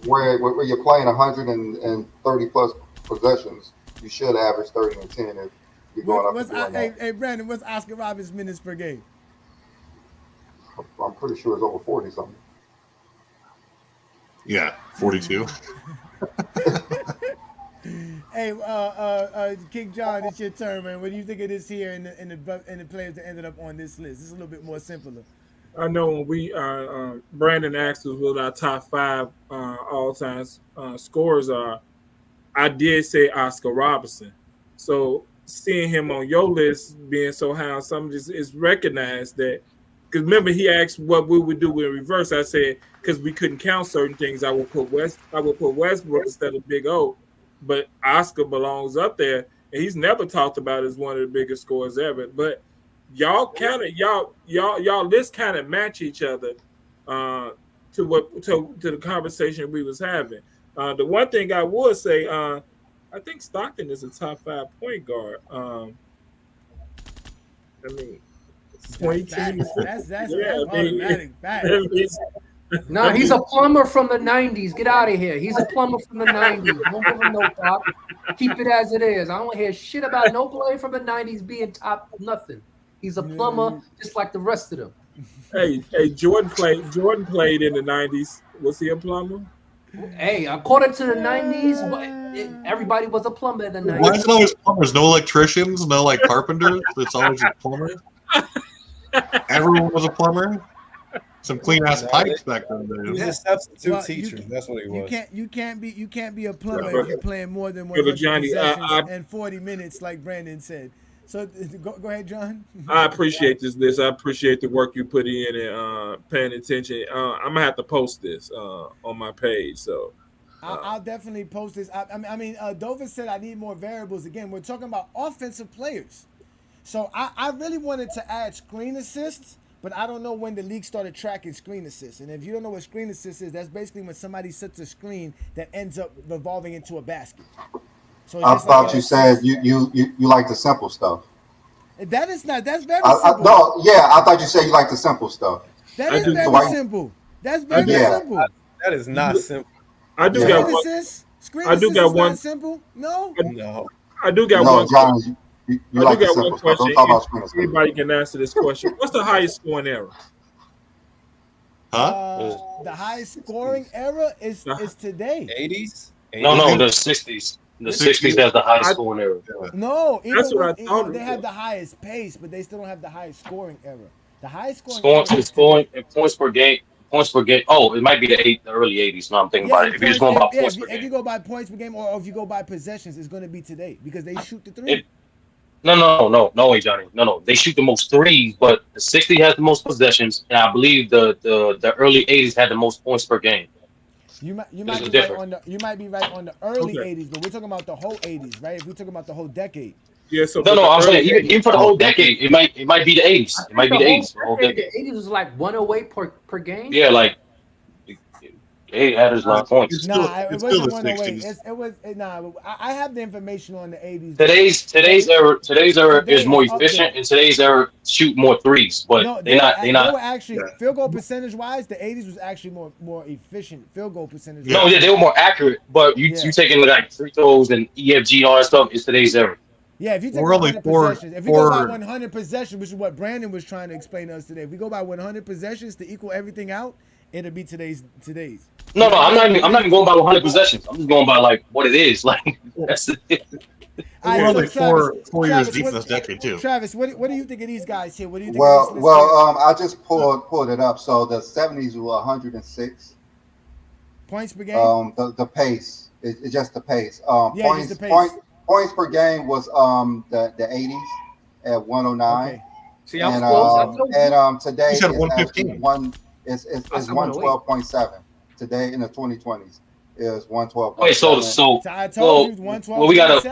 where you're playing 130 plus possessions, you should average 30 and 10 if you're going up. Hey, Brandon, what's Oscar Roberts' minutes per game? I'm pretty sure it's over 40 something. Yeah, 42. Hey, King John, it's your turn, man. What do you think of this here and the players that ended up on this list? This is a little bit more simpler. I know when we Brandon asked us what our top 5 all-time scorers are, I did say Oscar Robertson. So seeing him on your list being so high on some just is recognized that, because remember he asked what we would do in reverse. I said because we couldn't count certain things, I would put Westbrook instead of Big O, but Oscar belongs up there, and he's never talked about as one of the biggest scorers ever. But y'all lists kind of match each other to the conversation we was having. The one thing I would say, I think Stockton is a top 5 point guard. 22. That's automatic fact. No, he's a plumber from the 90s. Get out of here. He's a plumber from the 90s. Don't give him no top. Keep it as it is. I don't hear shit about no player from the 90s being top nothing. He's a plumber just like the rest of them. Hey, Jordan played in the 90s. Was he a plumber? Hey, according to the 90s, everybody was a plumber in the 90s. Why is it always plumbers? No electricians, no carpenters. It's always a plumber. Everyone was a plumber. Some clean ass pipes back then. He's a substitute teacher. That's what he was. You can't be a plumber if you're playing more than 100 possessions and 40 minutes, like Brandon said. So go ahead, John. I appreciate this list. I appreciate the work you put in and paying attention. I'm gonna have to post this on my page. So I'll definitely post this. I mean, Dover said I need more variables. Again, we're talking about offensive players. So I really wanted to add screen assists, but I don't know when the league started tracking screen assists. And if you don't know what screen assist is, that's basically when somebody sets a screen that ends up revolving into a basket. So I thought you said you like the simple stuff. That's very simple. I thought you said you like the simple stuff. That is very simple. That's very simple. That is not simple. I do got one. Screen assist is not simple. No. I do got one. John, you like the simple stuff. Don't talk about screen assist. Anybody can answer this question. What's the highest scoring era? The highest scoring era is today. 80s? No, the 60s. The 60s has the highest scoring era. No, that's what I thought. They have the highest pace, but they still don't have the highest scoring era. The highest scoring points per game. Oh, it might be the early 80s. No, I'm thinking about it. If you're just going by points per game. If you go by points per game, or if you go by possessions, it's going to be today because they shoot the three. No way, Johnny. No. They shoot the most threes, but the 60 has the most possessions, and I believe the early 80s had the most points per game. You might be right on the early 80s, but we're talking about the whole 80s, right? If we're talking about the whole decade. Yeah, so I'm saying even for the whole decade, it might be the 80s. It might be the 80s. The whole decade. The 80s was like 108 per game. Yeah, like they averaged a lot of points. It wasn't 108. I have the information on the 80s. Today's era is more efficient, and today's era shoot more threes. But they were actually field goal percentage wise. The 80s was actually more efficient field goal percentage. No, they were more accurate. But you taking like free throws and EFG and all that stuff is today's era. Yeah, if you take We're only 100 four- possessions, if we go by four- 100 possessions, which is what Brandon was trying to explain to us today, if we go by 100 possessions to equal everything out, it'll be today's. No, I'm not even going by 100 possessions. I'm just going by like what it is. Like that's it. All right, We're only Travis, four years Travis, deep in what- this decade too. Travis, what do you think of these guys here? What do you think Well, of this list here? I just pulled it up. So the 70s were 106. Points per game? The pace. It's just the pace. Yeah, Points just the pace. points per game was the 80s at 109. Okay. See, I was close. I told you. And today You said is 115. It's I said 112.7. Today in the 2020s is 112.7. Wait, so I told you, 112.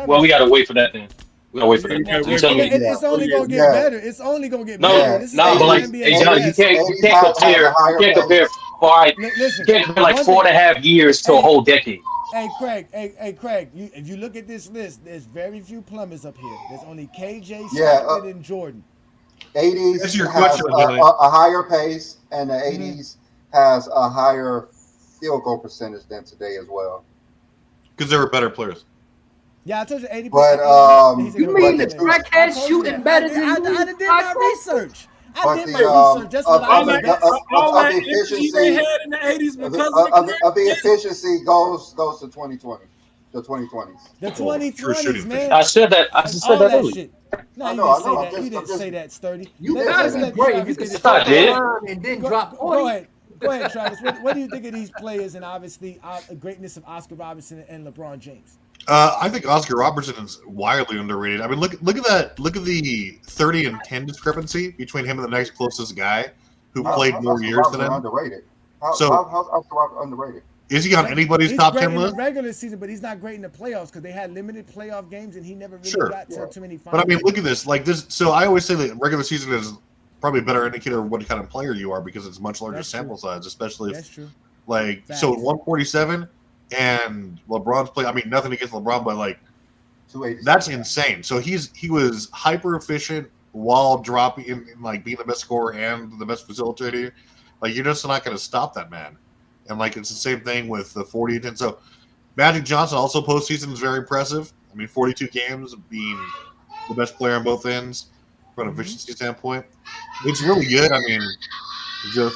well, we gotta wait for that then. We gotta wait for that. Yeah, You tell me. It's only gonna get Yeah. better. It's only gonna get No, better. This is no, but like, NBA hey, Johnny, you West. can't compare 5. Listen, You can't compare like one 4.5 years to a whole decade. Hey Craig, Craig. If you look at this list, there's very few plumbers up here. There's only KJ, Stockton, and Jordan. 80s That's your has question, Johnny. a higher pace, and the 80s has a higher field goal percentage than today as well. Because they were better players. Yeah, I told you 80%. But You mean the crackhead shooting better than I did my research. I did my research. That's what I All did. that energy they had in the 80s because of the efficiency goes to 2020, the 2020s. The 2020s, man. I said that. I just said All that that earlier. shit. No, I you know, didn't say I know, that. I'm You didn't just- say that, Sturdy. You Let's gotta let be brave. Travis You get can his start I did. around and then drop 40. Go ahead. Go ahead, Travis. What do you think of these players and obviously the greatness of Oscar Robertson and LeBron James? I think Oscar Robertson is wildly underrated. I mean, look at that. Look at the 30 and 10 discrepancy between him and the next closest guy who played more Oscar years Robertson than him. Underrated. So- how's Oscar Robertson underrated? Is he on anybody's He's top great 10 in list? the regular season, but he's not great in the playoffs because they had limited playoff games and he never really Sure. got to too many But finals. I mean, look at this. Like this. So I always say that regular season is probably a better indicator of what kind of player you are because it's much larger That's sample size, especially if That's true. like Facts. so 147 and LeBron's play. I mean, nothing against LeBron, but like 280. that's insane. So he was hyper efficient while dropping in like being the best scorer and the best facilitator. Like you're just not going to stop that man. And like it's the same thing with the 40 and 10. So Magic Johnson also postseason is very impressive. I mean, 42 games being the best player on both ends from an efficiency standpoint. It's really good. I mean, just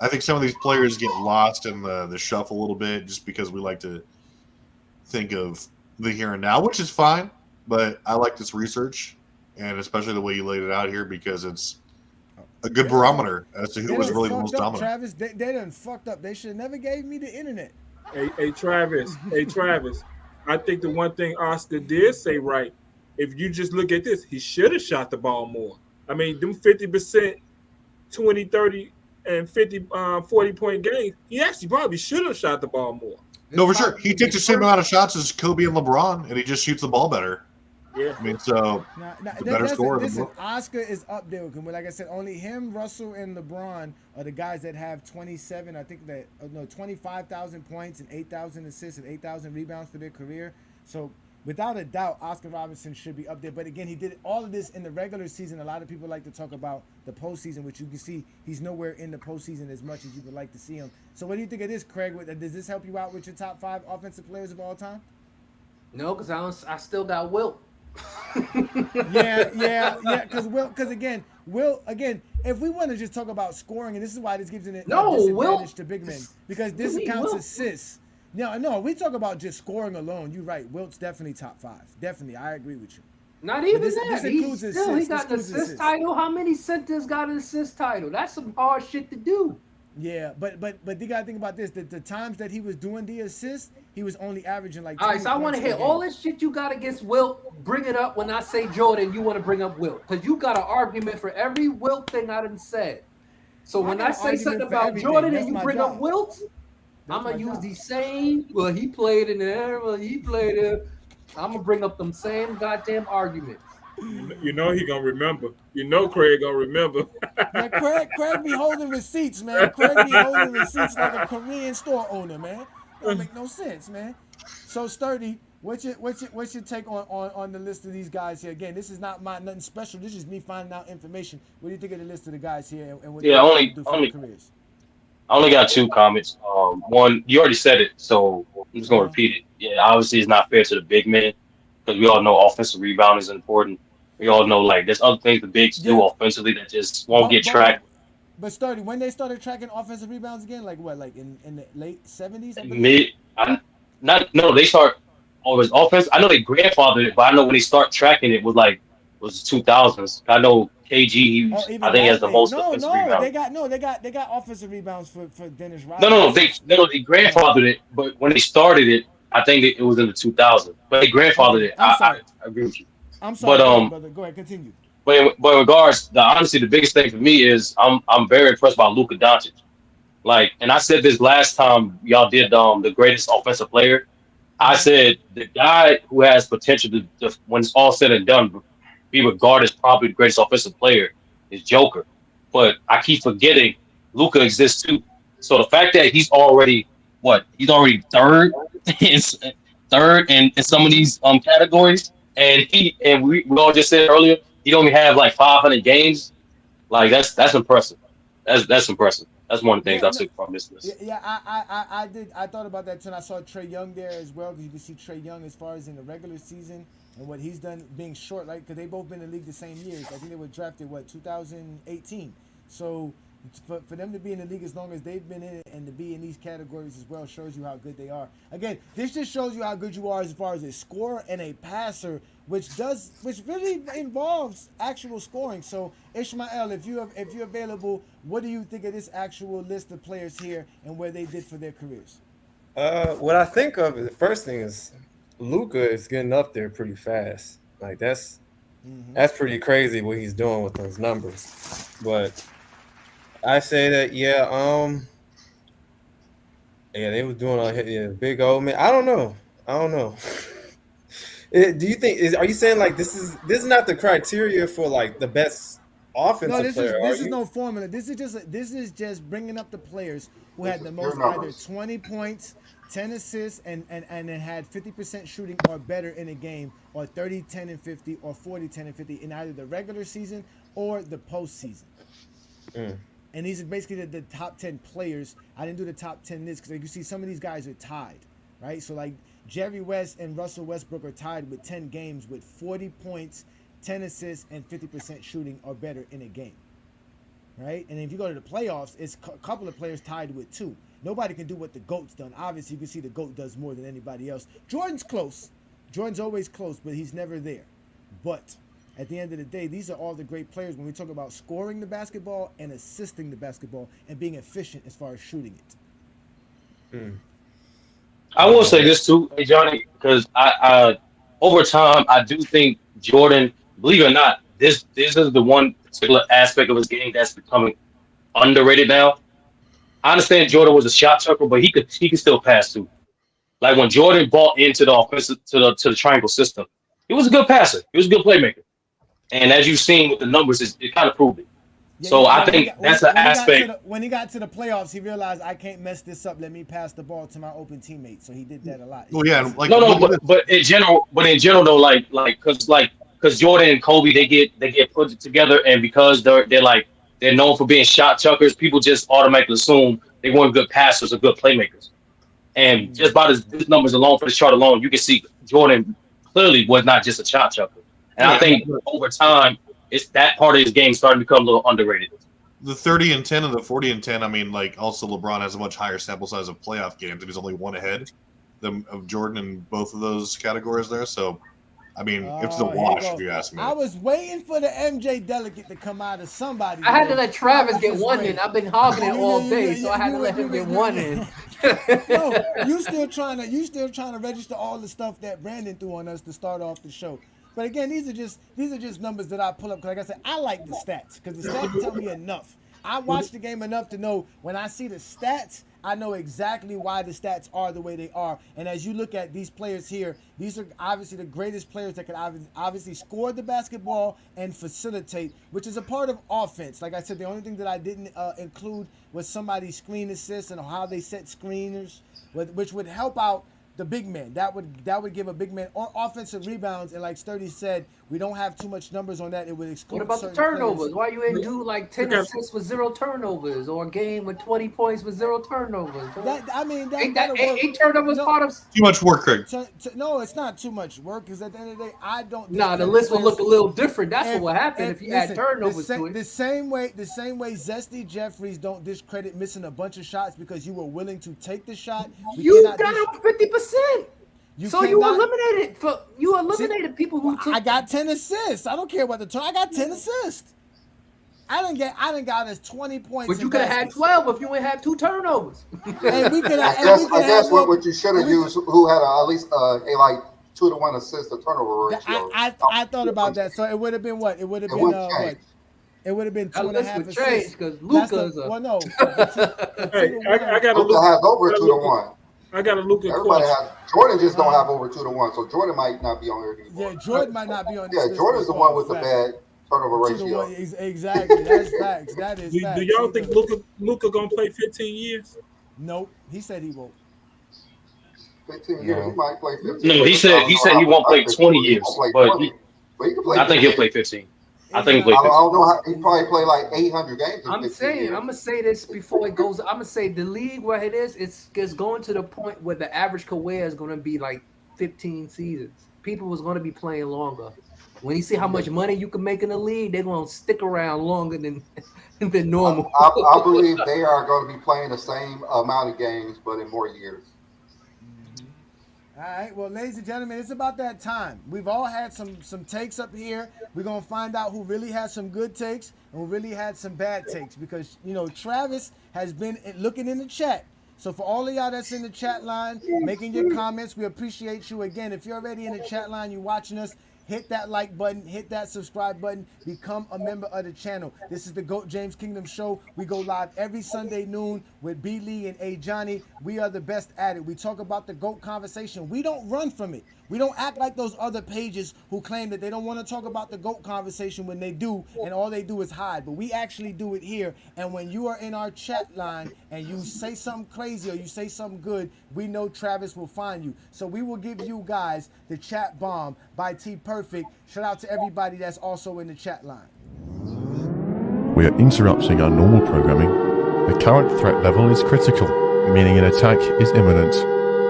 I think some of these players get lost in the shuffle a little bit just because we like to think of the here and now, which is fine. But I like this research and especially the way you laid it out here because it's a good barometer as to who was really the most dominant. Travis, they done fucked up. They should have never gave me the internet. Hey, Travis. I think the one thing Oscar did say right, if you just look at this, he should have shot the ball more. I mean, them 50%, 20, 30, and 50, 40-point games, he actually probably should have shot the ball more. No, for sure. He takes the same amount of shots as Kobe and LeBron, and he just shoots the ball better. Yeah. I mean, so the better scorer. Listen, Oscar is up there. Like I said, only him, Russell, and LeBron are the guys that have 27. I think that 25,000 points and 8,000 assists and 8,000 rebounds for their career. So without a doubt, Oscar Robertson should be up there. But again, he did all of this in the regular season. A lot of people like to talk about the postseason, which you can see he's nowhere in the postseason as much as you would like to see him. So what do you think of this, Craig? Does this help you out with your top 5 offensive players of all time? No, because I still got Wilt. Yeah. Because again, if we want to just talk about scoring, and this is why this gives an disadvantage to big men, because this counts assists. No, we talk about just scoring alone. You're right. Wilt's definitely top 5. Definitely, I agree with you. Not even this that. includes He assists. got an assist title. How many centers got an assist title? That's some hard shit to do. Yeah, but you gotta think about this. The times that he was doing the assist, he was only averaging like. All right, so I want to hear all this shit you got against Wilt. Bring it up when I say Jordan. You want to bring up Wilt because you got an argument for every Wilt thing I done said. So when I say something about Jordan and you bring up Wilt, I'm gonna use the same. Well, he played in there. Well, he played there. I'm gonna bring up them same goddamn arguments. You know he gonna remember. You know Craig gonna remember. Man, Craig be holding receipts, man. Craig be holding receipts like a Korean store owner, man. Don't make no sense, man. So Sturdy, what's your take on the list of these guys here? Again, this is not nothing special. This is me finding out information. What do you think of the list of the guys here and what they do for their careers? I only got 2 comments. One, you already said it, so I'm just gonna repeat it. Yeah, obviously it's not fair to the big men. because we all know offensive rebound is important. We all know like there's other things the bigs do Yeah, offensively that just won't but get but but tracked. but Sturdy, when they started tracking offensive rebounds again, like what, like in the late 70s, I believe. Mid, I not no, they start always offense. I know they grandfathered it, but I know when they start tracking it was 2000s. I know KG. Oh, I even think he has that the late? most No, offensive no, rebounds. they got offensive rebounds for Dennis No, Rodman no, and no, they such. no, they Oh, grandfathered it, but when they started it, I think it was in the 2000s. But they grandfathered okay. it. I'm sorry. I agree with you. I'm But sorry. Go ahead, brother. Go ahead. Continue. but in regards, honestly, the biggest thing for me is I'm very impressed by Luka Doncic. Like, and I said this last time y'all did the greatest offensive player. I said the guy who has potential to when it's all said and done, be regarded as probably the greatest offensive player is Joker. But I keep forgetting Luca exists too. So the fact that he's already third in in some of these categories, and we all just said earlier he only have like 500 games. Like that's impressive. That's impressive. That's one of the things Yeah, I no, took from this yeah, list. yeah. I did. I thought about that too. And I saw Trey Young there as well, because you can see Trey Young as far as in the regular season and what he's done being short, like because they both been in the league the same years. I think they were drafted 2018. So for them to be in the league as long as they've been in it and to be in these categories as well shows you how good they are. Again, this just shows you how good you are as far as a scorer and a passer, which really involves actual scoring. So Ishmael, if you're available, what do you think of this actual list of players here and where they did for their careers? What I think of the first thing is Luca is getting up there pretty fast. Like that's pretty crazy what he's doing with those numbers. But I say that yeah, they was doing big old man. I don't know. I don't know. Do you think are you saying like this is not the criteria for like the best No, offensive player? Are this is you? no formula. This is just bringing up the players who This had is the pure most, either numbers. 20 points, 10 assists, and then had 50% shooting or better in a game, or 30, 10, and 50, or 40, 10, and 50 in either the regular season or the postseason. And these are basically the top 10 players. I didn't do the top 10 list because you can see some of these guys are tied, right? So like Jerry West and Russell Westbrook are tied with 10 games with 40 points, 10 assists, and 50% shooting or better in a game, right? And if you go to the playoffs, it's a couple of players tied with 2. Nobody can do what the GOAT's done. Obviously, you can see the GOAT does more than anybody else. Jordan's close. Jordan's always close, but he's never there. But at the end of the day, these are all the great players when we talk about scoring the basketball and assisting the basketball and being efficient as far as shooting it. I will say this too, hey Johnny, because I over time I do think Jordan, believe it or not, this is the one particular aspect of his game that's becoming underrated now. I understand Jordan was a shot chucker, but he could still pass too. Like when Jordan bought into the offensive to the triangle system, he was a good passer. He was a good playmaker, and as you've seen with the numbers, it kind of proved it. So I When he think got that's an aspect. when he got to the playoffs, he realized I can't mess this up. Let me pass the ball to my open teammates. So he did that a lot. Well, yeah, like No, but in general though, because Jordan and Kobe they get put together, and because they're known for being shot chuckers, people just automatically assume they weren't good passers or good playmakers. And just by this numbers alone for this chart alone, you can see Jordan clearly was not just a shot chucker. And I yeah, think over time, it's that part of his game starting to become a little underrated. the 30 and 10 and the 40 and 10. I mean, like also LeBron has a much higher sample size of playoff games, and he's only one ahead of Jordan in both of those categories there. So, I mean, it's a wash if you ask me. I was waiting for the MJ delegate to come out of somebody. I had to let Travis get one in. I've been hogging it all day, so I had to let him get one in. No, you still trying to register all the stuff that Brandon threw on us to start off the show. But again, these are just numbers that I pull up because, like I said, I like the stats because the stats tell me enough. I watch the game enough to know when I see the stats, I know exactly why the stats are the way they are. And as you look at these players here, these are obviously the greatest players that can obviously score the basketball and facilitate, which is a part of offense. Like I said, the only thing that I didn't include was somebody's screen assist and how they set screeners, which would help out the big man. That would give a big man or offensive rebounds. And like Sturdy said, We don't have too much numbers on that. It would exclude. What about the certain turnovers? players. Why you ain't do like 10 assists with 0 turnovers, or a game with 20 points with 0 turnovers? Eight turnovers part of too much work, Craig. No, it's not too much work. Because at the end of the day, I don't. Nah, the list will look a little different. That's what will happen if you add listen, turnovers to it. The same way Zesty Jeffries don't discredit missing a bunch of shots because you were willing to take the shot. You got up 50%. You eliminated people who took. I got 10 assists. I don't care about the turn. I got 10 assists. I didn't got us 20 points. But you could have had 12 if you ain't had 2 turnovers. Hey, we could have. I guess what you should have used, who had at least a like 2-to-1 assist to turnover ratio. I thought about that. So it would have been what? It would have been what? It would have been 2.5 assists. Because Luka's well, no. Hey, I got Luka has over 2-to-1. I got a Luka Everybody question. has. Jordan just don't have over 2-to-1, so Jordan might not be on here anymore. Yeah, Jordan might not be on this. Yeah, Jordan's the one with the bad turnover ratio. Exactly. That's facts. That is facts. Do y'all think Luka gonna play 15 years? Nope. He said he won't. 15 years, he might play 15. No, he said he won't play 20 years, but I think he'll play 15. I think he'll play 15. I don't know how he probably play like 800 games. I'm gonna say this before it goes. I'm gonna say the league where it is, it's going to the point where the average career is gonna be like 15 seasons. People was gonna be playing longer. When you see how much money you can make in the league, they're gonna stick around longer than normal. I believe they are going to be playing the same amount of games, but in more years. All right, well, ladies and gentlemen, it's about that time. We've all had some takes up here. We're going to find out who really had some good takes and who really had some bad takes because, Travis has been looking in the chat. So for all of y'all that's in the chat line, making your comments, we appreciate you. Again, if you're already in the chat line, you're watching us, hit that like button, hit that subscribe button, become a member of the channel. This is the GOAT James Kingdom Show. We go live every Sunday noon with B. Lee and A. Johnny. We are the best at it. We talk about the GOAT conversation. We don't run from it. We don't act like those other pages who claim that they don't want to talk about the GOAT conversation when they do, and all they do is hide. But we actually do it here. And when you are in our chat line and you say something crazy or you say something good, we know Travis will find you. So we will give you guys the chat bomb by T Perfect. Shout out to everybody that's also in the chat line. We are interrupting our normal programming. The current threat level is critical, meaning an attack is imminent.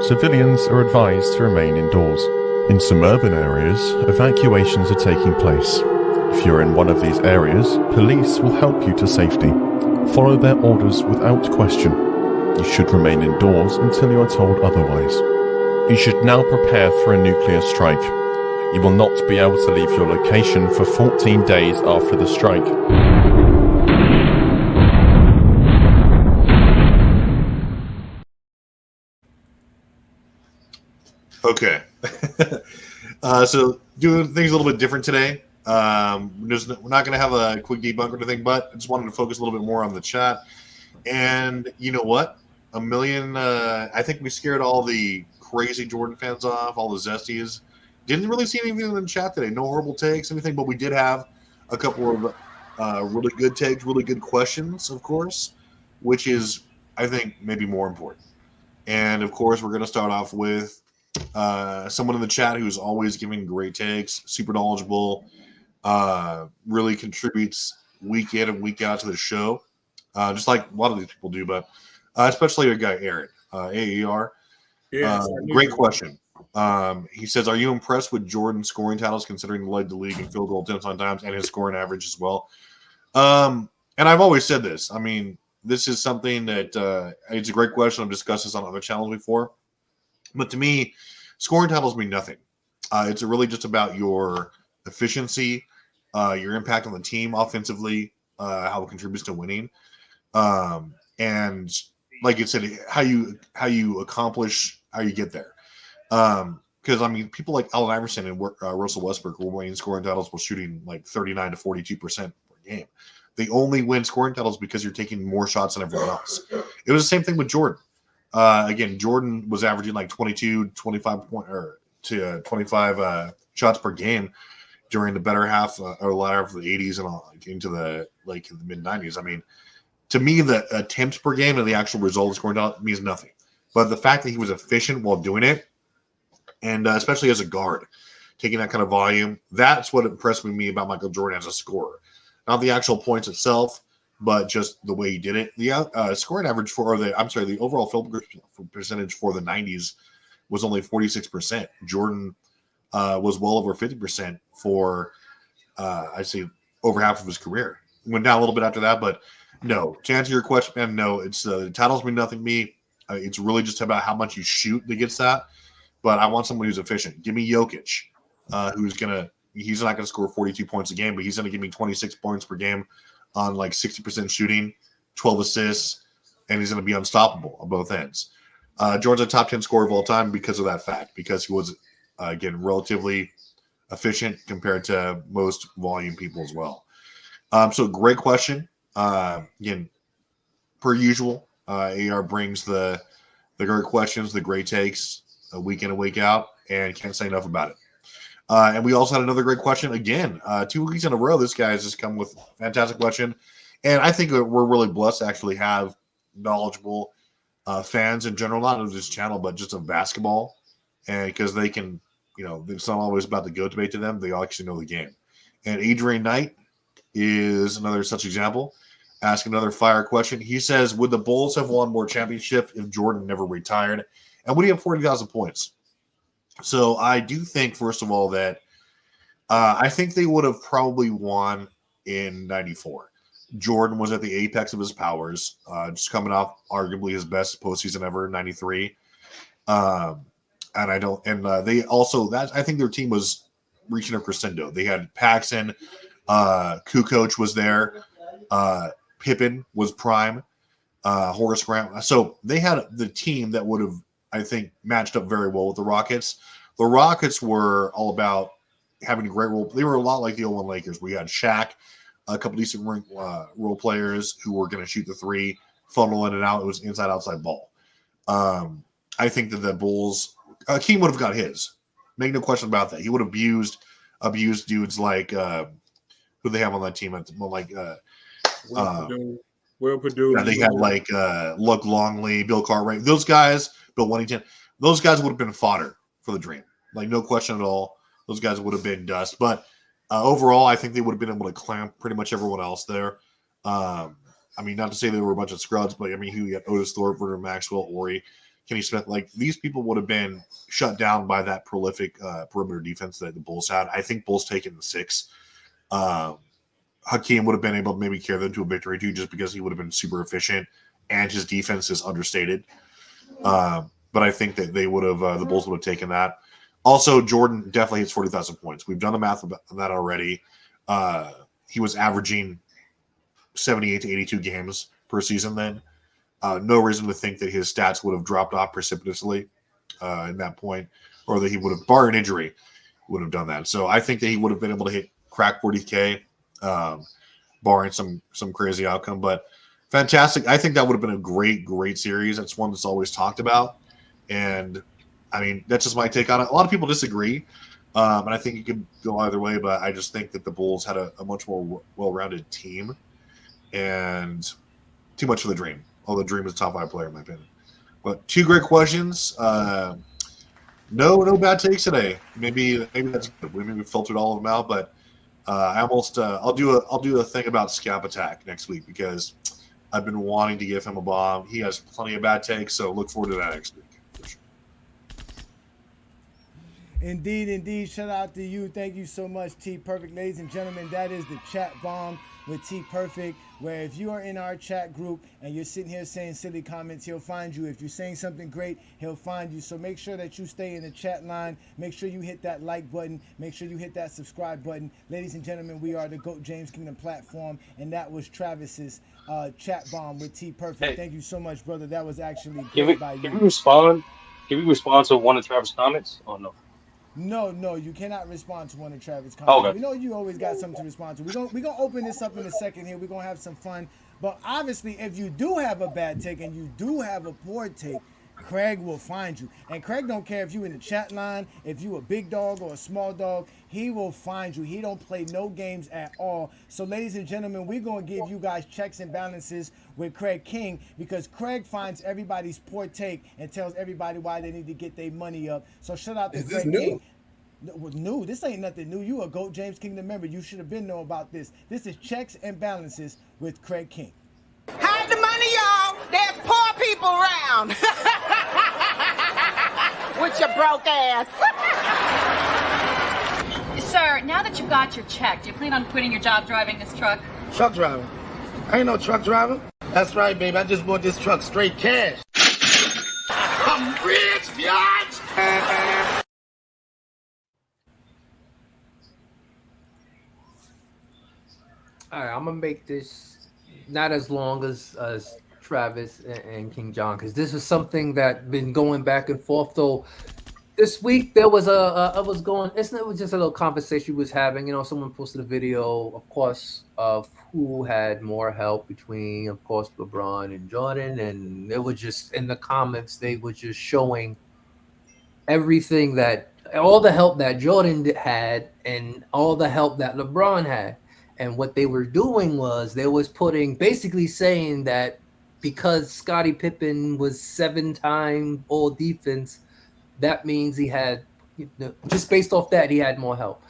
Civilians are advised to remain indoors. In some urban areas, evacuations are taking place. If you're in one of these areas, police will help you to safety. Follow their orders without question. You should remain indoors until you are told otherwise. You should now prepare for a nuclear strike. You will not be able to leave your location for 14 days after the strike. Okay. So doing things a little bit different today. We're not going to have a quick debunk or anything, but I just wanted to focus a little bit more on the chat. And you know what? I think we scared all the crazy Jordan fans off, all the zesties. Didn't really see anything in the chat today. No horrible takes, anything, but we did have a couple of really good takes, really good questions, of course, which is, I think, maybe more important. And, of course, we're going to start off with someone in the chat who's always giving great takes, super knowledgeable, really contributes week in and week out to the show, just like a lot of these people do, but especially a guy, Aaron, AER. Yeah, great question. He says, are you impressed with Jordan's scoring titles considering he led the league in field goal attempts on times and his scoring average as well? And I've always said this. I mean, this is something that it's a great question. I've discussed this on other channels before. But to me, scoring titles mean nothing. It's really just about your efficiency, your impact on the team offensively, how it contributes to winning. And like you said, how you accomplish, how you get there. Because, I mean, people like Allen Iverson and Russell Westbrook were winning scoring titles while shooting like 39 to 42% per game. They only win scoring titles because you're taking more shots than everyone else. It was the same thing with Jordan. Again, Jordan was averaging like 25 shots per game during the better half or latter of the 80s and into the mid 90s. I mean, to me, the attempts per game and the actual result of scoring out means nothing. But the fact that he was efficient while doing it, and especially as a guard, taking that kind of volume. That's what impressed me about Michael Jordan as a scorer. Not the actual points itself, but just the way he did it. The scoring average the overall field percentage for the 90s was only 46%. Jordan was well over 50% for, I'd say, over half of his career. Went down a little bit after that, but no. To answer your question, man, no. It's titles mean nothing to me. It's really just about how much you shoot that gets that. But I want someone who's efficient. Give me Jokic, he's not gonna score 42 points a game, but he's gonna give me 26 points per game on like 60% shooting, 12 assists, and he's gonna be unstoppable on both ends. Jordan's a top 10 scorer of all time because of that fact, because he was again relatively efficient compared to most volume people as well. So great question. Again, per usual, AR brings the great questions, the great takes, week in and week out, and can't say enough about it. And we also had another great question again. 2 weeks in a row, this guy has just come with a fantastic question. And I think we're really blessed to actually have knowledgeable fans in general, not of this channel, but just of basketball. And because they can, it's not always about the GOAT debate to them. They actually know the game. And Adrian Knight is another such example. Ask another fire question. He says, would the Bulls have won more championships if Jordan never retired? And would he have 40,000 points? So I do think, first of all, that I think they would have probably won in 94. Jordan was at the apex of his powers, just coming off arguably his best postseason ever in 93. I think their team was reaching a crescendo. They had Paxson, Kukoc was there, Pippen was prime, Horace Grant. So they had the team that would have, I think, matched up very well with the Rockets. The Rockets were all about having a great role. They were a lot like the 01 Lakers. We had Shaq, a couple decent role players who were going to shoot the three, funnel in and out. It was inside-outside ball. I think that the Bulls, Hakeem would have got his. Make no question about that. He would have abused dudes like who they have on that team. Will Purdue. Yeah, they had like Luke Longley, Bill Cartwright. Those guys, Bill Wennington, those guys would have been fodder for the dream. Like, no question at all. Those guys would have been dust. But overall, I think they would have been able to clamp pretty much everyone else there. Not to say they were a bunch of scrubs, but who got Otis Thorpe, Vernon Maxwell, Ori, Kenny Smith. Like, these people would have been shut down by that prolific perimeter defense that the Bulls had. I think Bulls taken the 6. Hakeem would have been able to maybe carry them to a victory too, just because he would have been super efficient and his defense is understated. But I think that they would have, the Bulls would have taken that. Also, Jordan definitely hits 40,000 points. We've done the math on that already. He was averaging 78 to 82 games per season then. No reason to think that his stats would have dropped off precipitously in that point, or that he would have, barring injury, would have done that. So I think that he would have been able to crack 40K, barring some crazy outcome. But fantastic. I think that would have been a great series. That's one that's always talked about. And that's just my take on it. A lot of people disagree. And I think it could go either way, but I just think that the Bulls had a much more well-rounded team and too much for the Dream. Although Dream is a top 5 player in my opinion. But 2 great questions. No bad takes today. Maybe that's good. Maybe we filtered all of them out, but I'll do a thing about Scap Attack next week because I've been wanting to give him a bomb. He has plenty of bad takes, so look forward to that next week. Indeed. Shout out to you. Thank you so much, T Perfect. Ladies and gentlemen, that is the chat bomb with T Perfect, where if you are in our chat group and you're sitting here saying silly comments, he'll find you. If you're saying something great, he'll find you. So make sure that you stay in the chat line. Make sure you hit that like button. Make sure you hit that subscribe button. Ladies and gentlemen, we are the GOAT James Kingdom platform, and that was Travis's chat bomb with T Perfect. Hey. Thank you so much, brother. That was actually great by you. Can we respond? Can we respond to one of Travis' comments? Oh no. No, you cannot respond to one of Travis' comments. Okay. We know you always got something to respond to. We're gonna open this up in a second here. We're gonna have some fun. But obviously, if you do have a bad take and you do have a poor take, Craig will find you. And Craig don't care if you in the chat line, if you a big dog or a small dog, he will find you. He don't play no games at all. So ladies and gentlemen, we're going to give you guys checks and balances with Craig King, because Craig finds everybody's poor take and tells everybody why they need to get their money up. So shout out to Craig King. New. This ain't nothing new. You a GOAT James Kingdom member. You should have been know about this. This is Checks and Balances with Craig King. Hide the money, y'all. There's poor people around. With your broke ass. Sir, now that you've got your check, do you plan on quitting your job driving this truck? Truck driver? I ain't no truck driver. That's right, baby. I just bought this truck straight cash. I'm rich, biatch! All right, I'm gonna make this not as long as Travis and King John, because this is something that been going back and forth. Though this week there was it was just a little conversation we was having. Someone posted a video, of course, of who had more help between, of course, LeBron and Jordan, and it was just in the comments they were just showing everything all the help that Jordan had and all the help that LeBron had. And what they were doing was they was basically saying that because Scottie Pippen was 7-time all defense, that means he had, just based off that, he had more help.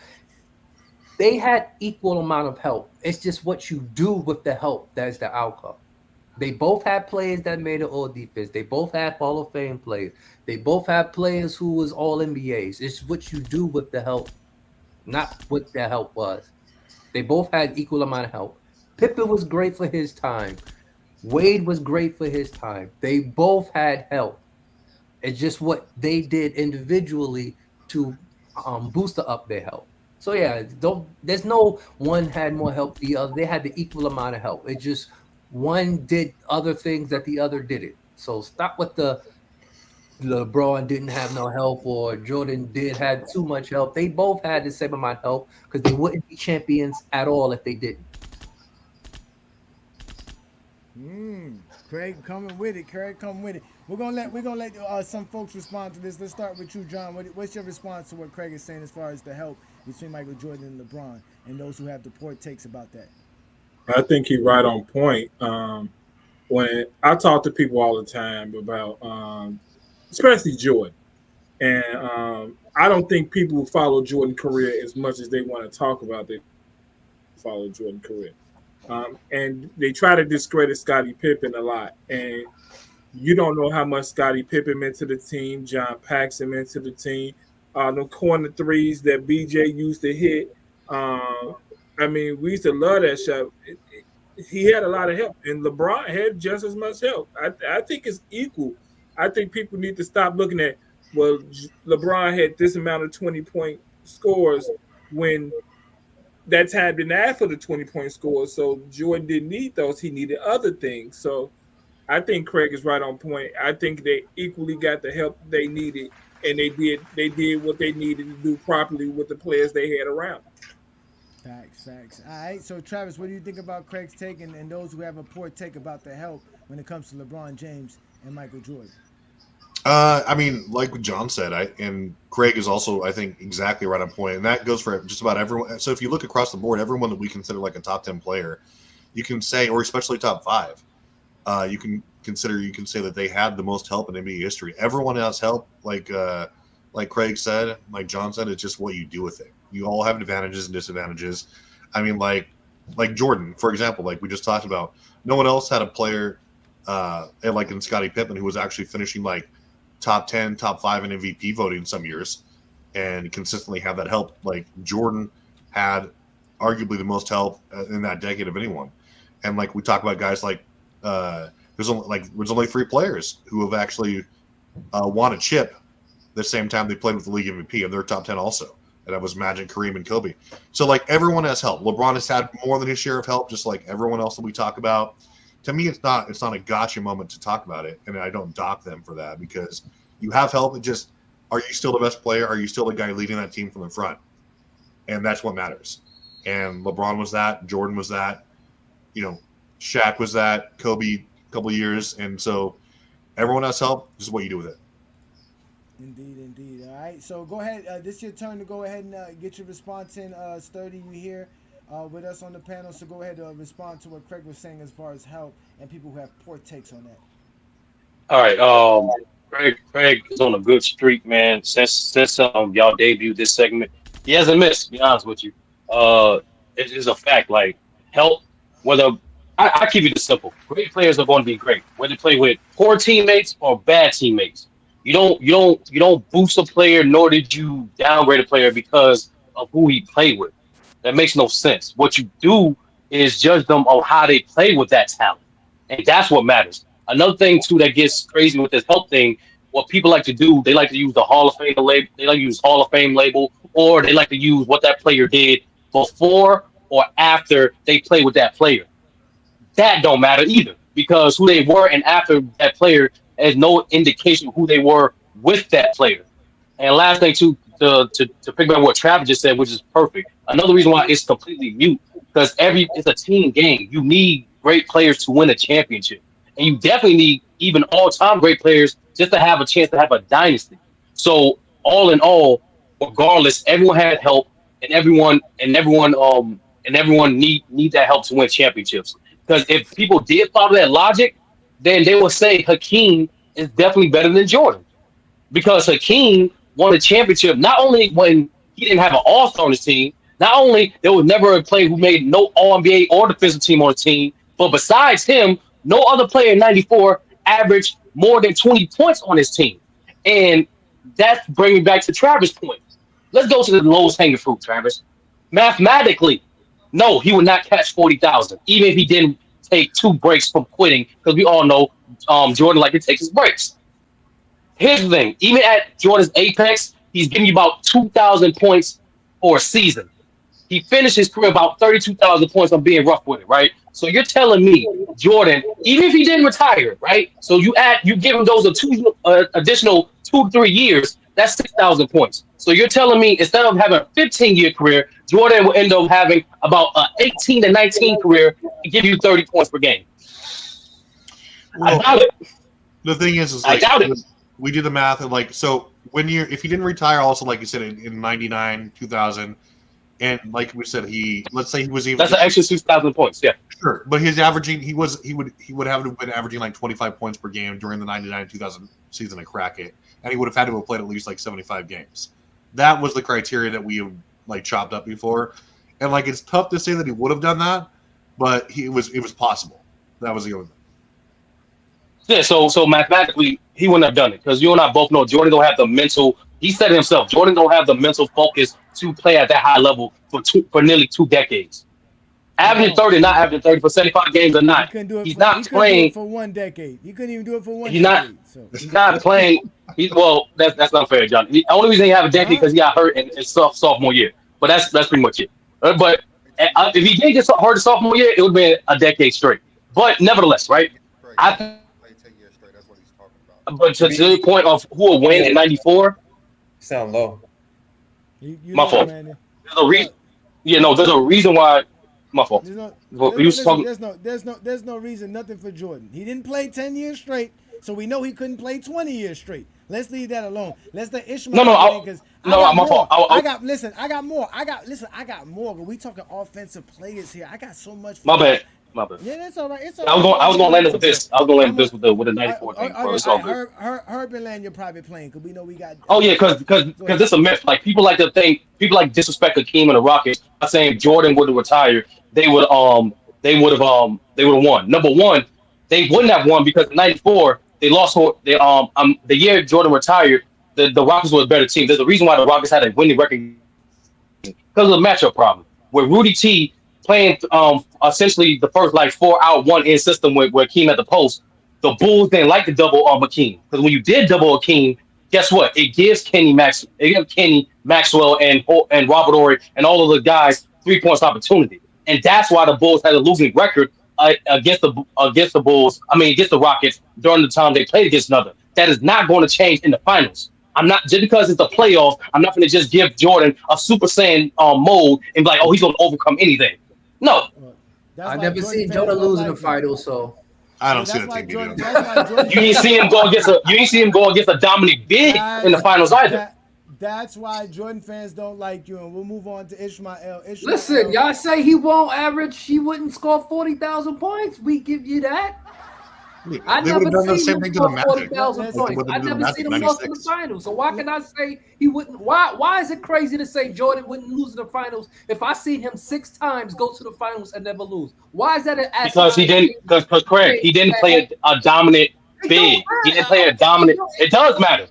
They had equal amount of help. It's just what you do with the help that's the outcome. They both had players that made it all defense. They both had Hall of Fame players. They both had players who was all NBAs. It's what you do with the help, not what the help was. They both had equal amount of help. Pippen was great for his time. Wade was great for his time. They both had help. It's just what they did individually to boost up their help. So yeah, there's no one had more help than the other. They had the equal amount of help. It just one did other things that the other didn't. So stop with the LeBron didn't have no help or Jordan had too much help. They both had the same amount of help because they wouldn't be champions at all if they didn't. Craig coming with it. Craig coming with it. We're gonna let some folks respond to this. Let's start with you, John. What's your response to what Craig is saying as far as the help between Michael Jordan and LeBron, and those who have the poor takes about that? I think he's right on point. When I talk to people all the time about, especially Jordan, and I don't think people who follow Jordan's career as much as they want to talk about they follow Jordan's career. And they try to discredit Scottie Pippen a lot. And you don't know how much Scottie Pippen meant to the team, John Paxson meant to the team. The corner threes that BJ used to hit. We used to love that shot. He had a lot of help, and LeBron had just as much help. I think it's equal. I think people need to stop looking at, well, LeBron had this amount of 20-point scores when that's had been asked for the 20-point scores. So Jordan didn't need those. He needed other things. So I think Craig is right on point. I think they equally got the help they needed, and they did what they needed to do properly with the players they had around. Facts. All right. So Travis, what do you think about Craig's take and those who have a poor take about the help when it comes to LeBron James and Michael Jordan? Like what John said, and Craig is also, I think, exactly right on point, and that goes for just about everyone. So if you look across the board, everyone that we consider like a top 10 player, you can say, or especially top 5, you can say that they had the most help in NBA history. Everyone has help, like Craig said, like John said, it's just what you do with it. You all have advantages and disadvantages. Like Jordan, for example, like we just talked about, no one else had a player like in Scottie Pippen who was actually finishing like top 10, top 5 in MVP voting some years and consistently have that help. Like Jordan had arguably the most help in that decade of anyone. And like we talk about guys like there's only 3 players who have actually won a chip the same time they played with the league MVP, and they're top 10 also. And that was Magic, Kareem, and Kobe. So like everyone has help. LeBron has had more than his share of help, just like everyone else that we talk about. To me, it's not a gotcha moment to talk about it, and I don't dock them for that because you have help. It just, are you still the best player? Are you still the guy leading that team from the front? And that's what matters. And LeBron was that. Jordan was that. Shaq was that. Kobe, a couple of years. And so everyone has help. This is what you do with it. Indeed. All right. So go ahead. This is your turn to go ahead and get your response in. Sturdy, you here with us on the panel. So go ahead and respond to what Craig was saying as far as help and people who have poor takes on that. All right. Craig is on a good streak, man. Since y'all debuted this segment, he hasn't missed. To be honest with you, it is a fact. Like help, whether I keep it this simple. Great players are going to be great, whether they play with poor teammates or bad teammates. You don't boost a player, nor did you downgrade a player because of who he played with. That makes no sense. What you do is judge them on how they play with that talent, and that's what matters. Another thing too that gets crazy with this help thing, what people like to do, they like to use the Hall of Fame label, they like to use Hall of Fame label, or they like to use what that player did before or after they play with that player. That don't matter either because who they were and after that player has no indication of who they were with that player. And last thing too, to pick up what Travis just said, which is perfect. Another reason why it's completely mute because it's a team game. You need great players to win a championship, and you definitely need even all-time great players just to have a chance to have a dynasty. So all in all, regardless, everyone had help, and everyone need that help to win championships. Because if people did follow that logic, then they would say Hakeem is definitely better than Jordan. Because Hakeem won a championship not only when he didn't have an all-star on his team, not only there was never a player who made no All-NBA or defensive team on his team, but besides him, no other player in 94 averaged more than 20 points on his team. And that's bringing back to Travis' point. Let's go to the lowest hanging fruit, Travis. Mathematically, no, he would not catch 40,000, even if he didn't take 2 breaks from quitting, because we all know Jordan like to take his breaks. Here's the thing. Even at Jordan's apex, he's giving you about 2,000 points for a season. He finished his career about 32,000 points on being rough with it, right? So you're telling me Jordan, even if he didn't retire, right? So you give him those additional 2 to 3 years, that's 6,000 points. So you're telling me instead of having a 15-year career, Jordan will end up having about an 18 to 19 career and give you 30 points per game. Well, I doubt it. The thing is I doubt it. We did the math and so if he didn't retire, also like you said in 99, 2000, and like we said, let's say he was even that's an extra 6,000 points, yeah. Sure, but his averaging he would have been averaging like 25 points per game during the 99-2000 season to crack it, and he would have had to have played at least like 75 games. That was the criteria that we have chopped up before, and it's tough to say that he would have done that, but it was possible. That was the only thing. Yeah, so mathematically, he wouldn't have done it because you and I both know Jordan don't have the mental. He said it himself. Jordan don't have the mental focus to play at that high level for nearly 2 decades. Averaging 30, not averaging 30 for 75 games or not. He's not playing for 1 decade. He couldn't even do it for 1 He's decade. He's not playing. That's not fair, John. The only reason he have a decade because he got hurt in his sophomore year. But that's pretty much it. But if he didn't get hurt the sophomore year, it would have been a decade straight. But nevertheless, right? But to the point of who will win in 94, sound low. My fault. There's a reason. Yeah, no, there's a reason why. My fault. There's no reason, nothing for Jordan. He didn't play 10 years straight, so we know he couldn't play 20 years straight. Let's leave that alone. Let's let Ishmael. My fault. I got more. I got more. But we talking offensive players here. I got so much. My bad. Yeah, that's all right. It's all I was going to land it with this. I was going to land this with the 94 thing. It's all good. Herb and Land, you're probably playing because we know we got. Oh yeah, because it's a myth. People like to think disrespect Hakeem and the Rockets by saying Jordan would have retired. They would have won. Number one, they wouldn't have won because in '94 they lost. The year Jordan retired, the Rockets were a better team. There's a reason why the Rockets had a winning record because of the matchup problem with Rudy T playing essentially the first 4-out 1-in system with Hakeem at the post. The Bulls didn't like to double Hakeem because when you did double Hakeem, guess what? It gives Kenny Maxwell and Robert Horry and all of the guys 3 points opportunity, and that's why the Bulls had a losing record against the Bulls. I mean, against the Rockets during the time they played against another. That is not going to change in the finals. I'm not just because it's the playoffs. I'm not going to just give Jordan a Super Saiyan mode and be like, oh, he's going to overcome anything. No, I've never seen Jordan lose in a final, so I don't see that team. You ain't see him go against a dominant big in the finals either. That's why Jordan fans don't like you, and we'll move on to Ishmael. Listen, y'all say he wouldn't score 40,000 points. We give you that. I They would never have done the seen same him thing to the score Magic. 40,000 Like points. what they I did to the never Magic seen in him lost in the 96. finals. So why can I say he wouldn't? Why is it crazy to say Jordan wouldn't lose in the finals if I seen him 6 times go to the finals and never lose? Why is that an Because he didn't. Because Craig, he didn't play a dominant big. He didn't play a dominant. It does matter.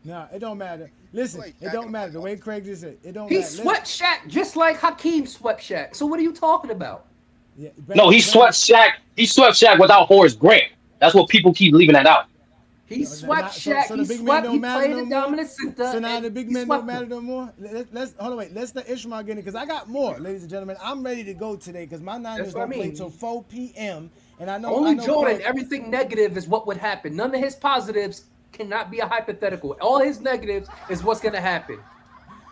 No, it don't matter. Listen, it don't matter. The way Craig just said, it don't He matter. swept Shaq just like Hakeem swept Shaq. So what are you talking about? Yeah, No, he swept Shaq. He swept Shaq without Horace Grant. That's what people keep leaving that out. He swept Shaq. So He the big men swept. don't He matter played no the more. dominant center. So now the big men swept don't matter him. no more. Let's hold on, wait. Let's let Ishmael get it because I got more, ladies and gentlemen. I'm ready to go today because my Niners don't play till 4 p.m. And I know Only I know Jordan, Craig- everything negative is what would happen. None of his positives cannot be a hypothetical. All his negatives is what's going to happen.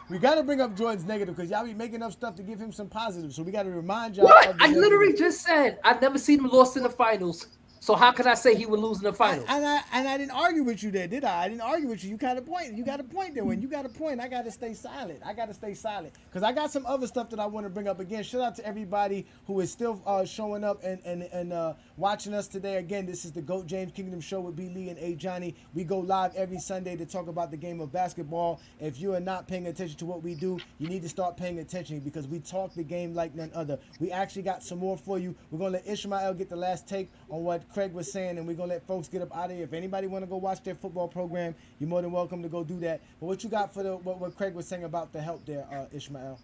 We got to bring up Jordan's negative because y'all be making up stuff to give him some positives. So we got to remind y'all. What? Of the I literally negative. just said I've never seen him lost in the finals. So how can I say he would lose in the finals? And I didn't argue with you there, did I? I didn't argue with you. You kind of point. You got a point there. When you got a point, I got to stay silent. Because I got some other stuff that I want to bring up again. Shout out to everybody who is still showing up and watching us today. Again, this is the GOAT James Kingdom Show with B. Lee and A. Johnny. We go live every Sunday to talk about the game of basketball. If you are not paying attention to what we do, you need to start paying attention because we talk the game like none other. We actually got some more for you. We're going to let Ishmael get the last take on what Craig was saying, and we're going to let folks get up out of here. If anybody want to go watch their football program, you're more than welcome to go do that. But what you got for what Craig was saying about the help there, Ishmael?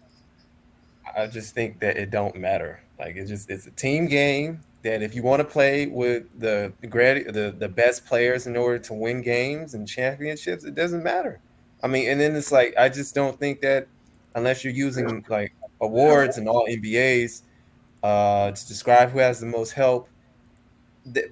I just think that it don't matter. Like it's a team game that if you want to play with the best players in order to win games and championships, it doesn't matter. I mean, and then it's like I just don't think that unless you're using like awards and all NBAs to describe who has the most help,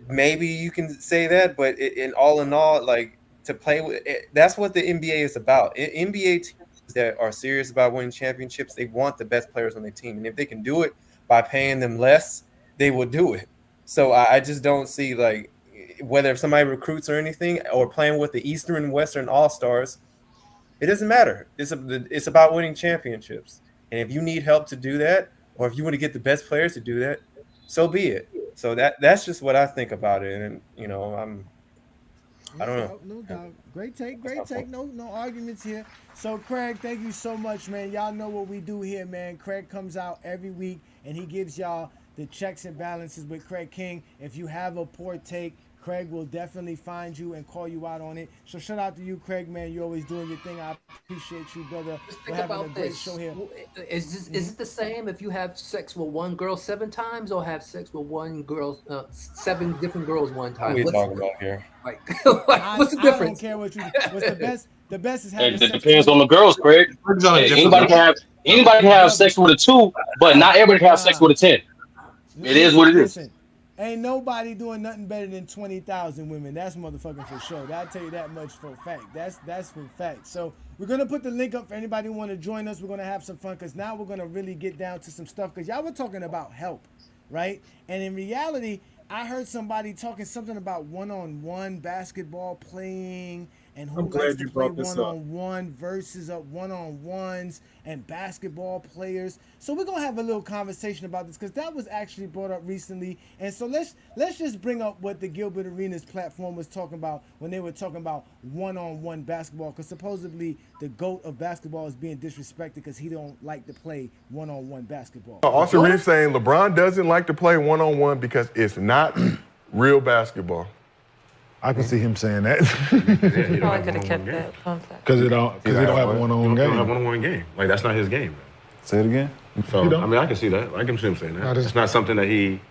maybe you can say that. But in all, like to play with, that's what the NBA is about. NBA teams that are serious about winning championships, they want the best players on their team, and if they can do it by paying them less, they will do it. So I just don't see like whether if somebody recruits or anything or playing with the Eastern and Western All-Stars, it doesn't matter. It's about winning championships, and if you need help to do that, or if you want to get the best players to do that, so be it. So that's just what I think about it, and I don't know. No doubt. Great take. No arguments here. So, Craig, thank you so much, man. Y'all know what we do here, man. Craig comes out every week, and he gives y'all the checks and balances with Craig King. If you have a poor take, Craig will definitely find you and call you out on it. So shout out to you, Craig, man. You're always doing your thing. I appreciate you, brother. We're having a great show here. Is it the same if you have sex with one girl 7 times or have sex with one girl 7 different girls one time? What are we talking about here? Like, what's the difference? I don't care what you. What's the best? The best is having. It depends on the girls, Craig. Anybody can have sex with a 2, but not everybody can have sex with a 10. It is what it is. Listen, ain't nobody doing nothing better than 20,000 women. That's motherfucking for sure. I'll tell you that much for a fact. That's for fact. So we're gonna put the link up for anybody who want to join us. We're gonna have some fun because now we're gonna really get down to some stuff because y'all were talking about help, right? And in reality, I heard somebody talking something about one-on-one basketball playing and who likes to play one-on-one versus one-on-ones and basketball players. So we're gonna have a little conversation about this because that was actually brought up recently. And so let's just bring up what the Gilbert Arenas platform was talking about when they were talking about one-on-one basketball, because supposedly the GOAT of basketball is being disrespected because he don't like to play one-on-one basketball. Austin Reeves saying LeBron doesn't like to play one-on-one because it's not real basketball. I can see him saying that. Probably could have kept that. Because he don't have a one-on-one game. He don't have one-on-one game. Like, that's not his game. Say it again. So, I mean, I can see that. I can see him saying that. It's not something that he,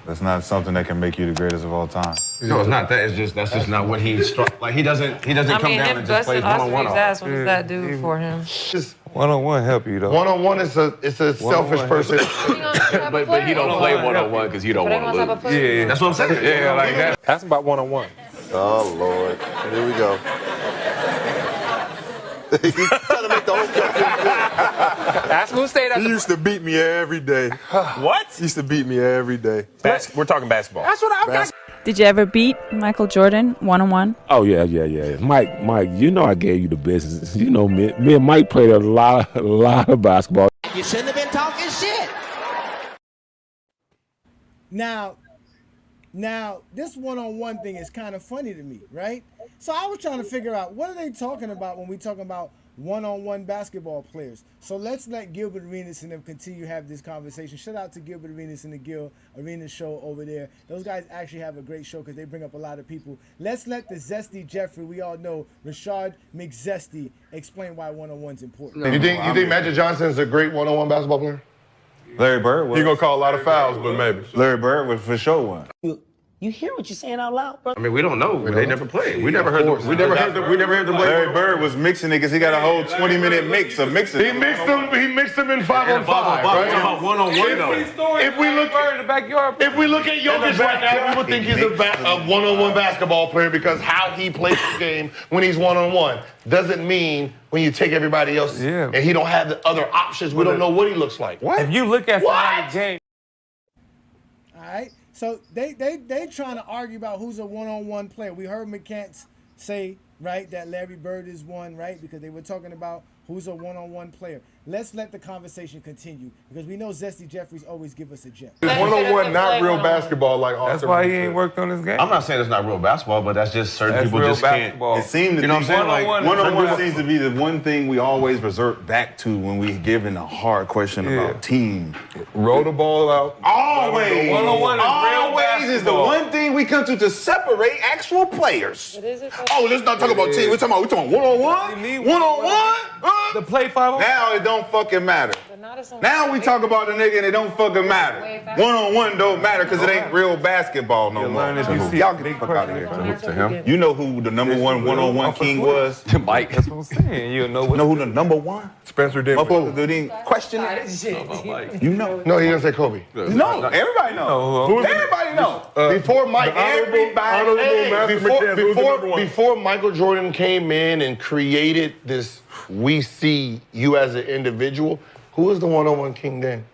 That's not something that can make you the greatest of all time. No, it's not that. It's just that's just not what he's like. He doesn't come down and just play one-on-one. What does that do for him? Just one-on-one help you though. One-on-one is a selfish person. But he don't play one-on-one because he don't want to lose. Yeah, that's what I'm saying. Yeah, like that. Ask him about one-on-one. Oh Lord, here we go. He's trying to make the whole Ask him who stayed at He used to beat me every day. What? He used to beat me every day. We're talking basketball. That's what I've got. Did you ever beat Michael Jordan one-on-one? Oh, yeah. Mike, you know I gave you the business. You know, me and Mike played a lot of basketball. You shouldn't have been talking shit. Now, Now, this one-on-one thing is kind of funny to me, right? So I was trying to figure out, what are they talking about when we talking about one-on-one basketball players? So let's let Gilbert Arenas and them continue to have this conversation. Shout out to Gilbert Arenas and the Gil Arenas show over there. Those guys actually have a great show because they bring up a lot of people. Let's let the Zesty Jeffrey, we all know, Rashard McZesty, explain why one-on-one's important. You think Magic Johnson's a great one-on-one basketball player? Larry Bird was. He gonna call a lot of fouls, but maybe. Larry Bird was for sure one. You hear what you're saying out loud, bro? I mean, we don't know. They never played. We never heard them. We never heard them. Larry Bird was mixing it because he got a whole 20-minute mix of mixing. He mixed them in 5-on-5. Right? About one-on-one though. If we look at Jokic right now, we would think he's a one-on-one basketball player because how he plays the game when he's one-on-one doesn't mean when you take everybody else and he don't have the other options. We don't know what he looks like. What? If you look at the game. All right. So they trying to argue about who's a one-on-one player. We heard McCants say, right, that Larry Bird is one, right, because they were talking about who's a one-on-one player. Let's let the conversation continue because we know Zesty Jeffries always give us a gem. It's one-on-one, not real basketball like Austin. That's why he ain't worked on his game. I'm not saying it's not real basketball, but that's just certain people just basketball. can't. It seemed to You know be what I'm saying? one-on-one seems to be the one thing we always resort back to when we given a hard question about team. Roll the ball out. Always. One-on-one is real Always is the basketball. one thing we come to separate actual players. Oh, let's not talk about team. We're talking about one-on-one. One-on-one. To play 5-on-5. Now it don't fucking matter. Now we talk about the nigga and it don't fucking matter. One-on-one don't matter because it ain't real basketball no more. Y'all get the fuck out of here. To him. You know who the number one-on-one king was? Mike. That's what I'm saying. You know who the number one? Spencer Dinwiddie. Motherfuckers didn't question it. You know. No, he didn't say Kobe. No, everybody knows. Everybody knows. Before Mike, Honorable before Michael Jordan came in and created this, we see you as an individual. Who was the one-on-one king then?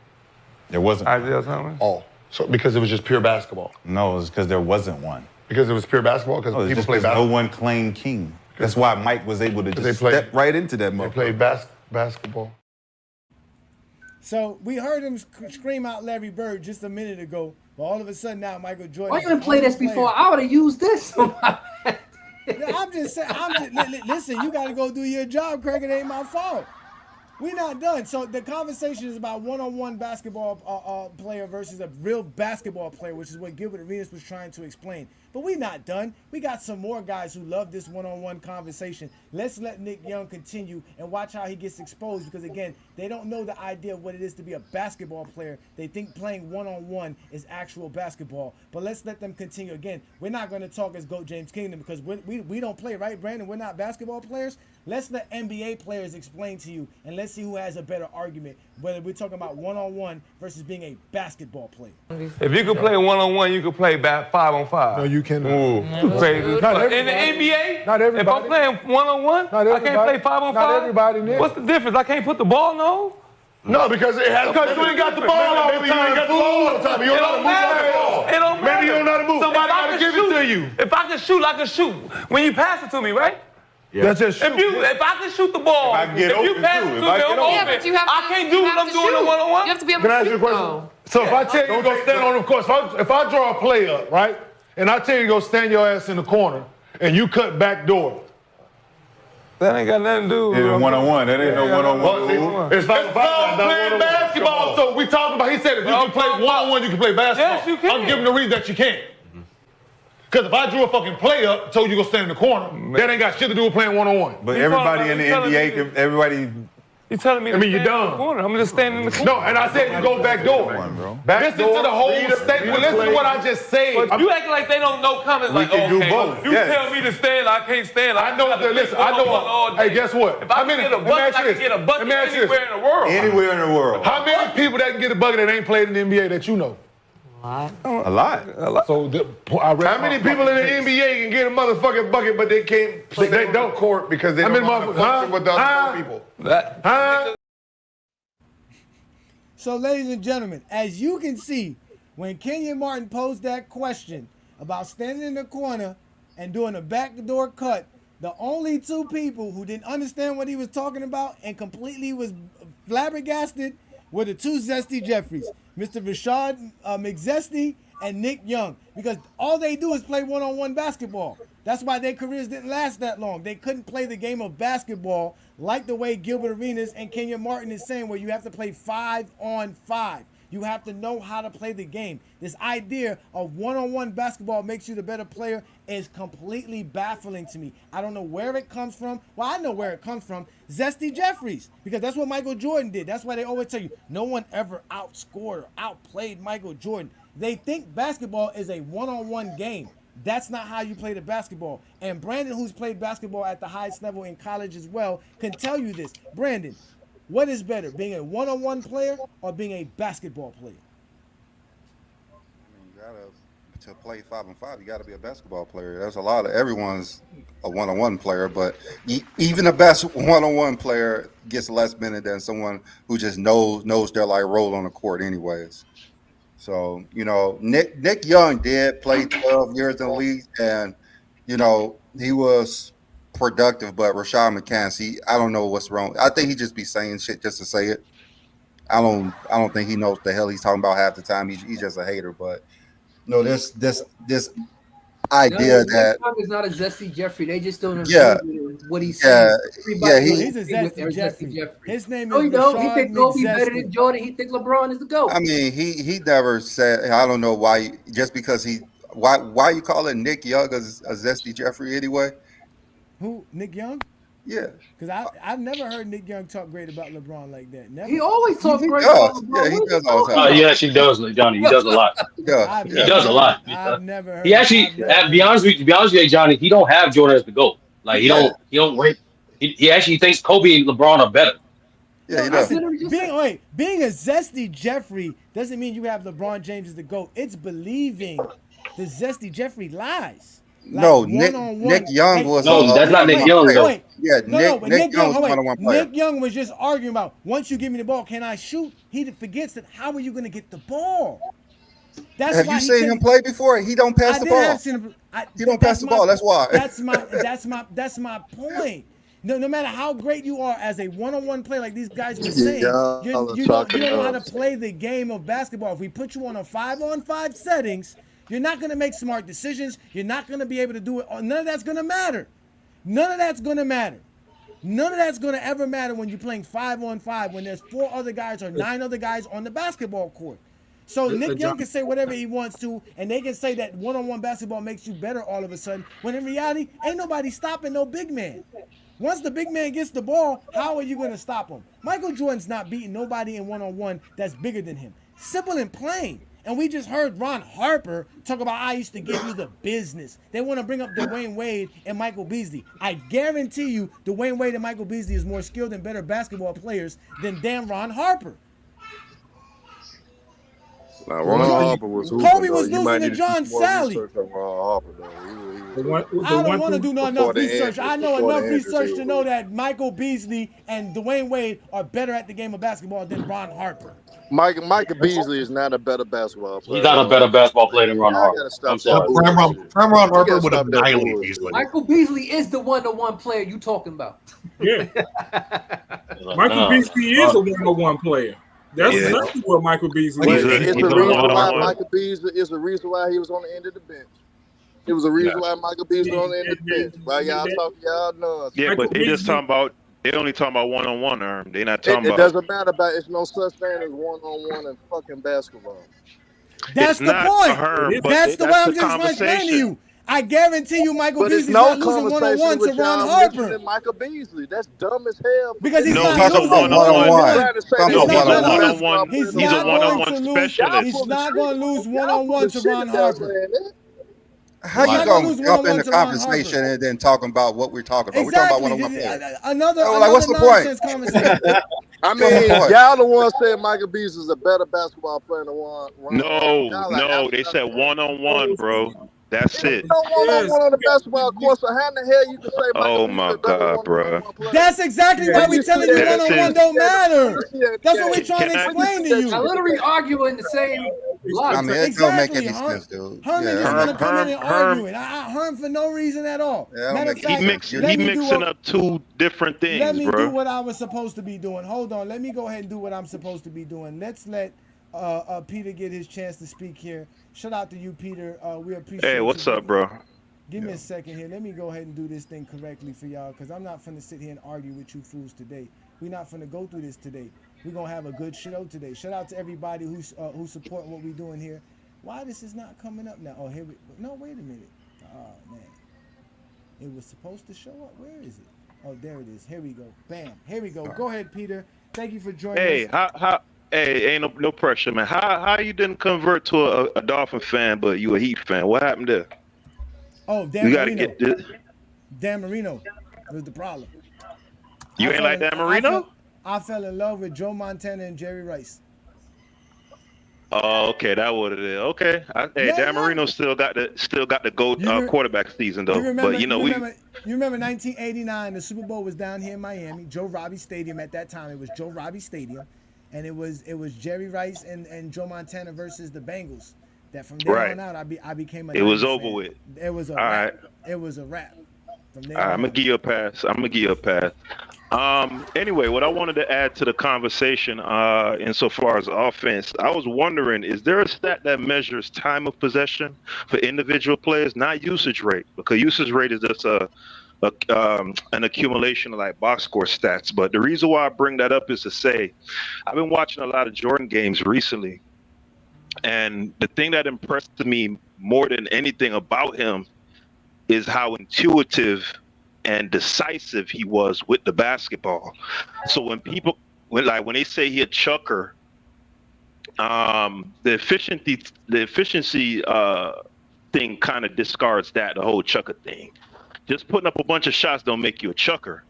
There wasn't. Isaiah Thomas. Oh, so because it was just pure basketball. No, it's because there wasn't one. Because it was pure basketball. Because people play basketball. No one claimed king. That's why Mike was able to just step right into that moment. They played basketball. So we heard him scream out Larry Bird just a minute ago, but all of a sudden now Michael Jordan. Why you didn't play this before? I would have used this. I'm just saying. Listen, you got to go do your job, Craig. It ain't my fault. We're not done. So the conversation is about one-on-one basketball player versus a real basketball player, which is what Gilbert Arenas was trying to explain. But we're not done. We got some more guys who love this one-on-one conversation. Let's let Nick Young continue and watch how he gets exposed because, again, they don't know the idea of what it is to be a basketball player. They think playing one-on-one is actual basketball. But let's let them continue. Again, we're not going to talk as GOAT James Kingdom because we don't play, right, Brandon? We're not basketball players. Let's let NBA players explain to you, and let's see who has a better argument, whether we're talking about one-on-one versus being a basketball player. If you could play one-on-one, you could play 5-on-5. No, you cannot. You crazy. In the NBA, not everybody. If I'm playing one-on-one, I can't play 5-on-5. Not everybody, Nick. What's the difference? I can't put the ball, no? No, because you ain't got the ball all the time. You ain't got the ball all the time. You don't know how to move the ball. It don't matter. Maybe you don't know how to move. Somebody got to give it to you. If I can shoot, I can shoot. When you pass it to me, right? Yeah. That's just shoot. If I can shoot the ball, if you pass it to me, I can't do what I'm doing in one-on-one. You have to be able Can I to ask you a question? So if I tell you to go stand on the court, if I draw a play up, right, and I tell you to go stand your ass in the corner, and you cut back door. That ain't got nothing to do with It's one-on-one. That ain't no one-on-one. It's like playing basketball. So we talking about, he said if you can play one-on-one, you can play basketball. Yes, you can. I'm giving the reason that you can't. Because if I drew a fucking play up, told you to go stand in the corner, that ain't got shit to do with playing one-on-one. But everybody in the NBA, everybody... You telling me to you're stand in dumb. the corner. I'm just standing in the corner. No, and I said you go back door. Listen to the whole statement. Listen to what I just said. But you acting like they don't know comments. We Like, can do okay, both. you Yes. tell me to stand, I can't stand. I know that. Listen, I know. Hey, guess what? If I can get a bucket, I can get a bucket anywhere in the world. Anywhere in the world. How many people that can get a bucket that ain't played in the NBA that you know? A lot. So how many people in the NBA can get a motherfucking bucket, but they can't? They don't court because they don't want to function with the other people. So, ladies and gentlemen, as you can see, when Kenyon Martin posed that question about standing in the corner and doing a backdoor cut, the only two people who didn't understand what he was talking about and completely was flabbergasted were the two Zesty Jeffries, Mr. Rashard McZesty and Nick Young, because all they do is play one-on-one basketball. That's why their careers didn't last that long. They couldn't play the game of basketball like the way Gilbert Arenas and Kenyon Martin is saying, where you have to play 5-on-5. You have to know how to play the game. This idea of one-on-one basketball makes you the better player is completely baffling to me. I don't know where it comes from. Well, I know where it comes from. Zesty Jeffries, because that's what Michael Jordan did. That's why they always tell you no one ever outscored or outplayed Michael Jordan. They think basketball is a one-on-one game. That's not how you play the basketball. And Brandon, who's played basketball at the highest level in college as well, can tell you this. Brandon, what is better, being a one-on-one player or being a basketball player? To play 5-on-5, you got to be a basketball player. There's a lot of everyone's a one-on-one player, but even the best one-on-one player gets less minute than someone who just knows their like role on the court, anyways. So Nick Young did play 12 years in the league, and he was productive. But Rashad McCants, I don't know what's wrong. I think he just be saying shit just to say it. I don't think he knows what the hell he's talking about half the time. He's just a hater, but. No, this idea that is not a Zesty Jeffrey. They just don't agree with what he's saying. He's a Zesty Jeffrey. His name is Rashad. He think Kobe better than Jordan. He think LeBron is the GOAT. I mean, he never said. I don't know why. Just because why you call it Nick Young a Zesty Jeffrey anyway? Who, Nick Young? Yeah, because I've never heard Nick Young talk great about LeBron like that. Never. He always talks great about LeBron. Yeah, he does all the time. Yes, he does, Johnny. He does a lot. He does a lot. I've never heard. He actually, to be honest with you, Johnny, he don't have Jordan as the GOAT. Like he don't rate. He actually thinks Kobe and LeBron are better. Yeah, he does. Being a Zesty Jeffrey doesn't mean you have LeBron James as the GOAT. It's believing the Zesty Jeffrey lies. Like Nick Young was. No, that's not Nick Young though. Yeah, Nick Young was one-on-one player. Nick Young was just arguing about once you give me the ball, can I shoot? He forgets that. How are you going to get the ball? Have you seen him play before? He don't pass the ball. He don't pass the ball. That's why. That's my point. No matter how great you are as a one-on-one player, like these guys were saying, you don't know how to play the game of basketball. If we put you on a 5-on-5 settings, you're not going to make smart decisions. You're not going to be able to do it. None of that's going to matter. None of that's going to matter. None of that's going to ever matter when you're playing 5-on-5, when there's 4 other guys or 9 other guys on the basketball court. So Nick Young can say whatever he wants to, and they can say that one-on-one basketball makes you better all of a sudden, when in reality, ain't nobody stopping no big man. Once the big man gets the ball, how are you going to stop him? Michael Jordan's not beating nobody in one-on-one that's bigger than him. Simple and plain. And we just heard Ron Harper talk about, I used to give you the business. They want to bring up Dwayne Wade and Michael Beasley. I guarantee you Dwayne Wade and Michael Beasley is more skilled and better basketball players than damn Ron Harper. Now, Ron Harper was Kobe was losing to John Sally. I don't want to do enough research. I know enough research to know that Michael Beasley and Dwayne Wade are better at the game of basketball than Ron Harper. Michael Beasley is not a better basketball player. He's not a better basketball player than Ron Harper. I'm sorry. Ron Harper would have annihilated Beasley. Michael Beasley is the one-to-one player you talking about. Yeah. Michael Beasley is a one-to-one player. That's exactly what Michael Beasley is. It's the reason why Michael Beasley is the reason why he was on the end of the bench. It was a reason why Michael Beasley was on the end of the bench. While y'all talking, y'all know. Yeah, but they just talking about. They only talking about one-on-one, Erm. They not talking about. It doesn't matter about. It's no such thing as one-on-one in fucking basketball. That's the point. That's the way I'm just explaining to you. I guarantee you, Michael Beasley's not losing one-on-one to Ron Harper. Michael Beasley, that's dumb as hell. Because he's not losing one-on-one. He's a one-on-one specialist. He's not going to lose one-on-one to Ron Harper. How you going to jump in the conversation and then talking about what we're talking about? Exactly. We're talking about one-on-one. Another what's the point? I mean, y'all the one said Michael Beasley is a better basketball player than Ron. No, they said one-on-one, bro. That's it. No one-on-one on the basketball court, so how in the hell you can say oh my God, bro. That's exactly why we're telling you one-on-one don't matter. That's what we're trying to explain to you. I literally arguing the same logic. I mean, it don't make any sense, dude. Herman is going to come in and argue it. Herm for no reason at all. Matter of fact, he mixing up two different things, Let me bro. do what I was supposed to be doing. Hold on. Let me go ahead and do what I'm supposed to be doing. Let's let Peter get his chance to speak here. Shout out to you, Peter. We appreciate. Hey, what's up, bro? Give me a second here. Let me go ahead and do this thing correctly for y'all, because I'm not finna sit here and argue with you fools today. We're not finna go through this today. We're gonna have a good show today. Shout out to everybody who's support what we're doing here. Why this is not coming up now? Oh, here we. No, wait a minute. Oh man, it was supposed to show up. Where is it? Oh, there it is. Here we go. Bam. Here we go. Go ahead, Peter. Thank you for joining us. Hey, ain't no pressure, man. How you didn't convert to a Dolphin fan, but you a Heat fan? What happened there? Oh, Dan Marino. Dan Marino was the problem. You ain't like Dan Marino? I fell in love with Joe Montana and Jerry Rice. Oh, okay, that what it is. Okay, Dan Marino still got the GOAT quarterback season though. You remember 1989? The Super Bowl was down here in Miami, Joe Robbie Stadium. At that time, it was Joe Robbie Stadium, and it was Jerry Rice and Joe Montana versus the Bengals. That from there on out, I became a. It was over with. It was a wrap. It was a wrap. From there I'm gonna give you a pass. Anyway, what I wanted to add to the conversation, insofar as offense, I was wondering, is there a stat that measures time of possession for individual players, not usage rate? Because usage rate is just an accumulation of like box score stats. But the reason why I bring that up is to say, I've been watching a lot of Jordan games recently, and the thing that impressed me more than anything about him is how intuitive and decisive he was with the basketball. So when they say he a chucker, the efficiency thing kind of discards that, the whole chucker thing. Just putting up a bunch of shots don't make you a chucker.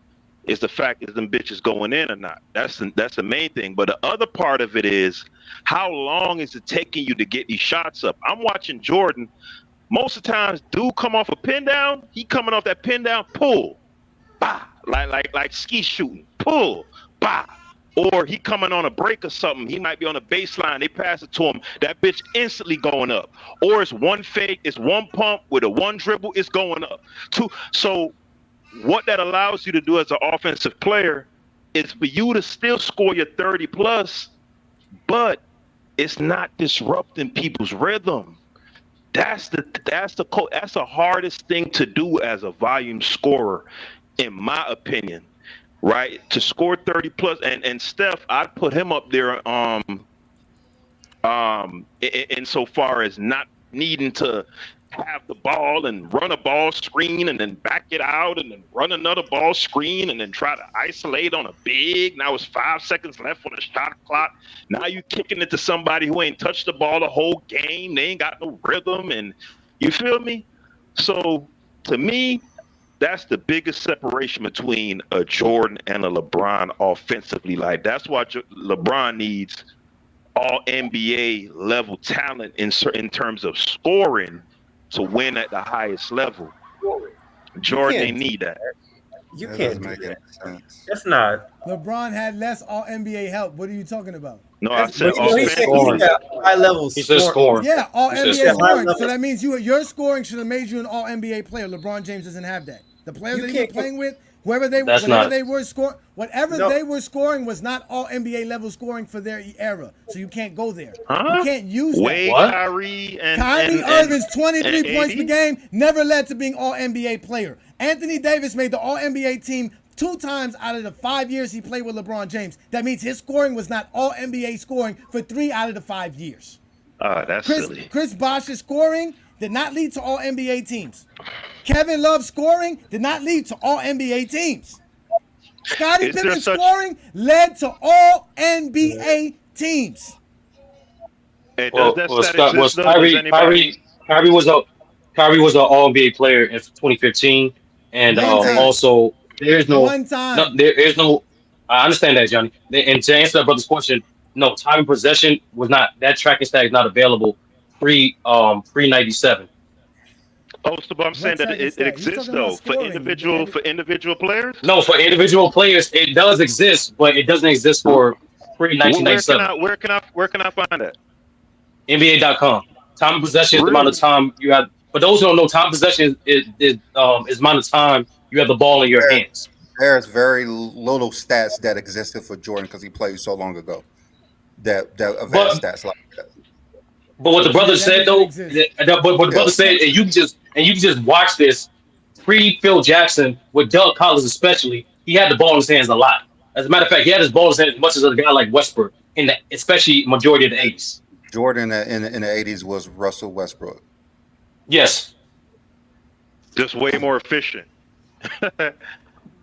It's the fact is them bitches going in or not. That's the main thing. But the other part of it is, how long is it taking you to get these shots up? I'm watching Jordan. Most of the times, dude come off a pin down. He coming off that pin down, pull, bah, like ski shooting, pull, bah. Or he coming on a break or something. He might be on a baseline. They pass it to him. That bitch instantly going up. Or it's one fake, it's one pump with a one dribble, it's going up. So what that allows you to do as an offensive player is for you to still score your 30 plus, but it's not disrupting people's rhythm. That's the hardest thing to do as a volume scorer, in my opinion, right? To score 30 plus, and Steph, I'd put him up there insofar as not needing to have the ball and run a ball screen and then back it out and then run another ball screen and then try to isolate on a big. Now it's 5 seconds left on the shot clock. Now you kicking it to somebody who ain't touched the ball the whole game. They ain't got no rhythm, and you feel me? So to me, that's the biggest separation between a Jordan and a LeBron offensively. Like, that's why LeBron needs all NBA level talent in terms of scoring to win at the highest level. Jordan ain't need that. You can't do that. That's not. LeBron had less All NBA help. What are you talking about? No, I said he got high level. He said scoring. Yeah, All NBA scoring. So that means your scoring should have made you an All NBA player. LeBron James doesn't have that. The players that he was playing with, whatever they were scoring was not All NBA level scoring for their era. So you can't go there. You can't use that. Kyrie Irving's 23 points per game never led to being All NBA player. Anthony Davis made the All NBA team 2 times out of the 5 years he played with LeBron James. That means his scoring was not All NBA scoring for 3 out of the 5 years. That's silly. Chris Bosh's scoring did not lead to All NBA teams. Kevin Love's scoring did not lead to All NBA teams. Scottie Pippen's scoring led to All NBA teams. Hey, Kyrie was an All NBA player in 2015, and also there's no one time. No, there is no. I understand that, Johnny. And to answer that brother's question, no, time of possession was not, that tracking stat is not available pre 97. Oh, so I'm saying that it exists though for individual players. No, for individual players it does exist, but it doesn't exist for pre 1997. Where can I find that? NBA.com. Time of possession is the amount of time you have. For those who don't know, time of possession is the amount of time you have the ball in your hands. There's very little stats that existed for Jordan because he played so long ago. that advanced stats like that. But what the brother said though, but what the brother said, and you can just watch this pre-Phil Jackson with Doug Collins especially. He had the ball in his hands a lot. As a matter of fact, he had his ball in his hands as much as a guy like Westbrook in the especially majority of the 80s. Jordan in the 80s was Russell Westbrook. Yes. Just way more efficient.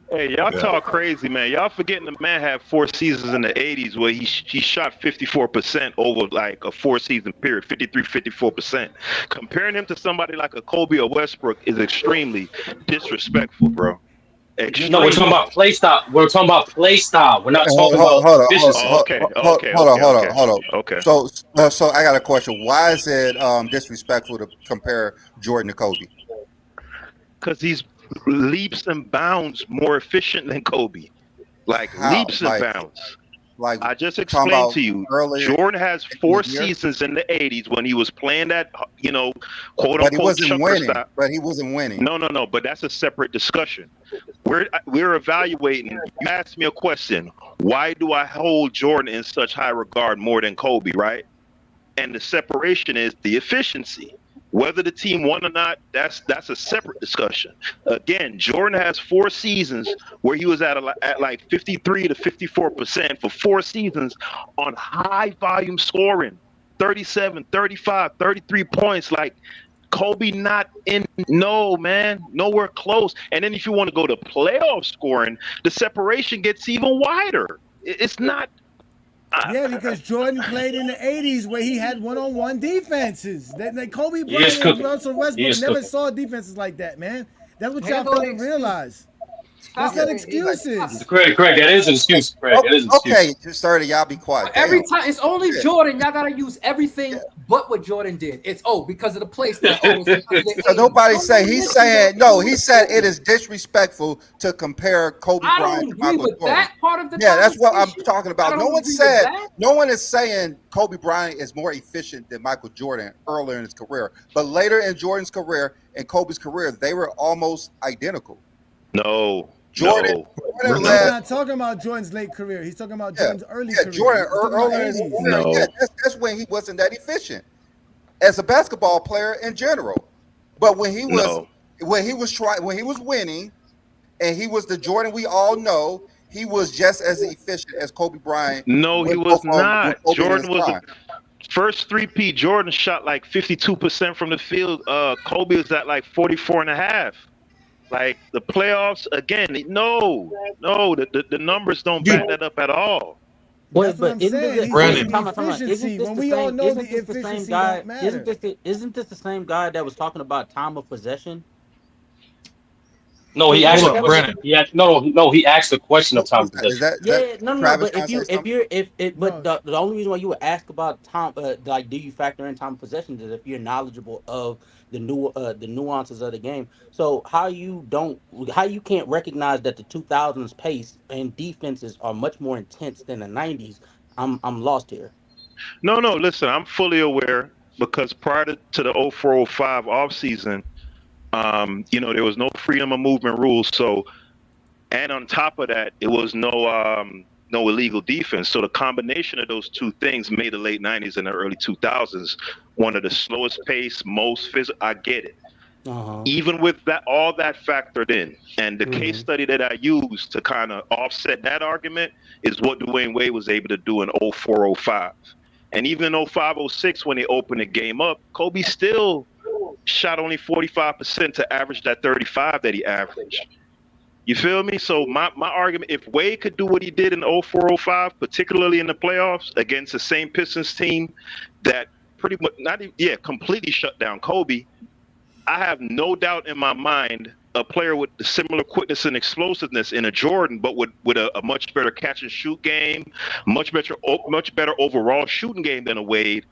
Hey, y'all talk crazy, man. Y'all forgetting the man had 4 seasons in the 80s where he shot 54% over like a 4-season period, 54%. Comparing him to somebody like a Kobe or Westbrook is extremely disrespectful, bro. No, we're talking about play style. We're talking about play style. We're not talking about efficiency. Hold on. Okay. So I got a question. Why is it disrespectful to compare Jordan to Kobe? Because he's leaps and bounds more efficient than Kobe. Leaps and bounds. Like I just explained to you, Jordan has 4 seasons in the 80s when he was playing that, quote unquote chucker style. But he wasn't winning. No. But that's a separate discussion. We're evaluating. You asked me a question. Why do I hold Jordan in such high regard more than Kobe, right? And the separation is the efficiency. Whether the team won or not, that's a separate discussion. Again, Jordan has 4 seasons where he was at like 53 to 54% for 4 seasons on high volume scoring, 37, 35, 33 points. Like Kobe not in, nowhere close. And then if you want to go to playoff scoring, the separation gets even wider. It's not. Yeah, because Jordan played in the 80s where he had one-on-one defenses. Kobe Bryant and Russell Westbrook never saw defenses like that, man. That's what y'all fail to realize. That's not excuses. Craig, that is an excuse. Craig, that is an excuse. Okay, just started. Y'all be quiet. Every time it's only Jordan. Y'all gotta use everything but what Jordan did. It's because of the place that. So nobody say he's saying no. He said it is disrespectful to compare Kobe Bryant to Michael Jordan. That part of the that's what I'm talking about. No one is saying Kobe Bryant is more efficient than Michael Jordan earlier in his career, but later in Jordan's career and Kobe's career, they were almost identical. No. Jordan. He's not talking about Jordan's late career. He's talking about Jordan's early career. Jordan earlier. That's when he wasn't that efficient as a basketball player in general. But when he was winning, and he was the Jordan we all know, he was just as efficient as Kobe Bryant. No, he was not. Jordan was first 3P. Jordan shot like 52% from the field. Kobe was at like 44.5%. Like the playoffs again, the numbers don't back that up at all. But isn't this the same guy that was talking about time of possession? No, he asked a question. He asked the question of time of possession. But but the only reason why you would ask about time, like, do you factor in time of possession, is if you're knowledgeable of the nuances of the game. So how you can't recognize that the 2000s pace and defenses are much more intense than the 90s? I'm lost here. No. Listen, I'm fully aware because prior to the 04-05 offseason, there was no freedom of movement rules. So, and on top of that, it was no illegal defense. So the combination of those two things made the late 90s and the early 2000s one of the slowest pace, most physical. I get it. Even with all that factored in, and the case study that I used to kind of offset that argument is what Dwayne Wade was able to do in 04-05. And even in 05-06, when they opened the game up, Kobe still shot only 45% to average that 35 that he averaged. You feel me? So my argument, if Wade could do what he did in 04-05, particularly in the playoffs against the same Pistons team that pretty much completely shut down Kobe, I have no doubt in my mind a player with the similar quickness and explosiveness in a Jordan, but with a much better catch and shoot game, much better overall shooting game than a Wade,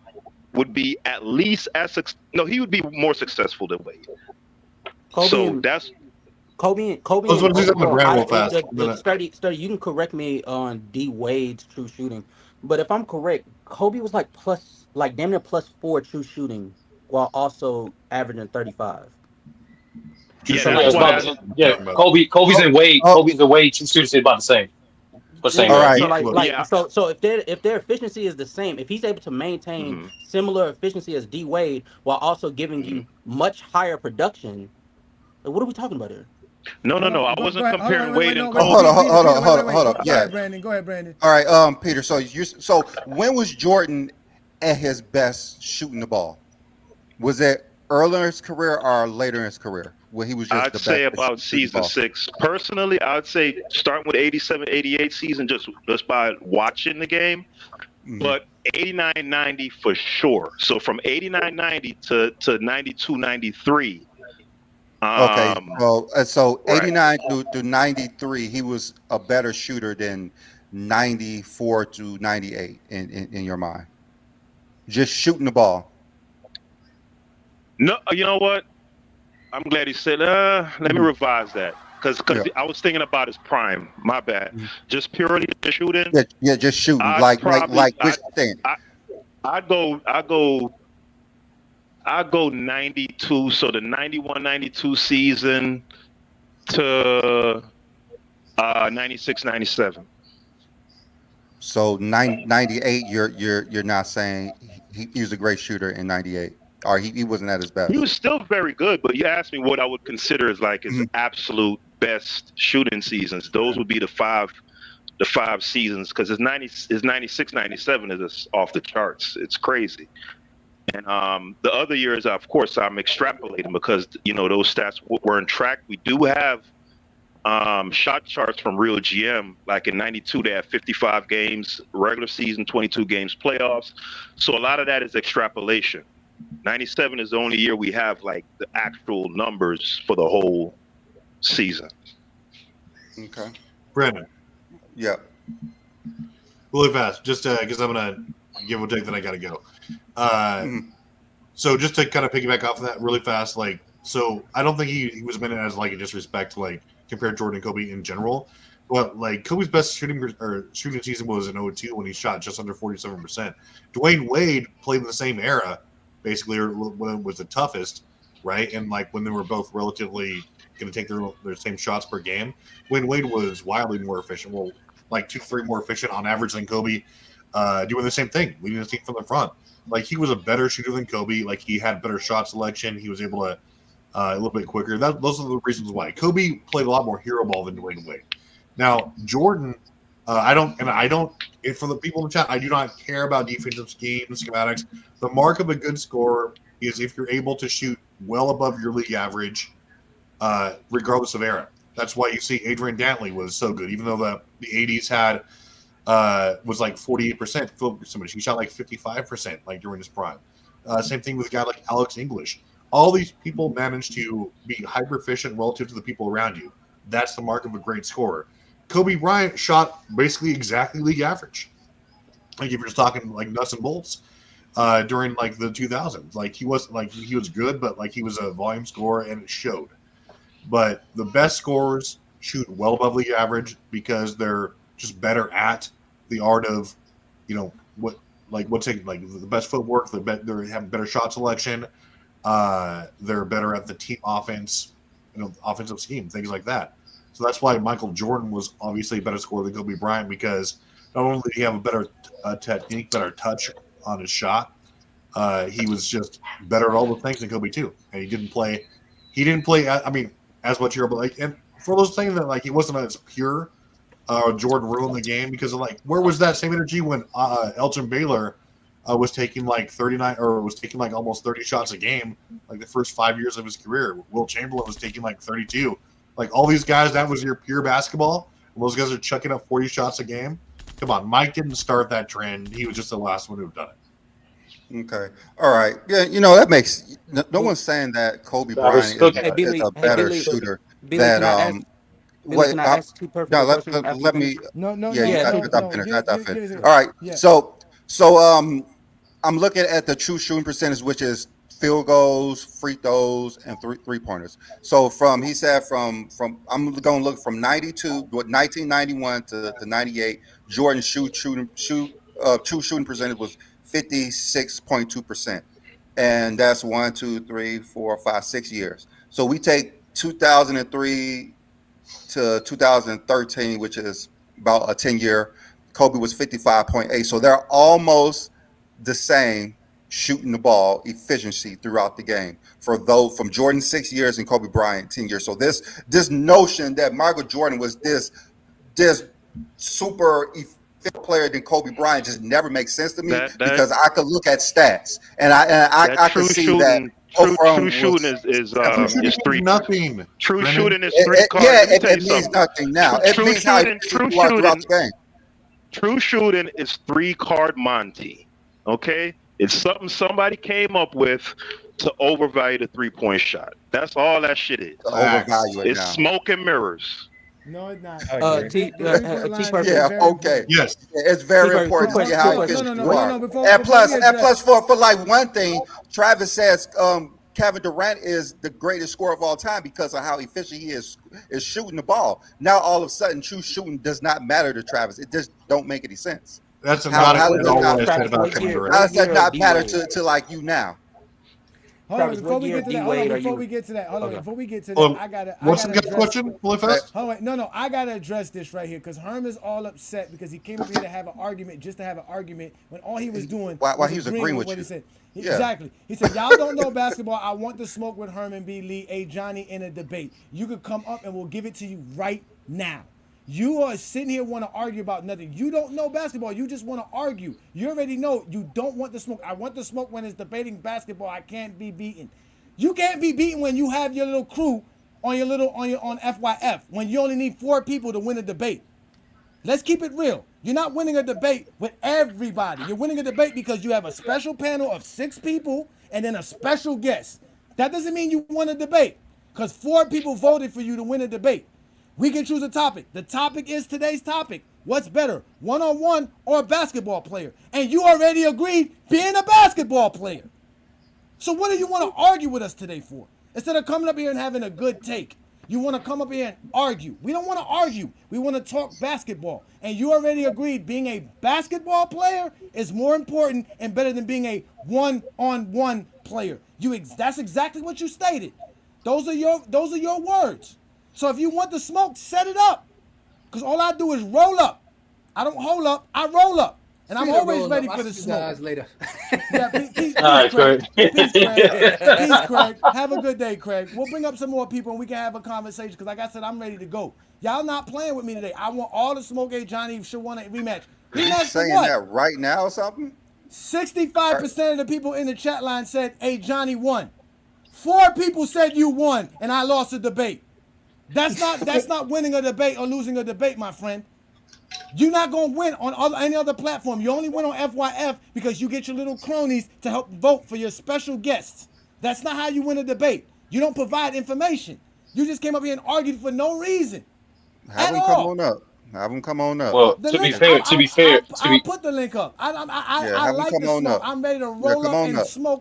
would be at least he would be more successful than Wade. Kobe. Sturdy, you can correct me on D Wade's true shooting, but if I'm correct, Kobe was damn near +4 true shooting while also averaging 35. Kobe's and Wade true shooting is about the same. for saying All that. right. So if their efficiency is the same, if he's able to maintain similar efficiency as D Wade while also giving you much higher production, what are we talking about here? No. I wasn't comparing Wade and Hold Kobe. on. Go ahead, Brandon. Go ahead, Brandon. All right, Peter. So when was Jordan at his best shooting the ball? Was it earlier in his career or later in his career where he was just I'd the best? say about season 6. Personally, I'd say starting with 87, 88 season just by watching the game. But 89, 90 for sure. So from 89, 90 to 92, 93. Okay, so 89 to 93, he was a better shooter than 94 to 98 in your mind. Just shooting the ball. No, you know what? I'm glad he said, let me revise that. Because I was thinking about his prime. My bad. Just purely the shooting. Yeah, just shooting. I'd Like which thing? I go 92. So the 91, 92 season to 96, 97. So 98, you're not saying he was a great shooter in 98, or he wasn't at his best. He was still very good, but you asked me what I would consider as like his absolute best shooting seasons. Those would be the five seasons, because his 96, 97 is just off the charts. It's crazy. And the other years, of course, I'm extrapolating because those stats weren't tracked. We do have shot charts from Real GM. Like in 92, they had 55 games regular season, 22 games playoffs. So a lot of that is extrapolation. 97 is the only year we have like the actual numbers for the whole season. Okay. Brandon. Yeah. Really fast, just because I'm gonna give or take that I gotta go. So just to kind of piggyback off of that really fast, so I don't think he was meant as like a disrespect to compare Jordan and Kobe in general. But Kobe's best shooting season was in 2002 when he shot just under 47%. Dwayne Wade played in the same era, basically, or when it was the toughest, right? And when they were both relatively going to take their same shots per game, Dwayne Wade was wildly more efficient. Well, 2-3 more efficient on average than Kobe, doing the same thing, leading the team from the front. He was a better shooter than Kobe. He had better shot selection. He was able to a little bit quicker. Those are the reasons why. Kobe played a lot more hero ball than Dwayne Wade. Now, Jordan, I don't, for the people in the chat, I do not care about defensive schemes, schematics. The mark of a good scorer is if you're able to shoot well above your league average, regardless of era. That's why you see Adrian Dantley was so good, even though the 80s had was 48% field percentage. He shot 55% during his prime. Same thing with a guy like Alex English. All these people manage to be hyper efficient relative to the people around you. That's the mark of a great scorer. Kobe Bryant shot basically exactly league average. If you're just talking nuts and bolts, during the 2000s, he was good, but he was a volume scorer and it showed. But the best scorers shoot well above league average because they're just better at the art of, what's the best footwork. They have better shot selection. They're better at the team offense, offensive scheme, things like that. So that's why Michael Jordan was obviously a better scorer than Kobe Bryant, because not only did he have a better technique, better touch on his shot, he was just better at all the things than Kobe too. And he didn't play as much here, but and for those things that he wasn't as pure, Jordan ruined the game because of where was that same energy when Elgin Baylor was taking 39 or was taking almost 30 shots a game the first 5 years of his career. Will Chamberlain was taking 32. All these guys, that was your pure basketball. And those guys are chucking up 40 shots a game. Come on, Mike didn't start that trend. He was just the last one who done it. Okay. All right. Yeah, that makes no one's saying that Kobe Bryant is a better shooter than Can I ask two perfect questions? Let me. No. Finish. All right. Yeah. So I'm looking at the true shooting percentage, which is field goals, free throws, and three pointers. So he said from I'm going to look from 1991 to 98. Jordan's true shooting percentage was 56.2%, and that's 1, 2, 3, 4, 5, 6 years. So we take 2003 to 2013, which is about a 10-year. Kobe was 55.8. So they're almost the same shooting the ball efficiency throughout the game from Jordan 6 years and Kobe Bryant 10 years. So this notion that Michael Jordan was this super efficient player than Kobe Bryant just never makes sense to me because I could look at stats and I can see that. True shooting is three. Nothing. True shooting is three cards. Yeah, it means nothing now. It means how you are throughout the game. True shooting is 3-card Monty. Okay, it's something somebody came up with to overvalue the 3-point shot. That's all that shit is. Overvalue it it's now. smoke and mirrors. No, it's not. Yeah, okay. Yes, it's very important to see how efficient you are. And plus, for like one thing, Travis says Kevin Durant is the greatest scorer of all time because of how efficient he is shooting the ball. Now all of a sudden, true shooting does not matter to Travis. It just don't make any sense. That's how does that not matter to like you now? Hold on, before we get to that, I gotta. What's the good question? Hold on, no, I gotta address this right here because Herm is all upset because he came up here to have an argument, just to have an argument, when all he was doing was he was agreeing with what you. he said. Yeah. Exactly. He said, "Y'all don't know basketball. I want to smoke with Herman B. Lee, A. Johnny in a debate. You could come up and we'll give it to you right now." You are sitting here want to argue about nothing. You don't know basketball. You just want to argue. You already know you don't want the smoke. I want the smoke when it's debating basketball. I can't be beaten. You can't be beaten when you have your little crew on FYF when you only need 4 people to win a debate. Let's keep it real. You're not winning a debate with everybody. You're winning a debate because you have a special panel of 6 people and then a special guest. That doesn't mean you won a debate because 4 people voted for you to win a debate. We can choose a topic. The topic is today's topic. What's better, one-on-one or a basketball player? And you already agreed being a basketball player. So what do you want to argue with us today for? Instead of coming up here and having a good take, you want to come up here and argue. We don't want to argue. We want to talk basketball. And you already agreed being a basketball player is more important and better than being a one-on-one player. That's exactly what you stated. Those are your words. So if you want the smoke, set it up. Because all I do is roll up. I don't hold up, I roll up. And I'm always ready for the smoke. Later. Yeah, peace, All right, Craig. Craig. Peace, Craig. Peace, Craig. Have a good day, Craig. We'll bring up some more people and we can have a conversation. Because like I said, I'm ready to go. Y'all not playing with me today. I want all the smoke. A Johnny should want a rematch. Rematch for saying what? that right now or something? 65% of the people in the chat line said, "Hey, Johnny won." 4 people said you won, and I lost a debate. That's not winning a debate or losing a debate, my friend. You're not gonna win on any other platform. You only win on FYF because you get your little cronies to help vote for your special guests. That's not how you win a debate. You don't provide information. You just came up here and argued for no reason. Have them come on up. Have them come on up. Well, to be fair, I'll put the link up. I like the smoke. I'm ready to roll up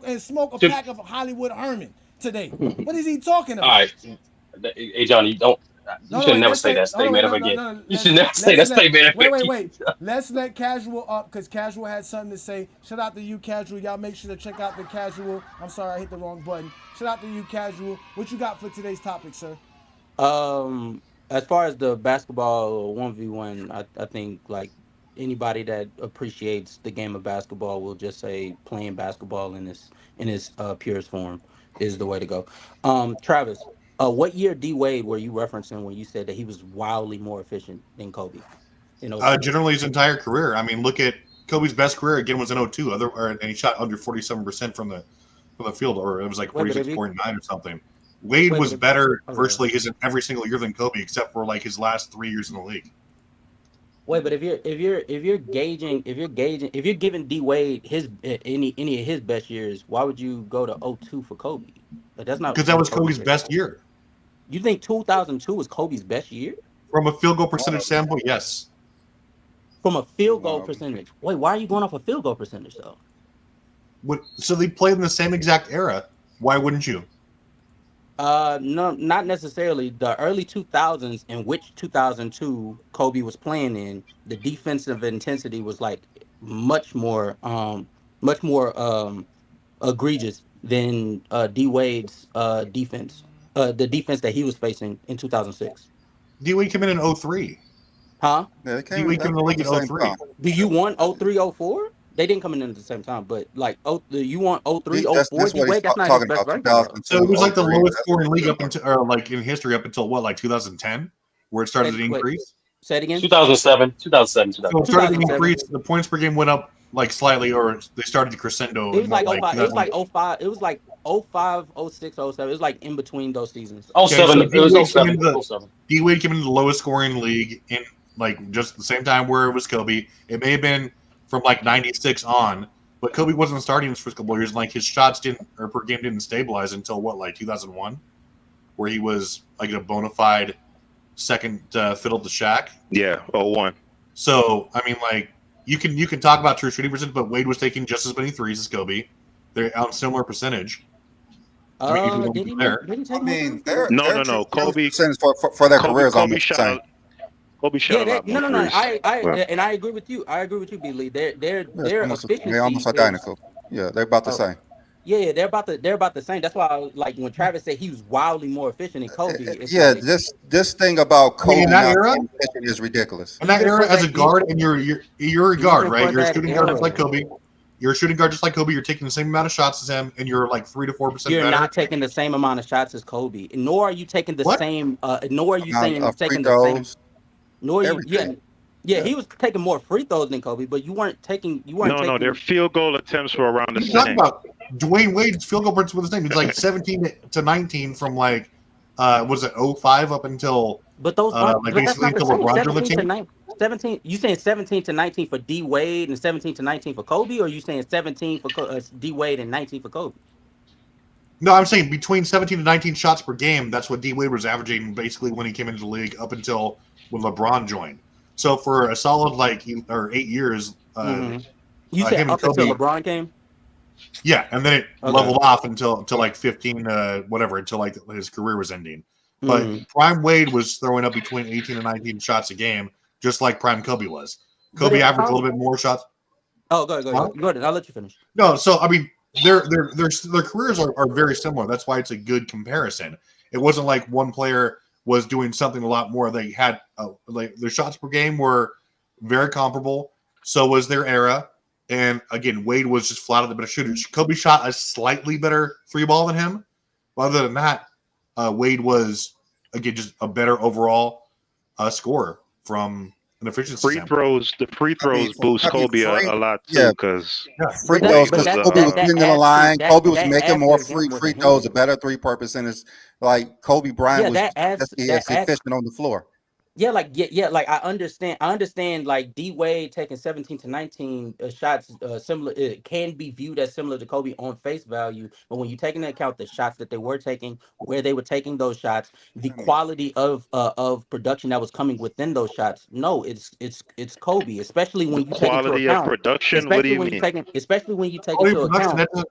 and smoke a pack of Hollywood Herman today. What is he talking about? All right. Hey, John, you should never say that statement ever again. You should never say that statement ever again. Wait. Let's let Casual up because Casual had something to say. Shout out to you, Casual. Y'all make sure to check out the Casual. I'm sorry, I hit the wrong button. Shout out to you, Casual. What you got for today's topic, sir? As far as the basketball 1v1, I think like anybody that appreciates the game of basketball will just say playing basketball in its purest form is the way to go. Travis, what year D Wade were you referencing when you said that he was wildly more efficient than Kobe? Generally his entire career. I mean, look at Kobe's best career again was in 02, and he shot under 47% from the field, or it was like 46.9 or something. Wade was better virtually every single year than Kobe, except for like his last 3 years in the league. Wait, but if you're giving D Wade his any of his best years, why would you go to 02 for Kobe? Like, that's not because that was Kobe's best year. You think 2002 was Kobe's best year? From a field goal percentage standpoint, yes. From a field goal percentage. Wait, why are you going off a field goal percentage though? So they played in the same exact era. Why wouldn't you? No, not necessarily. The early 2000s, in which 2002 Kobe was playing in, the defensive intensity was like much more egregious than D Wade's defense. The defense that he was facing in 2006. D Wade came in 03. Huh? Yeah, they D Wade came in the league in 03. Do you want 03, 04? They didn't come in at the same time, but like, you want 03, That's 04 what he's D-Wade? That's not his talking best about. ranking, though. 2002, So it was like the 03. lowest scoring league up until, or like in history up until what, like 2010, where it started to increase. Say it again. 2007. So it started to increase. The points per game went up like slightly, or they started to crescendo. It was like 05. It was like 05. It was like 05, 06, 07. It was like in between those seasons. Okay, so it was 07. D-Wade came into the lowest scoring league in like just the same time where it was Kobe. It may have been from like 96 on, but Kobe wasn't starting his first couple of years. Like his shots per game didn't stabilize until what, like 2001, where he was like a bona fide second fiddle to Shaq. Yeah, 01. So I mean, like you can talk about true shooting percentage, but Wade was taking just as many threes as Kobe. They're on similar percentage. Did he take No. Kobe for their careers Kobe almost the same. Kobe shot a lot more No. threes. I agree with you. I agree with you, B-Lee. Their efficiency. They're almost identical. Yeah, they're about the same. Yeah, they're about the same. That's why, like when Travis said he was wildly more efficient than Kobe. It's Yeah, like, this thing about Kobe in that not era? being efficient is ridiculous. In that era, as a guard, and you're a guard, right? You're a that shooting guard era. just like Kobe. You're a shooting guard just like Kobe. You're taking the same amount of shots as him, and you're like 3 to 4% You're better. not taking the same amount of shots as Kobe, nor are you taking the What? same. Nor are you Amount saying of free taking the same. throws, Nor you. everything. Yeah, he was taking more free throws than Kobe, but you weren't taking. No, their field goal attempts were around the What are you talking same. about? Dwayne Wade's field goal percentage was the same. It's like 17 to 19 from like, was it 05 up until But those like but that's basically not the until same. LeBron joined the 17 to team? 9, 17. You saying 17 to 19 for D Wade and 17 to 19 for Kobe, or you saying 17 for D Wade and 19 for Kobe? No, I'm saying between 17 to 19 shots per game. That's what D Wade was averaging basically when he came into the league up until when LeBron joined. So for a solid 8 years, You said him and up until Kobe- LeBron came. Yeah, and then it Okay. leveled off until like 15, until like his career was ending. But Prime Wade was throwing up between 18 and 19 shots a game, just like Prime Kobe was. Kobe averaged a little bit more shots. Oh, go ahead. I'll let you finish. No, so I mean, their careers are very similar. That's why it's a good comparison. It wasn't like one player was doing something a lot more. They had like their shots per game were very comparable. So was their era. And again, Wade was just flat out the better shooter. Kobe shot a slightly better three ball than him. But other than that, Wade was again just a better overall scorer from an efficiency. The free throws boost Kobe a lot too, yeah. because Free throws, because Kobe was getting in the line. Kobe was making more free throws, a better 3-point percentage. Like Kobe Bryant was efficient on the floor. Yeah, like like I understand like D Wade taking 17 to 19 shots similar, it can be viewed as similar to Kobe on face value, but when you take into account the shots that they were taking, where they were taking those shots, the quality of production that was coming within those shots, no, it's Kobe, especially when you take into quality account of production. What do you mean? Especially when you take into account,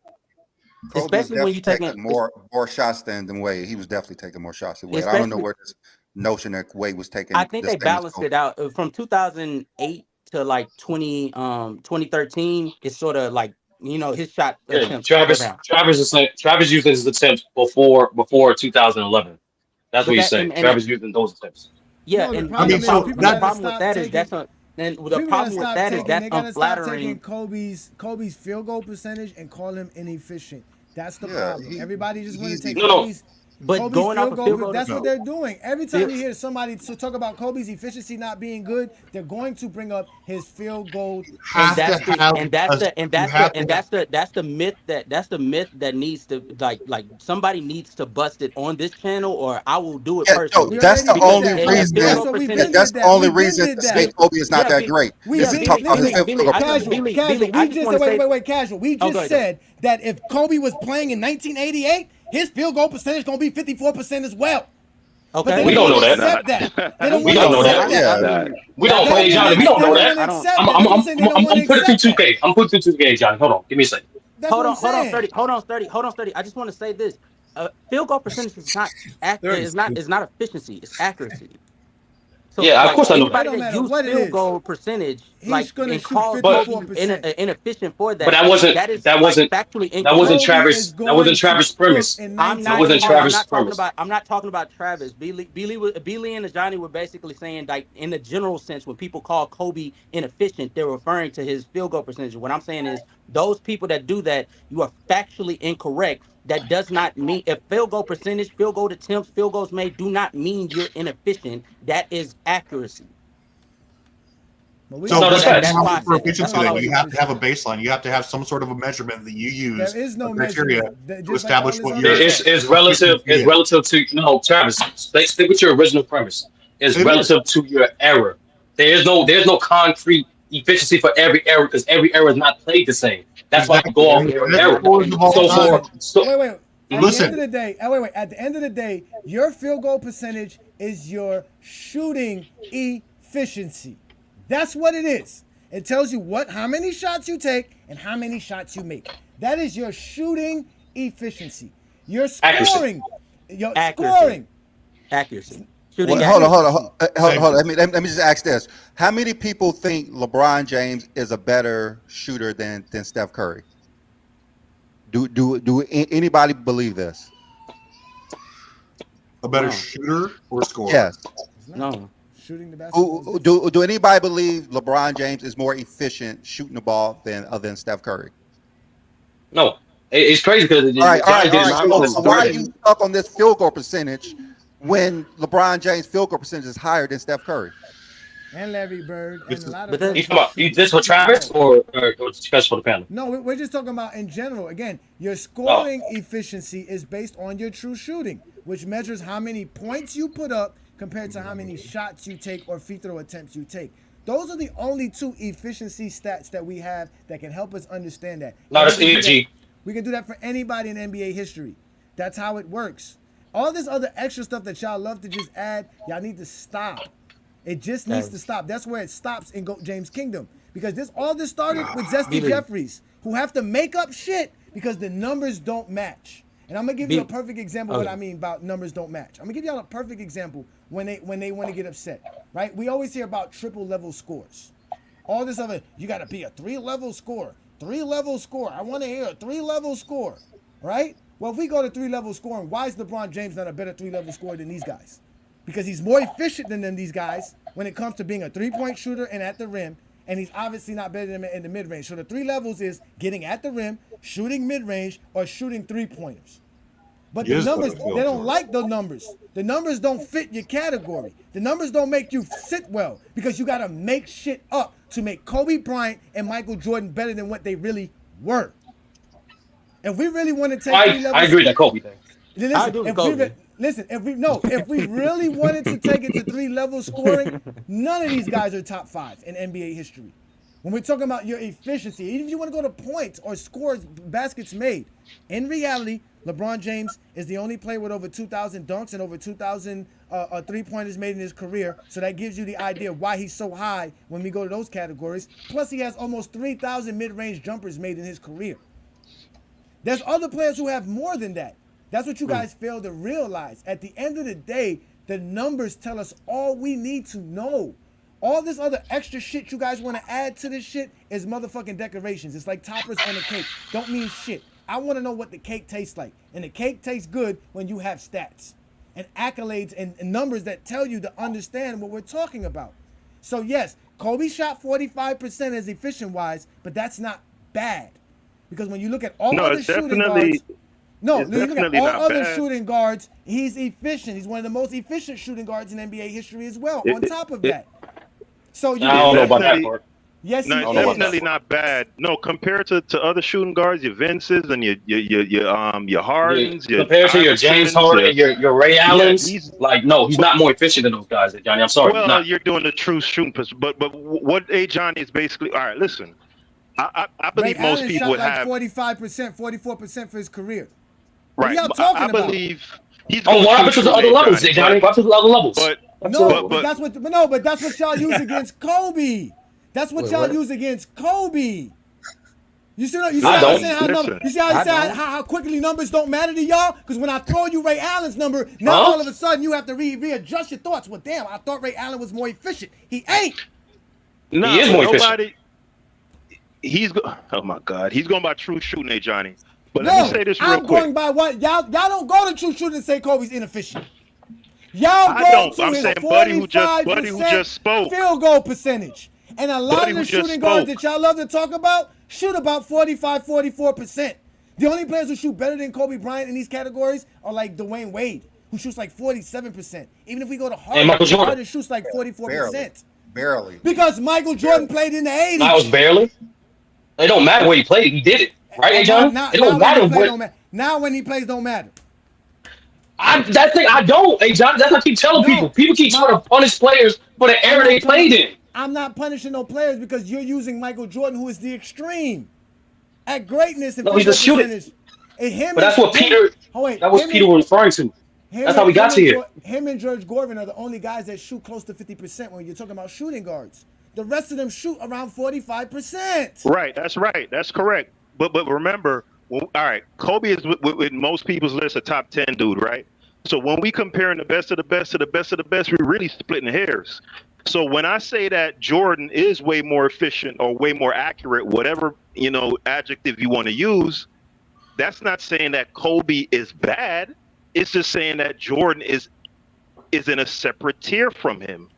especially when you taking more shots than Wade. He was definitely taking more shots than Wade. I don't know where this notion that Wade was taking. I think they balanced it out from 2008 to like 2013. It's sort of like his shot. Travis used his attempts before 2011. That's what he's saying. Travis using those attempts. Yeah, No, the and problem the is problem people gotta with stop that is taking- that's a and the People problem with gotta that stop is that's they gotta stop taking unflattering. Kobe's field goal percentage and call him inefficient. That's the Yeah, problem. Everybody just want to take No. Kobe's. But Kobe's going off of field goal, that's what they're doing. Every time Field- you hear somebody talk about Kobe's efficiency not being good, they're going to bring up his field goal. And that's the myth that needs to like somebody needs to bust it on this channel, or I will do it personally. That's the We already only did that. reason. That's what we've been That's did the only that. We've reason been to did say that. Kobe is not that great. Is to talk about his field goal percentage. Casual. We just said, wait, casual. We go just ahead. said that if Kobe was playing in 1988, his field goal percentage gonna be 54% as well. But Okay, they We don't know wanna that. accept that. They don't We wanna don't know accept that. We don't play Johnny. We don't know that. I'm putting through 2K. I'm putting through 2K, Johnny. Hold on. Give me a second. Hold on, 30. Hold on, 30. I just want to say this: field goal percentage is not accurate. Is not efficiency. It's accuracy. So, Yeah, of course I know anybody that. that used field goal percentage, He's gonna and shoot calls 54%. inefficient for But that, that is factually incorrect. That wasn't Travis' premise. I'm That not wasn't talking. I'm Travis' not talking premise. about. I'm not talking about Travis. Billy and Johnny were basically saying, like, in the general sense, when people call Kobe inefficient, they're referring to his field goal percentage. What I'm saying is, those people that do that, you are factually incorrect. That does not mean if field goal percentage, field goal attempts, field goals made do not mean you're inefficient. That is accuracy. So That's for why I said that. efficiency, That's all I then was you have to have a baseline. You have to have some sort of a measurement that you use. There is no a criteria measurement. to establish what your It's relative. It's relative to Travis. Stick with your original premise. It's relative to your error. There's no concrete efficiency for every error because every error is not played the same. That's why you go off your error. Wait. At the end of the day, At the end of the day, your field goal percentage is your shooting efficiency. That's what it is. It tells you how many shots you take and how many shots you make. That is your shooting efficiency. Your scoring. Your scoring. Accuracy. Hold on. Let me just ask this: how many people think LeBron James is a better shooter than Steph Curry? Do anybody believe this? A better shooter or scorer? Yes. No. Shooting the basketball. Do anybody believe LeBron James is more efficient shooting the ball than Steph Curry? No. It's crazy because all right. So why are you stuck on this field goal percentage when LeBron James' field goal percentage is higher than Steph Curry? And Larry Bird and a lot But of. you this for Travis or special for the panel? No, we're just talking about in general. Again, your scoring efficiency is based on your true shooting, which measures how many points you put up compared to how many shots you take or free throw attempts you take. Those are the only two efficiency stats that we have that can help us understand that. No, that's EG. We can do that for anybody in NBA history. That's how it works. All this other extra stuff that y'all love to just add, y'all need to stop. It just needs to stop. That's where it stops in GOAT James Kingdom. Because all this started with Zesty Jeffries, who have to make up shit because the numbers don't match. And I'm gonna give you a perfect example of what I mean about numbers don't match. I'm gonna give y'all a perfect example when they want to get upset. Right? We always hear about triple level scores. All this other, you gotta be a 3-level score. 3-level score. I want to hear a 3-level score. Right? Well, if we go to 3-level scoring, why is LeBron James not a better 3-level scorer than these guys? Because he's more efficient than these guys when it comes to being a 3-point shooter and at the rim, and he's obviously not better than them in the mid-range. So the 3 levels is getting at the rim, shooting mid-range, or shooting 3-pointers. But the numbers, they don't like the numbers. The numbers don't fit your category. The numbers don't make you sit well because you got to make shit up to make Kobe Bryant and Michael Jordan better than what they really were. If we really want to take I agree with that Kobe thing. Listen, I do with Kobe. If we really wanted to take it to 3-level scoring, none of these guys are top 5 in NBA history. When we're talking about your efficiency, even if you want to go to points or scores, baskets made, in reality, LeBron James is the only player with over 2,000 dunks and over 2,000 3-pointers made in his career. So that gives you the idea why he's so high when we go to those categories. Plus, he has almost 3,000 mid-range jumpers made in his career. There's other players who have more than that. That's what you guys fail to realize. At the end of the day, the numbers tell us all we need to know. All this other extra shit you guys want to add to this shit is motherfucking decorations. It's like toppers on a cake. Don't mean shit. I want to know what the cake tastes like. And the cake tastes good when you have stats and accolades and numbers that tell you to understand what we're talking about. So yes, Kobe shot 45% as efficient-wise, but that's not bad. Because when you look at all other shooting guards... No, you look at all other shooting guards, he's efficient. He's one of the most efficient shooting guards in NBA history as well, on top of that. So you I don't know about that part. Yes, no, it's definitely not bad. No, compared to other shooting guards, your Vinces and your Hardens. Compared to your James Harden and your Ray Allens, he's not more efficient than those guys, Johnny. I'm sorry. Well, you're doing the true shooting, but what Johnny is basically. All right, listen. I believe Ray most Allen people shot would like have 45%, 44% for his career. Right. What are y'all talking about? I believe he's. Oh, what happens to the other levels, Johnny? What happens to the other levels? But that's what y'all use against Kobe. That's what y'all use against Kobe. You see how I'm saying how quickly numbers don't matter to y'all? Because when I throw you Ray Allen's number, now all of a sudden you have to readjust your thoughts. Well, damn, I thought Ray Allen was more efficient. He ain't. No, he is more efficient. Oh my God, he's going by true shooting, Johnny. But No, let me say this real I'm quick. going by what y'all don't go to true shooting and say Kobe's inefficient. Y'all go to his 45% spoke. field goal percentage. And a lot of the shooting guards that y'all love to talk about shoot about 44%. The only players who shoot better than Kobe Bryant in these categories are like Dwayne Wade, who shoots like 47%. Even if we go to Harden shoots like 44%. Barely. Because Michael Jordan played in the 80s. That was barely. It don't matter where he played. He did it. Right, John? It don't matter what. Now when he plays, don't matter. I don't. Hey, John, that's what I keep telling people. People keep trying to punish players for the era they played in. I'm not punishing no players because you're using Michael Jordan, who is the extreme at greatness. And he's a shooter. But that's what Peter. That was Peter was referring to. That's how we got to here. Him and George Gorvin are the only guys that shoot close to 50% when you're talking about shooting guards. The rest of them shoot around 45%. Right, that's right. That's correct. But remember, all right, Kobe is with most people's list a top 10 dude, right? So when we comparing the best of the best to the best of the best, we're really splitting hairs. So when I say that Jordan is way more efficient or way more accurate, whatever, adjective you want to use, that's not saying that Kobe is bad. It's just saying that Jordan is in a separate tier from him.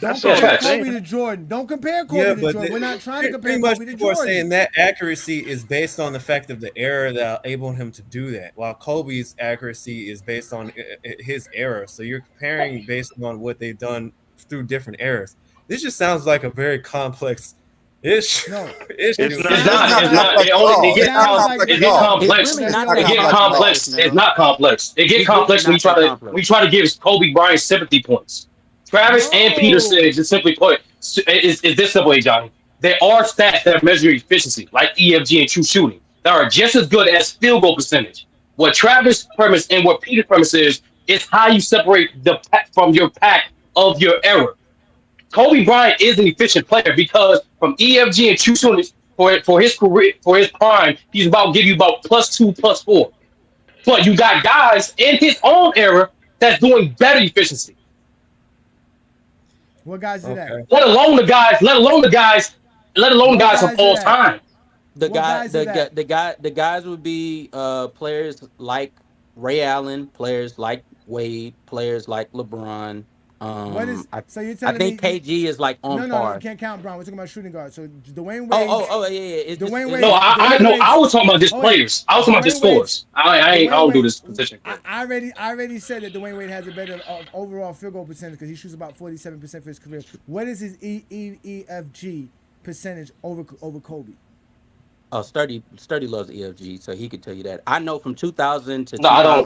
Don't compare Kobe to Jordan. Don't compare Kobe to Jordan. We're not trying to compare Kobe to Jordan. People are saying that accuracy is based on the fact of the era that enabled him to do that, while Kobe's accuracy is based on his era. So you're comparing based on what they've done through different eras. This just sounds like a very complex issue. No, it's not. It gets complex. It's not complex. It gets complex when you try to give Kobe Bryant sympathy points. Travis and Peter said, just simply put, is this simple, Johnny? There are stats that measure efficiency, like EFG and true shooting, that are just as good as field goal percentage. What Travis' premise and what Peter's premise is how you separate the pack from your pack of your era. Kobe Bryant is an efficient player because from EFG and true shooting for his career, for his prime, he's about give you about +2, +4. But you got guys in his own era that's doing better efficiency. What guys is that? Let alone the guys of all time. The guys would be players like Ray Allen, players like Wade, players like LeBron. So you're telling me KG is like on par. No, you can't count Brown. We're talking about shooting guards. So Dwayne Wade. Yeah. Dwayne Wade. No, I was talking about just players. I was talking about just scores. I don't do this position. I already said that Dwayne Wade has a better overall field goal percentage because he shoots about 47% for his career. What is his EFG percentage over Kobe? Oh, Sturdy loves EFG, so he could tell you that. I know from 2000 to no, I don't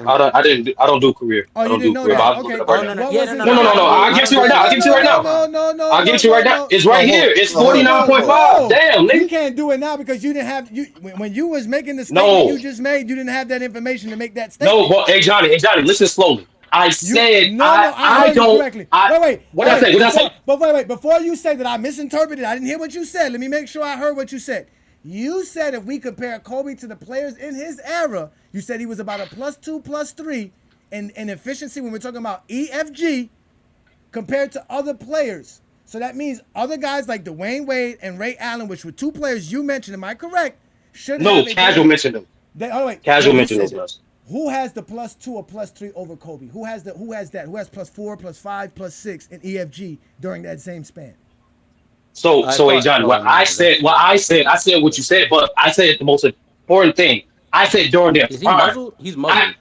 do career. Oh, I don't you didn't do know career. that? Okay. No. I'll get you right now. I'll get you right now. No. I'll get you right now. It's right here. It's 49.5. Damn, nigga. You can't do it now because you didn't have when you was making the statement you just made. You didn't have that information to make that statement. No, but hey Johnny, listen slowly. I said I don't. Correctly. Wait. What I say? But wait. Before you say that I misinterpreted, I didn't hear what you said. Let me make sure I heard what you said. You said if we compare Kobe to the players in his era, you said he was about a +2, +3 in efficiency when we're talking about EFG compared to other players. So that means other guys like Dwayne Wade and Ray Allen, which were two players you mentioned, am I correct? Casual mentioned them. Casual mentioned those guys. Who has the +2 or +3 over Kobe? Who has that? Who has +4, +5, +6 in EFG during that same span? So hey Johnny, I said what you said, but I said the most important thing. I said during their Is he muzzled? He's muzzled.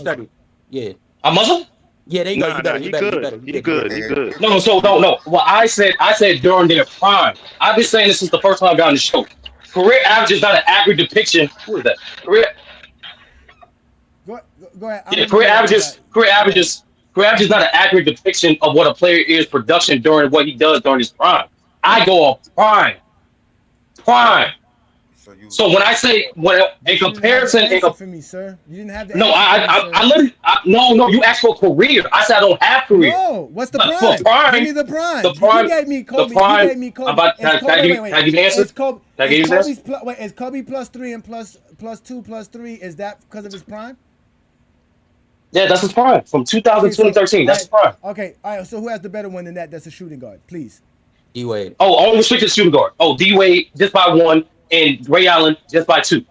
Study. Yeah. I'm muzzled? Yeah, there you go. You better. He good. No. Well, I said during their prime. I've been saying this since the first time I got on the show. Career average is not an accurate depiction. Who is that? Go ahead. Yeah, career averages is not an accurate depiction of what a player is production during what he does during his prime. I go off prime. So when I say in comparison, for me, sir. You didn't have the no, answer for me, sir. I literally no. You asked for career. I said I don't have career. No, what's the But prime? for prime? Give me the prime. The prime. You gave me Kobe. The prime. You gave me Kobe. I'm about, can I give you the answer? Is Kobe? Can I give you the answer? Is Kobe plus 3 and plus 2 plus 3? Is that because of his prime? Yeah, that's his prime from 2000 to 2013. That's his prime. Okay, all right. So who has the better one than that? That's a shooting guard, please. D Wade. Oh, only restricted shooting guard. Oh, D Wade just by 1 and Ray Allen just by 2.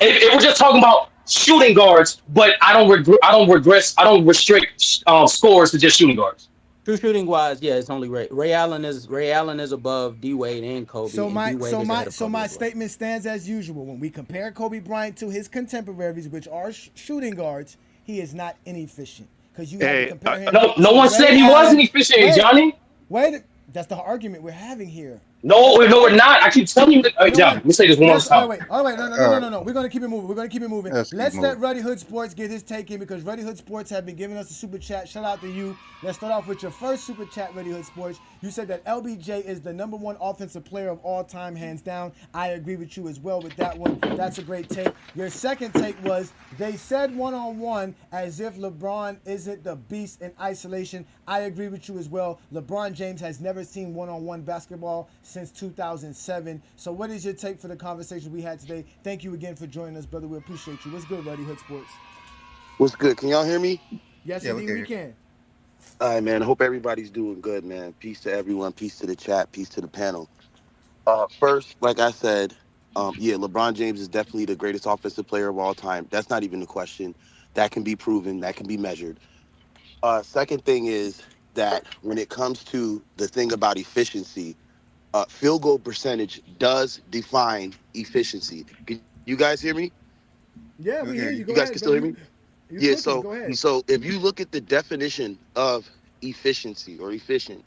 If we're just talking about shooting guards, but I don't restrict scores to just shooting guards. True shooting wise, yeah, it's only Ray Allen is above D Wade and Kobe. So and my statement stands as usual. When we compare Kobe Bryant to his contemporaries, which are shooting guards, he is not inefficient. Because you have to compare him. No one said he wasn't efficient, Johnny. Wait, that's the argument we're having here. No, we're not. I keep telling you that. John, let me say this one more time. No. We're going to keep it moving. Let's let Ruddy Hood Sports get his take in because Ruddy Hood Sports have been giving us a super chat. Shout out to you. Let's start off with your first super chat, Ruddy Hood Sports. You said that LBJ is the #1 offensive player of all time, hands down. I agree with you as well with that one. That's a great take. Your second take was they said one-on-one as if LeBron isn't the beast in isolation. I agree with you as well. LeBron James has never seen one-on-one basketball since 2007. So what is your take for the conversation we had today? Thank you again for joining us, brother. We appreciate you. What's good, Ruddy Hood Sports? What's good? Can y'all hear me? Yes, indeed, we can. All right, man. I hope everybody's doing good, man. Peace to everyone. Peace to the chat. Peace to the panel. First, like I said, LeBron James is definitely the greatest offensive player of all time. That's not even a question. That can be proven. That can be measured. Second thing is that when it comes to the thing about efficiency, field goal percentage does define efficiency. Can you guys hear me? Yeah, we hear you. You guys can still hear me? Yeah, so if you look at the definition of efficiency or efficient,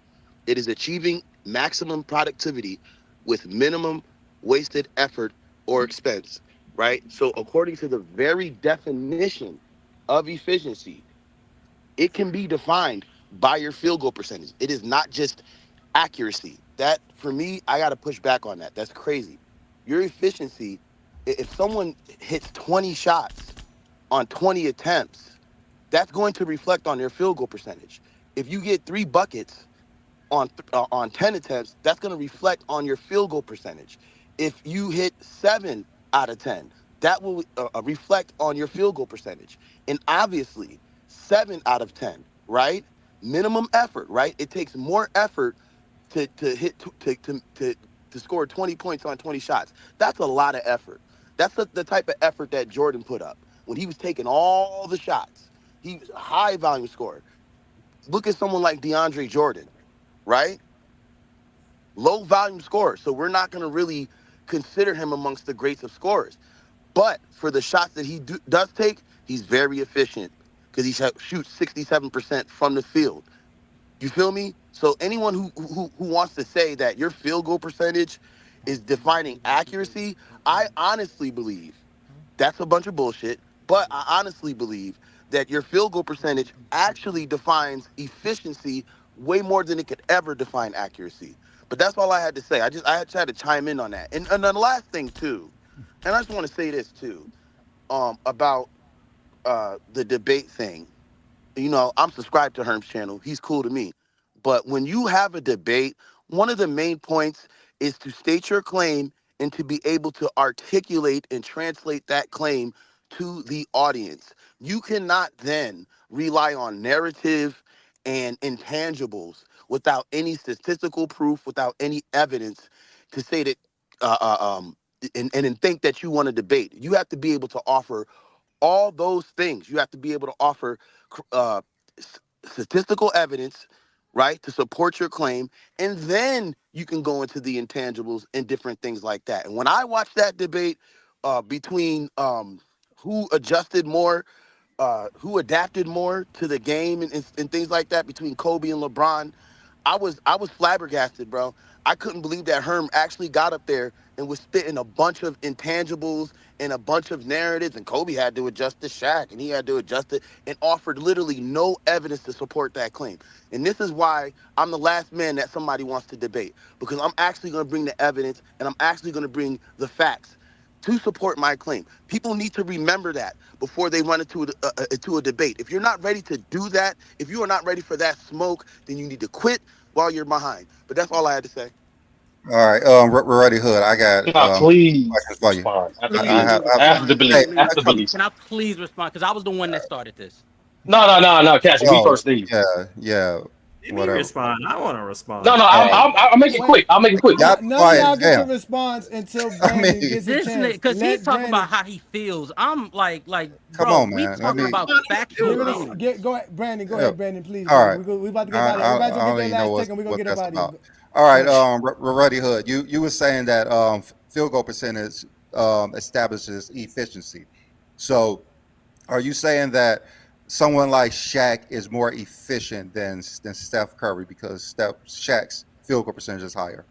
it is achieving maximum productivity with minimum wasted effort or expense, right? So according to the very definition of efficiency, it can be defined by your field goal percentage. It is not just accuracy. That, for me, I got to push back on that. That's crazy. Your efficiency, if someone hits 20 shots on 20 attempts, that's going to reflect on their field goal percentage. If you get 3 buckets on 10 attempts, that's going to reflect on your field goal percentage. If you hit 7 out of 10, that will reflect on your field goal percentage. And obviously, 7 out of 10, right? Minimum effort, right? It takes more effort to score 20 points on 20 shots. That's a lot of effort. That's the type of effort that Jordan put up when he was taking all the shots. He was a high volume scorer. Look at someone like DeAndre Jordan, right? Low volume scorer. So we're not going to really consider him amongst the greats of scorers. But for the shots that he does take, he's very efficient because he shoots 67% from the field. You feel me? So anyone who wants to say that your field goal percentage is defining accuracy, I honestly believe that's a bunch of bullshit. But I honestly believe that your field goal percentage actually defines efficiency way more than it could ever define accuracy. But that's all I had to say. I had to chime in on that. And then the last thing too, and I just want to say this too, about the debate thing. You know, I'm subscribed to Herm's channel. He's cool to me. But when you have a debate, one of the main points is to state your claim and to be able to articulate and translate that claim to the audience. You cannot then rely on narrative and intangibles without any statistical proof, without any evidence to say that, and think that you want to debate. You have to be able to offer all those things. You have to be able to offer statistical evidence, right, to support your claim, and then you can go into the intangibles and different things like that. And when I watched that debate between who adjusted more, who adapted more to the game and things like that between Kobe and LeBron, I was flabbergasted, bro. I couldn't believe that Herm actually got up there and was spitting a bunch of intangibles and a bunch of narratives, and Kobe had to adjust to Shaq, and he had to adjust it, and offered literally no evidence to support that claim. And this is why I'm the last man that somebody wants to debate, because I'm actually going to bring the evidence, and I'm actually going to bring the facts to support my claim. People need to remember that before they run into a debate. If you're not ready to do that, if you are not ready for that smoke, then you need to quit while you're behind. But that's all I had to say. All right, we're ready, Hood. I got Can I please questions for you. respond? After I Billy. have. After Hey, Billy. After Billy. Can I please respond? Because I was the one that started this. No, Cash, me oh, first, please. yeah, Let me whatever. respond. I want to respond. No, I'll make it quick. I'll make it quick. Y'all None of y'all quiet. get Damn. to response until I Brandon mean, gets a This chance. because he's Let talking Brandon about how he feels. I'm like, come bro, on, we man. talking about give factual it things. go ahead, Brandon. Go Yeah. ahead, Brandon. Please, All man. right. We about to get out of here. Everybody's I gonna get don't their even know last take, and we're gonna what get that's up out of here. about. All right, Ruddy Hood, you were saying that field goal percentage establishes efficiency. So, are you saying that someone like Shaq is more efficient than Steph Curry because Shaq's field goal percentage is higher?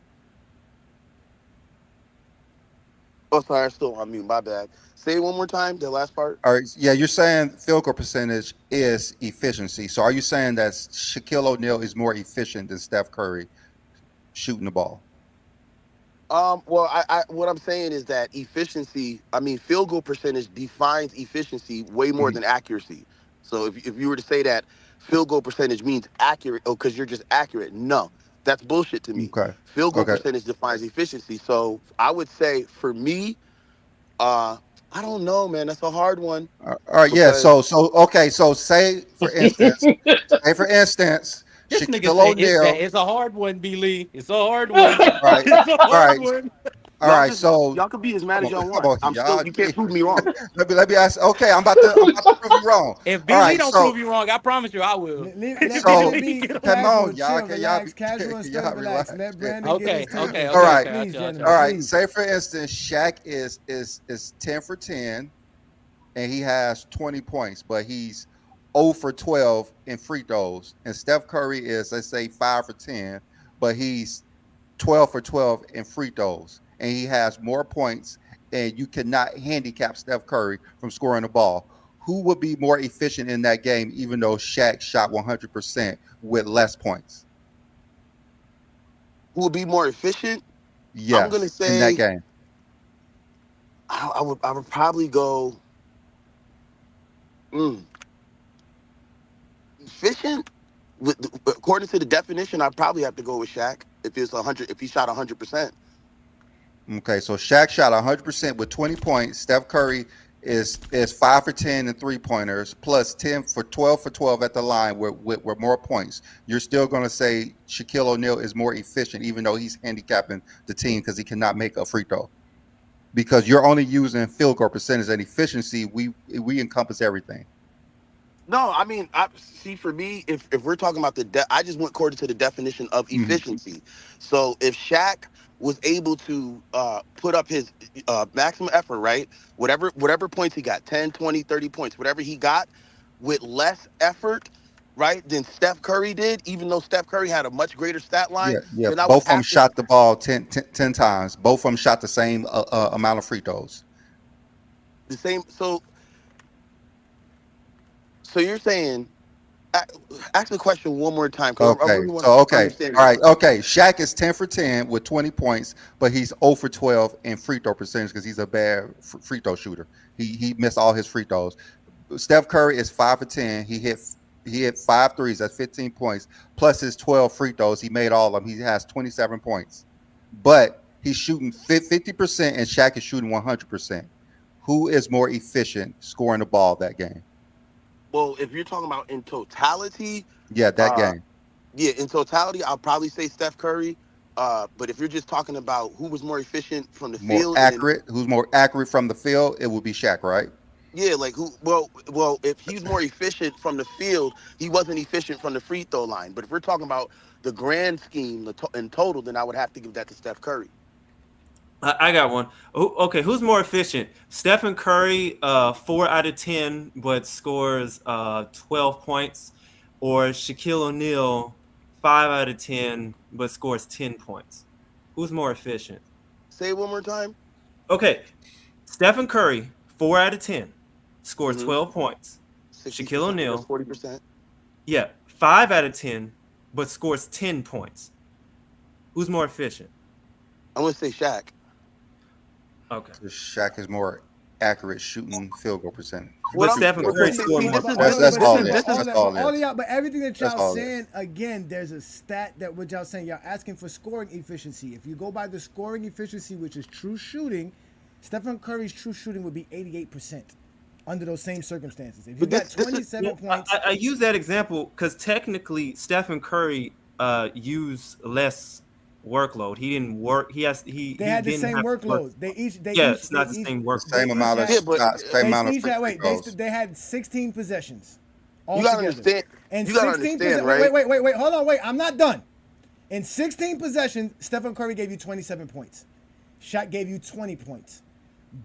Oh, sorry, I'm still on mute. My bad. Say it one more time, the last part. All right, yeah, you're saying field goal percentage is efficiency. So, are you saying that Shaquille O'Neal is more efficient than Steph Curry shooting the ball? Well, I what I'm saying is that efficiency, I mean, field goal percentage defines efficiency way more than accuracy. So if you were to say that field goal percentage means accurate, oh, because you're just accurate, no, that's bullshit to me. Okay. Field goal Okay. percentage defines efficiency. So I would say for me, I don't know, man. That's a hard one All right. Yeah. because Okay. So say for instance, This nigga Shaquille said it's that O'Neal. it's a hard one, B. Lee. It's a hard one. All right. It's a All hard right. one. All right. So y'all can be as mad as y'all come want. on, I'm still y'all. you can't prove me wrong. Let me ask. Okay. I'm about to prove you wrong. If All B. Lee right. don't prove you wrong, I promise you I will. Let So it be come casual, on, y'all. chill, Can y'all relax, casual and can straight, y'all relax. relax? Let Brandon get his Okay, take okay, in. All okay, right. okay. Please, I gentlemen, All got you. right. please. Say for instance, Shaq is 10 for 10, and he has 20 points, but he's 0 for 12 in free throws, and Steph Curry is, let's say, 5 for 10, but he's 12 for 12 in free throws, and he has more points, and you cannot handicap Steph Curry from scoring the ball. Who would be more efficient in that game, even though Shaq shot 100% with less points? Who would be more efficient? I'm gonna Yes, in that say game. I would probably go efficient. According to the definition, I'd probably have to go with Shaq if it's 100. If he shot 100%. Okay, so Shaq shot 100% with 20 points. Steph Curry is 5 for 10 and 3-pointers, plus 10 for 12 for 12 at the line with more points. You're still going to say Shaquille O'Neal is more efficient, even though he's handicapping the team because he cannot make a free throw. Because you're only using field goal percentage and efficiency. We encompass everything. No, I mean, I see. For me, if we're talking about I just went according to the definition of efficiency. So if Shaq was able to put up his maximum effort, right? Whatever points he got, 10, 20, 30 points, whatever he got with less effort, right, than Steph Curry did, even though Steph Curry had a much greater stat line, Yeah. then I would Both of them have to. shot the ball 10 times. Both of them shot the same amount of free throws. The same. So you're saying, ask the question one more time because I Okay. really want So to understand All your right. question. Okay. Shaq is 10 for 10 with 20 points, but he's 0 for 12 in free throw percentage because he's a bad free throw shooter. He missed all his free throws. Steph Curry is 5 for 10. He hit 5 threes. That's 15 points. Plus his 12 free throws. He made all of them. He has 27 points. But he's shooting 50% and Shaq is shooting 100%. Who is more efficient scoring the ball that game? Well, if you're talking about in totality, Yeah, that uh, game. yeah, in totality, I'll probably say Steph Curry. But if you're just talking about who was more efficient from the More field, and accurate. Who's more accurate from the field? It would be Shaq, right? yeah, like who? Well, if he's more efficient from the field, he wasn't efficient from the free throw line. But if we're talking about the grand scheme, in total, then I would have to give that to Steph Curry. I got one. Okay, who's more efficient? Stephen Curry, 4 out of 10, but scores 12 points, or Shaquille O'Neal, 5 out of 10, but scores 10 points. Who's more efficient? Say it one more time. Okay. Stephen Curry, 4 out of 10, scores 12 points. Shaquille O'Neal, 40%. Yeah, 5 out of 10, but scores 10 points. Who's more efficient? I'm going to say Shaq. Okay. Shaq is more accurate shooting field goal percentage. But Stephen Curry scored more points. That's all it is. That's all All it is. y'all, but everything that That's y'all all it saying, again, there's a stat that what y'all saying, y'all asking for scoring efficiency. If you go by the scoring efficiency, which is true shooting, Stephen Curry's true shooting would be 88% under those same circumstances. If you got 27 points. I use that example because technically Stephen Curry used less workload. He didn't work. They had the same workload. It's not the same work. Same amount of they had 16 possessions. You gotta understand. And you gotta understand, right? Wait. Hold on, wait. I'm not done. In 16 possessions, Stephen Curry gave you 27 points. Shaq gave you 20 points.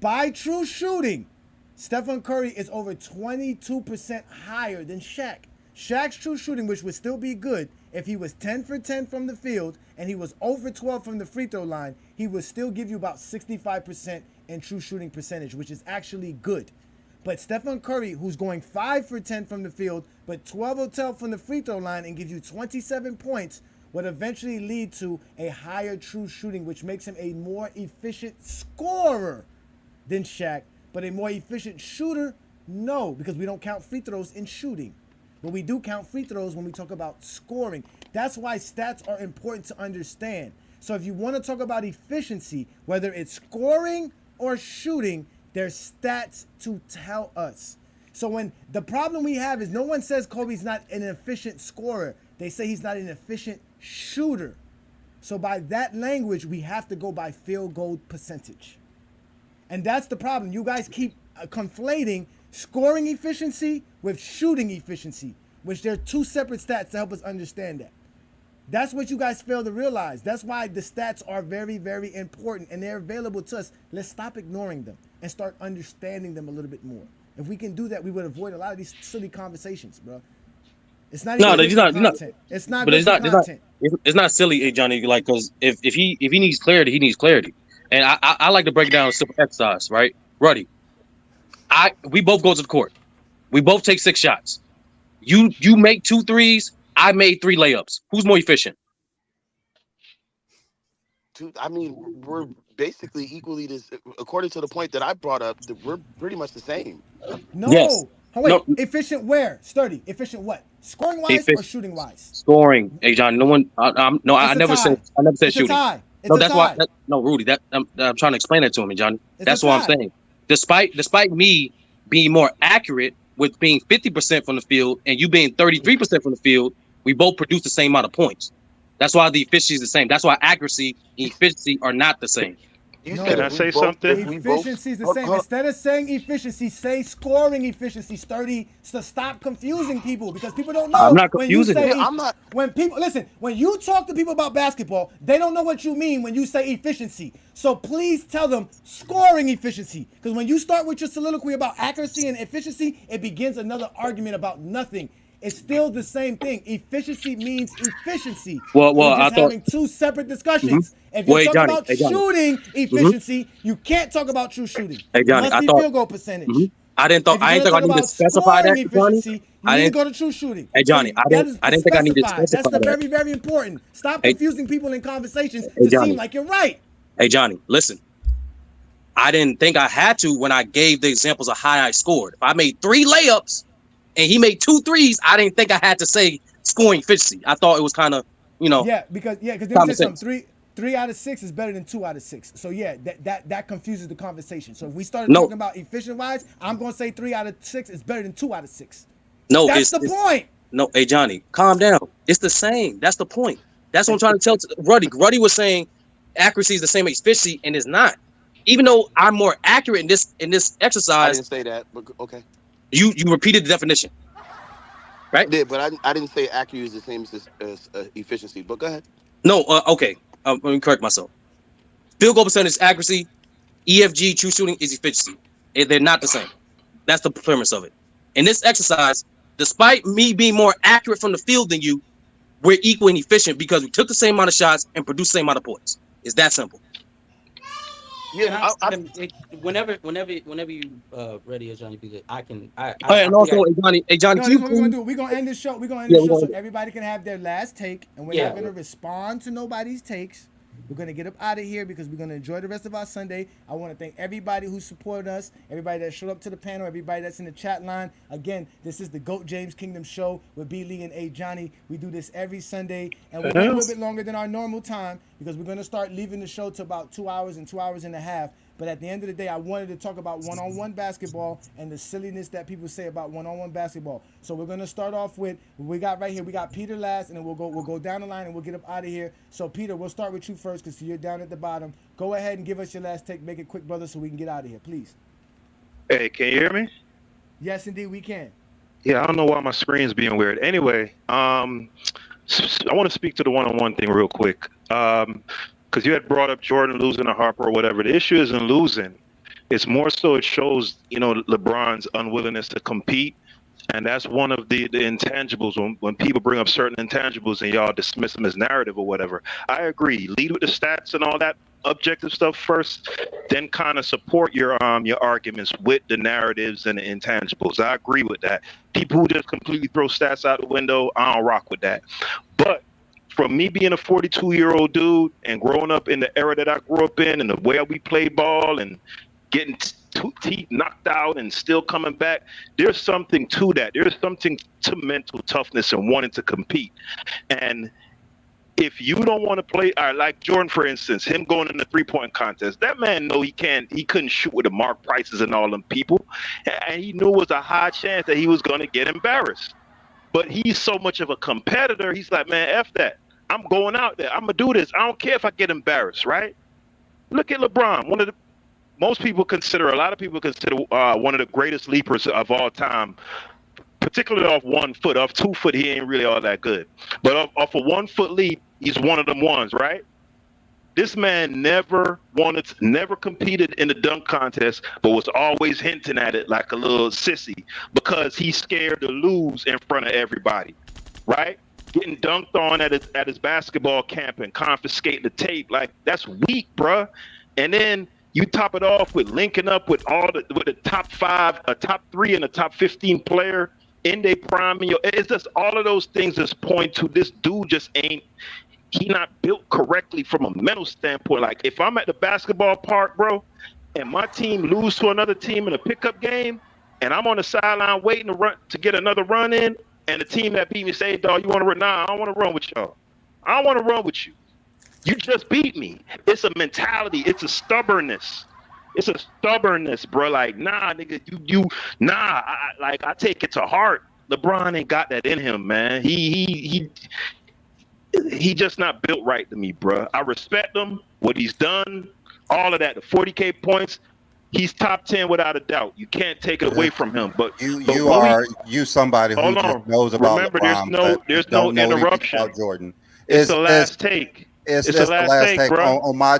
By true shooting, Stephen Curry is over 22% higher than Shaq. Shaq's true shooting, which would still be good if he was 10 for 10 from the field and he was 0 for 12 from the free throw line, he would still give you about 65% in true shooting percentage, which is actually good. But Stephen Curry, who's going 5 for 10 from the field, but 12 or 12 from the free throw line and gives you 27 points, would eventually lead to a higher true shooting, which makes him a more efficient scorer than Shaq. But a more efficient shooter, no, because we don't count free throws in shooting. But we do count free throws when we talk about scoring. That's why stats are important to understand. So if you want to talk about efficiency, whether it's scoring or shooting, there's stats to tell us. So when the problem we have is no one says Kobe's not an efficient scorer. They say he's not an efficient shooter. So by that language, we have to go by field goal percentage. And that's the problem. You guys keep conflating scoring efficiency with shooting efficiency, which they're two separate stats to help us understand that. That's what you guys fail to realize. That's why the stats are very, very important and they're available to us. Let's stop ignoring them and start understanding them a little bit more. If we can do that, we would avoid a lot of these silly conversations, bro. It's not even content. It's not good content. It's not silly, Johnny. Like, because if he needs clarity, he needs clarity. And I like to break it down a simple exercise, right? Ruddy, we both go to the court. We both take 6 shots. You make 2 threes. I made 3 layups. Who's more efficient? I mean, we're basically equally this. According to the point that I brought up, we're pretty much the same. No. Yes. Oh, wait. No. Efficient where? Sturdy. Efficient what? Scoring wise or shooting wise? Scoring. Hey, John. No one. I never said shooting. No, that's why. No, Rudy. I'm trying to explain that to him, John. That's what I'm saying. Despite me being more accurate with being 50% from the field and you being 33% from the field, we both produce the same amount of points. That's why the efficiency is the same. That's why accuracy and efficiency are not the same. Can I say something? Efficiency is the same. Instead of saying efficiency, say scoring efficiency. Sturdy. So stop confusing people because people don't know. I'm not confusing when you say them. When people listen, when you talk to people about basketball, they don't know what you mean when you say efficiency. So please tell them scoring efficiency. Because when you start with your soliloquy about accuracy and efficiency, it begins another argument about nothing. It's still the same thing. Efficiency means efficiency. Well, We're I just thought having 2 separate discussions. If you talk about shooting efficiency, you can't talk about true shooting. Hey, Johnny, it must be field goal percentage. I didn't think I need to specify that, Johnny. You need to go to true shooting. Hey, Johnny, I didn't think I need to specify That's very, very important. Stop confusing people in conversations to seem like you're right. Hey, Johnny, listen. I didn't think I had to when I gave the examples of how I scored. If I made 3 layups and he made 2 threes, I didn't think I had to say scoring efficiency. I thought it was kind of, Yeah, because they said something. 3 out of 6 is better than 2 out of 6. So yeah, that confuses the conversation. So if we started talking about efficient wise, I'm gonna say 3 out of 6 is better than 2 out of 6. No, that's the point. No, hey Johnny, calm down. It's the same. That's the point. That's what I'm trying to tell Ruddy. Ruddy was saying accuracy is the same as efficiency, and it's not. Even though I'm more accurate in this exercise. I didn't say that, but okay. You repeated the definition, right? Yeah, but I didn't say accuracy is the same as efficiency. But go ahead. No, okay. Let me correct myself. Field goal percentage is accuracy. EFG, true shooting, is efficiency. They're not the same. That's the premise of it. In this exercise, despite me being more accurate from the field than you, we're equal and efficient because we took the same amount of shots and produced the same amount of points. It's that simple. Yeah, whenever you ready, Johnny, because And also, hey Johnny, No, can this is you what we're gonna do. We're gonna end the show. We're gonna end Yeah, the we're show gonna so everybody can have their last take, and we're Yeah. not gonna respond to nobody's takes. We're gonna get up out of here because we're gonna enjoy the rest of our Sunday. I want to thank everybody who supported us, everybody that showed up to the panel, everybody that's in the chat line. Again, this is the GOAT James Kingdom Show with B Lee and A Johnny. We do this every Sunday, and we're going a little bit longer than our normal time because we're gonna start leaving the show to about 2 hours and 2 hours and a half. But at the end of the day, I wanted to talk about one-on-one basketball and the silliness that people say about one-on-one basketball. So we're gonna start off with what we got right here. We got Peter last, and then we'll go down the line and we'll get up out of here. So Peter, we'll start with you first because you're down at the bottom. Go ahead and give us your last take. Make it quick, brother, so we can get out of here, please. Hey, can you hear me? Yes, indeed, we can. Yeah, I don't know why my screen's being weird. Anyway, I want to speak to the one-on-one thing real quick. Because you had brought up Jordan losing to Harper or whatever. The issue isn't losing. It's more so it shows, LeBron's unwillingness to compete. And that's one of the intangibles when people bring up certain intangibles and y'all dismiss them as narrative or whatever. I agree. Lead with the stats and all that objective stuff first, then kind of support your arguments with the narratives and the intangibles. I agree with that. People who just completely throw stats out the window, I don't rock with that. But from me being a 42-year-old dude and growing up in the era that I grew up in and the way we play ball and getting teeth knocked out and still coming back, there's something to that. There's something to mental toughness and wanting to compete. And if you don't want to play, like Jordan, for instance, him going in the three-point contest, that man know he couldn't shoot with the Mark Prices and all them people. And he knew it was a high chance that he was going to get embarrassed. But he's so much of a competitor, he's like, man, F that. I'm going out there. I'm going to do this. I don't care if I get embarrassed, right? Look at LeBron. A lot of people consider one of the greatest leapers of all time, particularly off 1 foot. Off 2 foot, he ain't really all that good. But off a 1 foot leap, he's one of them ones, right? This man never competed in the dunk contest, but was always hinting at it like a little sissy because he's scared to lose in front of everybody, right? Getting dunked on at his basketball camp and confiscating the tape, like that's weak, bruh. And then you top it off with linking up with the top 5, a top 3, and a top 15 player in their prime. It's just all of those things just point to this dude just ain't. He not built correctly from a mental standpoint. Like if I'm at the basketball park, bro, and my team lose to another team in a pickup game, and I'm on the sideline waiting to get another run in, and the team that beat me say, dog, you want to run? Nah, I don't want to run with y'all. I don't want to run with you. You just beat me. It's a mentality. It's a stubbornness. It's a stubbornness, bro. Like, nah, nigga, I take it to heart. LeBron ain't got that in him, man. He just not built right to me, bro. I respect him, what he's done, all of that. The 40K points, he's top 10 without a doubt. You can't take it away from him. But you somebody who just knows about Remember, LeBron, there's no interruption. About Jordan. It's the last take. It's the last take, bro. On my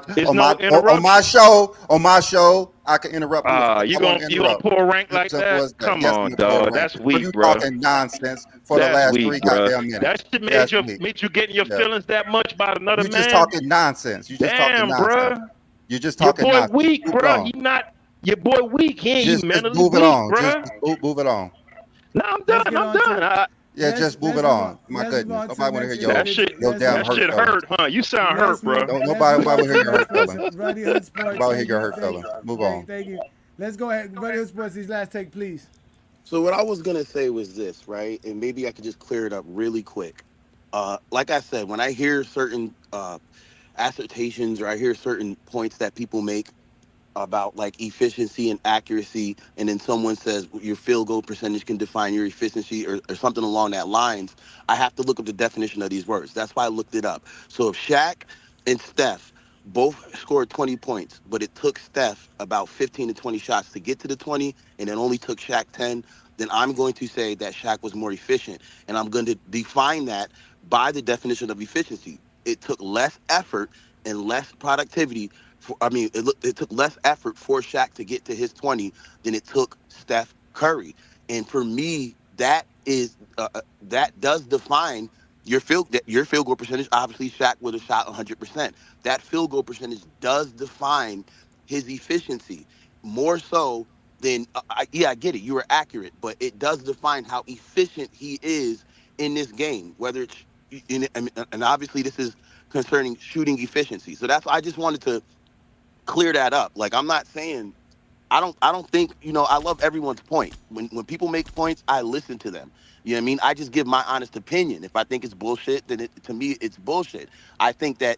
show, I can interrupt you. You gonna pull a rank like that? Come on, dog. That's weak, you bro. Talking nonsense for the last 3 goddamn minutes. That shit made you getting your feelings that much about another man. You just talking nonsense. You just talking nonsense. Bro. You just talking your boy nonsense. Weak, bro. He not your boy weak. He ain't just mentally move it weak, on. bro. Just move it on. No, I'm done. Just move it on. My goodness. Nobody want to hear your damn shit hurt, huh? You sound hurt, bro. Nobody want to hear your hurt feelings. Nobody want to hear your hurt feelings. Move on. Thank you. Let's go ahead. Brother Hood Sports, his last take, please. So what I was going to say was this, right? And maybe I could just clear it up really quick. Like I said, when I hear certain assertions or I hear certain points that people make about like efficiency and accuracy, and then someone says your field goal percentage can define your efficiency or something along that lines, I have to look up the definition of these words. That's why I looked it up. So if Shaq and Steph both scored 20 points, but it took Steph about 15 to 20 shots to get to the 20, and it only took Shaq 10, then I'm going to say that Shaq was more efficient. And I'm going to define that by the definition of efficiency. It took less effort and less productivity. It took less effort for Shaq to get to his 20 than it took Steph Curry. And for me, that does define Your field goal percentage, obviously Shaq would have shot 100%. That field goal percentage does define his efficiency more so than I get it. You were accurate, but it does define how efficient he is in this game. Whether it's and obviously this is concerning shooting efficiency. So that's I just wanted to clear that up. Like I'm not saying I don't think, I love everyone's point. When people make points, I listen to them. You know what I mean? I just give my honest opinion. If I think it's bullshit, then to me it's bullshit. I think that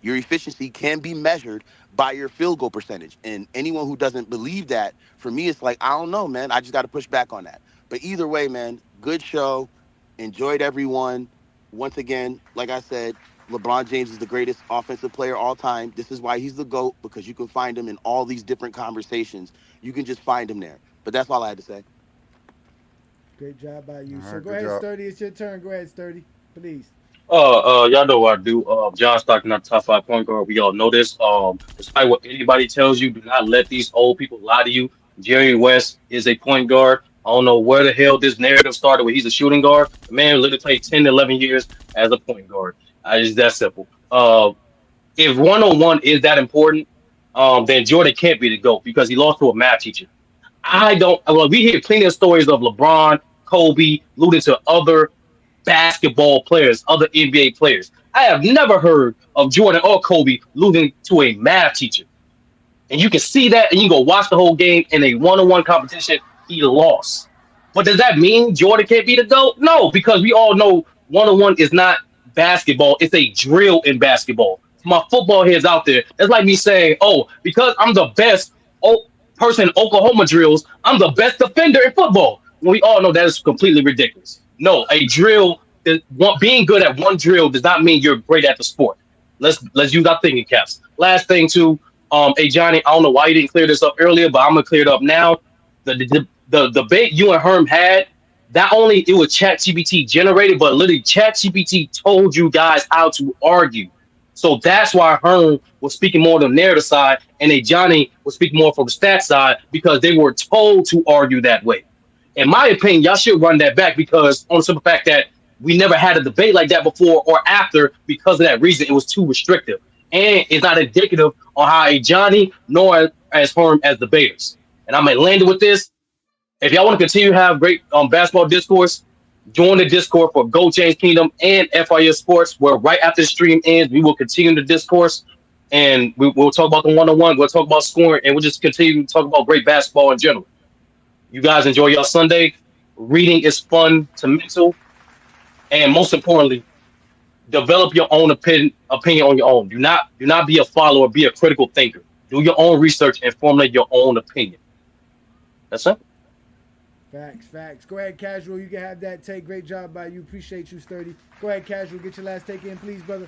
your efficiency can be measured by your field goal percentage. And anyone who doesn't believe that, for me it's like, I don't know, man. I just got to push back on that. But either way, man, good show. Enjoyed everyone. Once again, like I said, LeBron James is the greatest offensive player all time. This is why he's the GOAT, because you can find him in all these different conversations. You can just find him there. But that's all I had to say. Great job by you. All So right, go good ahead, job. Sturdy. It's your turn. Go ahead, Sturdy. Please. Y'all know what I do. John Stockton, not top five point guard. We all know this. Despite what anybody tells you, do not let these old people lie to you. Jerry West is a point guard. I don't know where the hell this narrative started where he's a shooting guard. The man literally played 10, 11 years as a point guard. It's that simple. If one-on-one is that important, then Jordan can't be the GOAT because he lost to a math teacher. I don't. Well, we hear plenty of stories of LeBron, Kobe, alluding to other basketball players, other NBA players. I have never heard of Jordan or Kobe losing to a math teacher. And you can see that, and you go watch the whole game in a one-on-one competition. He lost. But does that mean Jordan can't be the GOAT? No, because we all know one-on-one is not basketball. It's a drill in basketball. For my football heads out there, that's like me saying, oh, because I'm the best person in Oklahoma drills, I'm the best defender in football. When we all know that is completely ridiculous. No, a drill, being good at one drill does not mean you're great at the sport. Let's use our thinking caps. Last thing too, hey Johnny, I don't know why you didn't clear this up earlier, but I'm gonna clear it up now. The debate you and Herm had, not only it was ChatGPT generated, but literally ChatGPT told you guys how to argue. So that's why Herm was speaking more on the narrative side, and a Johnny was speaking more from the stat side because they were told to argue that way. In my opinion, y'all should run that back because on the simple fact that we never had a debate like that before or after because of that reason. It was too restrictive. And it's not indicative on how a Johnny nor as Herm as debaters. And I'm gonna land it with this. If y'all want to continue to have great basketball discourse, join the Discord for Go James Kingdom and FIS Sports, where right after the stream ends, we will continue the discourse and we'll talk about the one-on-one, we'll talk about scoring, and we'll just continue to talk about great basketball in general. You guys enjoy your Sunday. Reading is fun to mental. And most importantly, develop your own opinion on your own. Do not be a follower, be a critical thinker. Do your own research and formulate your own opinion. That's it. Facts. Go ahead, Casual. You can have that take. Great job by you. Appreciate you, Sturdy. Go ahead, Casual. Get your last take in, please, brother.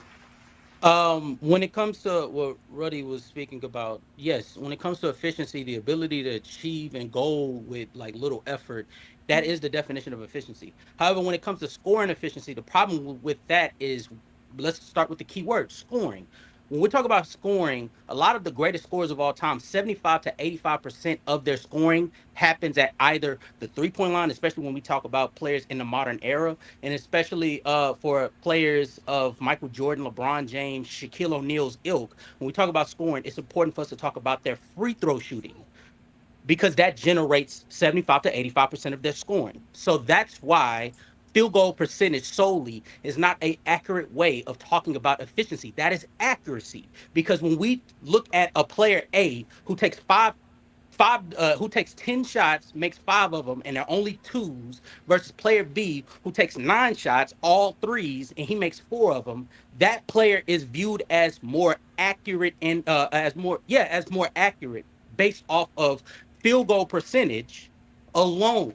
When it comes to what Ruddy was speaking about, yes, when it comes to efficiency, the ability to achieve and goal with like little effort, that is the definition of efficiency. However, when it comes to scoring efficiency, the problem with that is, let's start with the key word, scoring. When we talk about scoring, a lot of the greatest scorers of all time, 75 to 85% of their scoring happens at either the three-point line, especially when we talk about players in the modern era, and especially for players of Michael Jordan, LeBron James, Shaquille O'Neal's ilk. When we talk about scoring, it's important for us to talk about their free throw shooting because that generates 75 to 85% of their scoring. So that's why field goal percentage solely is not an accurate way of talking about efficiency. That is accuracy. Because when we look at a player A who takes who takes 10 shots, makes 5 of them, and they're only twos, versus player B who takes 9 shots, all threes, and he makes 4 of them, that player is viewed as more accurate and as more accurate based off of field goal percentage alone.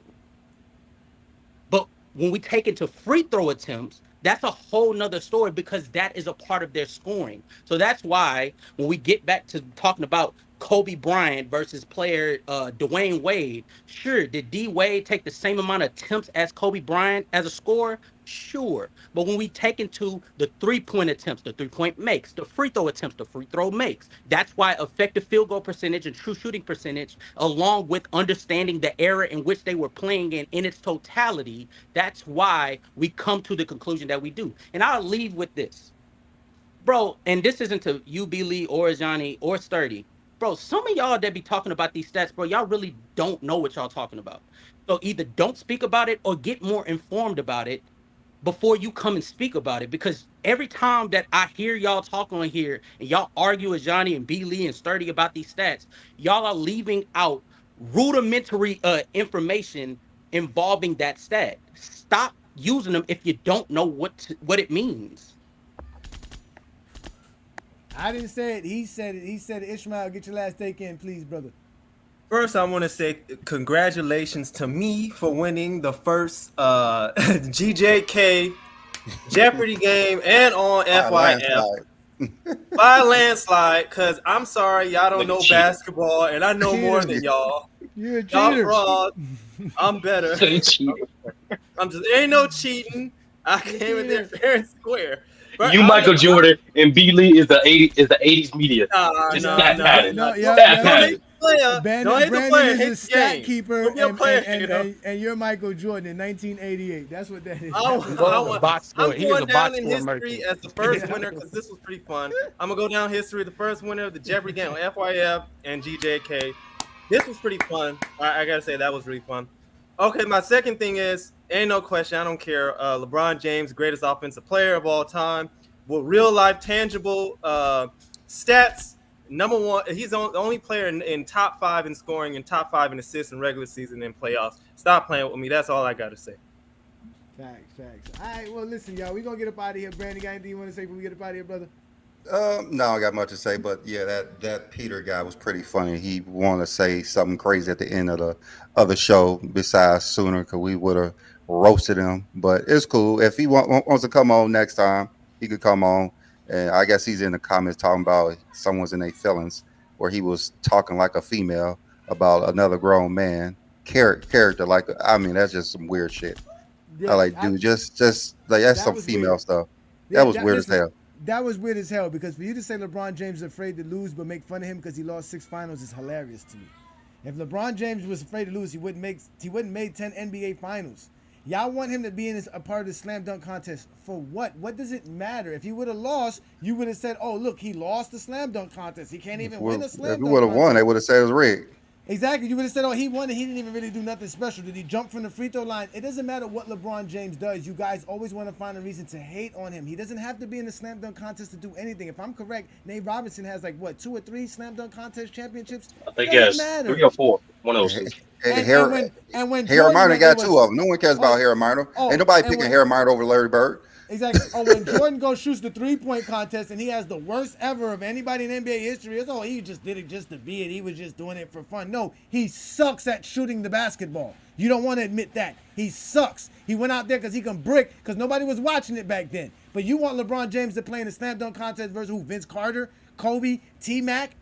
But when we take into free throw attempts, that's a whole nother story because that is a part of their scoring. So that's why when we get back to talking about Kobe Bryant versus player Dwayne Wade. Sure, did D Wade take the same amount of attempts as Kobe Bryant as a scorer? Sure. But when we take into the 3-point attempts, the 3-point makes, the free throw attempts, the free throw makes, that's why effective field goal percentage and true shooting percentage, along with understanding the era in which they were playing in its totality, that's why we come to the conclusion that we do. And I'll leave with this. Bro, and this isn't to you, B. Lee, or Johnny, or Sturdy. Bro, some of y'all that be talking about these stats, bro, y'all really don't know what y'all talking about. So either don't speak about it or get more informed about it before you come and speak about it. Because every time that I hear y'all talk on here and y'all argue with Johnny and B. Lee and Sturdy about these stats, y'all are leaving out rudimentary information involving that stat. Stop using them if you don't know what it means. I didn't say it. He said it. He said it. Ishmael, get your last take in, please, brother. First, I want to say congratulations to me for winning the first GJK Jeopardy game and on FYF by a landslide. Cause I'm sorry, y'all don't know basketball, and I know more than y'all. You're a Y'all cheater. fraud. I'm better. I'm just ain't no cheating. I came in there fair and square. But You, Michael Jordan, and B. Lee is the 80s media. No. Don't hate the player. Don't hate the Brandon player. is Hate a the stat game. keeper, Be a player, and you're Michael Jordan in 1988. That's what that is. I'm going down in history as the first winner because this was pretty fun. I'm gonna go down history, the first winner of the Jeopardy game on FYF and GJK. This was pretty fun. I gotta say that was really fun. Okay, my second thing is, ain't no question, I don't care. LeBron James, greatest offensive player of all time, with real life tangible stats. Number one, he's the only player in top 5 in scoring and top 5 in assists in regular season and playoffs. Stop playing with me. That's all I got to say. Facts. All right, well, listen, y'all. We're going to get up out of here. Brandon, got anything you want to say before we get up out of here, brother? No, I got much to say, but yeah, that Peter guy was pretty funny. He wanted to say something crazy at the end of the other show besides Sooner, because we would have roasted him. But it's cool. If he wants to come on next time, he could come on. And I guess he's in the comments talking about someone's in their feelings, where he was talking like a female about another grown man character. Like, I mean, that's just some weird shit. Yeah, dude, just like that's some female weird stuff. Yeah, that was weird as hell. That was weird as hell, because for you to say LeBron James is afraid to lose but make fun of him because he lost 6 finals is hilarious to me. If LeBron James was afraid to lose, he wouldn't make 10 NBA finals. Y'all want him to be a part of the slam dunk contest for what? What does it matter? If he would have lost, you would have said, "Oh, look, he lost the slam dunk contest. He can't even win a slam dunk." If he would have won, they would have said it was rigged. Exactly. You would have said, "Oh, he won and he didn't even really do nothing special. Did he jump from the free throw line?" It doesn't matter what LeBron James does. You guys always want to find a reason to hate on him. He doesn't have to be in the slam dunk contest to do anything. If I'm correct, Nate Robinson has 2 or 3 slam dunk contest championships. I think yes, 3 or 4. One of those things. When Harry Minor got 2 of them. No one cares about Harry Minor. Ain't nobody picking Harry Minor over Larry Bird. Exactly. When Jordan goes shoots the 3-point contest and he has the worst ever of anybody in NBA history, it's he just did it just to be it. He was just doing it for fun. No, he sucks at shooting the basketball. You don't want to admit that. He sucks. He went out there because he can brick, because nobody was watching it back then. But you want LeBron James to play in the slam dunk contest versus who? Vince Carter, Kobe, T-Mac?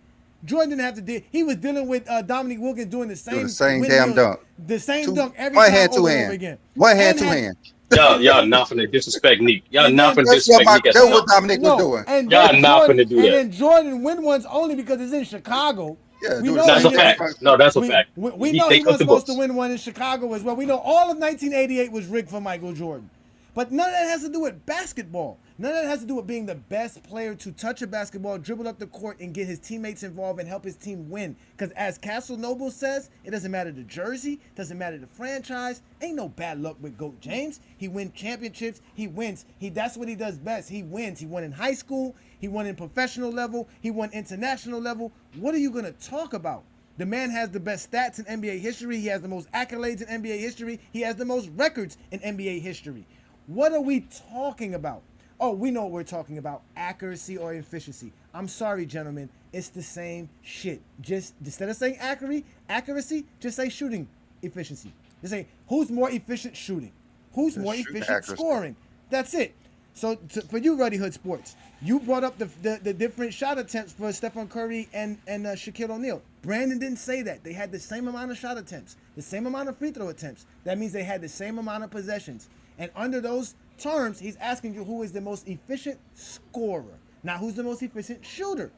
Jordan didn't have to deal. He was dealing with Dominique Wilkins doing the same damn dunk. The same dunk every one time hand, over two and hand. over again. One hand, two hand. Y'all not finna disrespect Nick. Y'all not finna That's disrespect Nick. what Dominic was doing. Y'all not finna do that. And then Jordan win ones only because it's in Chicago. Yeah, that's a fact. No, that's a fact. We know he was supposed to win one in Chicago as well. We know all of 1988 was rigged for Michael Jordan. But none of that has to do with basketball. None of that has to do with being the best player to touch a basketball, dribble up the court, and get his teammates involved and help his team win. Because as Castle Noble says, it doesn't matter the jersey, doesn't matter the franchise. Ain't no bad luck with GOAT James. He wins championships. He wins. That's what he does best. He wins. He won in high school. He won in professional level. He won international level. What are you going to talk about? The man has the best stats in NBA history. He has the most accolades in NBA history. He has the most records in NBA history. What are we talking about? Oh, we know what we're talking about. Accuracy or efficiency. I'm sorry, gentlemen. It's the same shit. Just instead of saying accuracy, just say shooting efficiency. Just say who's more efficient shooting. Who's more efficient scoring. That's it. So for you, Ruddy Hood Sports, you brought up the different shot attempts for Stephen Curry and Shaquille O'Neal. Brandon didn't say that. They had the same amount of shot attempts, the same amount of free throw attempts. That means they had the same amount of possessions. And under those terms, he's asking you who is the most efficient scorer, not who's the most efficient shooter.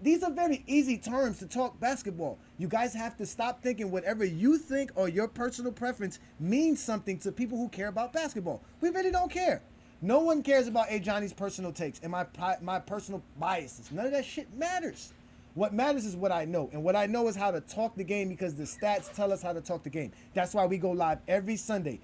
These are very easy terms to talk basketball. You guys have to stop thinking whatever you think or your personal preference means something to people who care about basketball. We really don't care. No one cares about Johnny's personal takes and my personal biases. None of that shit matters. What matters is what I know. And what I know is how to talk the game because the stats tell us how to talk the game. That's why we go live every Sunday.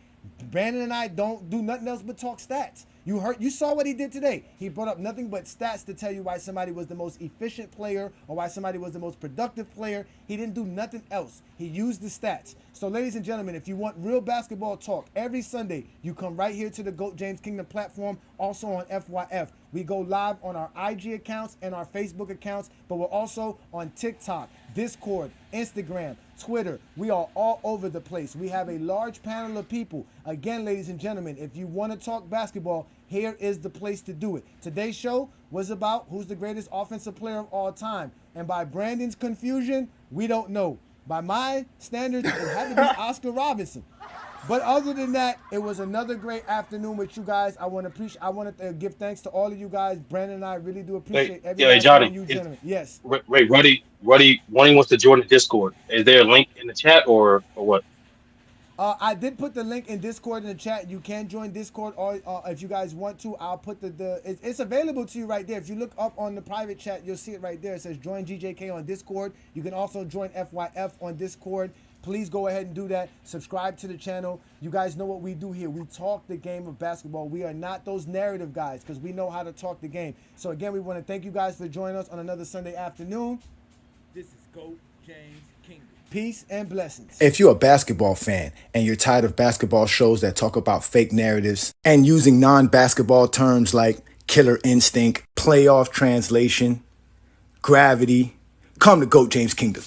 Brandon and I don't do nothing else but talk stats. You saw what he did today. He brought up nothing but stats to tell you why somebody was the most efficient player or why somebody was the most productive player. He didn't do nothing else. He used the stats. So ladies and gentlemen, if you want real basketball talk every Sunday, you come right here to the GOAT James Kingdom platform, also on FYF. We go live on our IG accounts and our Facebook accounts, but we're also on TikTok, Discord, Instagram, Twitter. We are all over the place. We have a large panel of people. Again, ladies and gentlemen, if you want to talk basketball, here is the place to do it. Today's show was about who's the greatest offensive player of all time. And by Brandon's confusion, we don't know. By my standards, it had to be Oscar Robinson. But other than that, it was another great afternoon with you guys. I want to give thanks to all of you guys. Brandon and I really do appreciate every last one of you gentlemen. Yes. Wait, Ruddy, Ruddy wants to join the Discord. Is there a link in the chat or what? I did put the link in Discord in the chat. You can join Discord, or if you guys want to, I'll put it's available to you right there. If you look up on the private chat, you'll see it right there. It says join GJK on Discord. You can also join FYF on Discord. Please go ahead and do that. Subscribe to the channel. You guys know what we do here. We talk the game of basketball. We are not those narrative guys because we know how to talk the game. So again, we want to thank you guys for joining us on another Sunday afternoon. This is GOAT James Kingdom. Peace and blessings. If you're a basketball fan and you're tired of basketball shows that talk about fake narratives and using non-basketball terms like killer instinct, playoff translation, gravity, come to GOAT James Kingdom.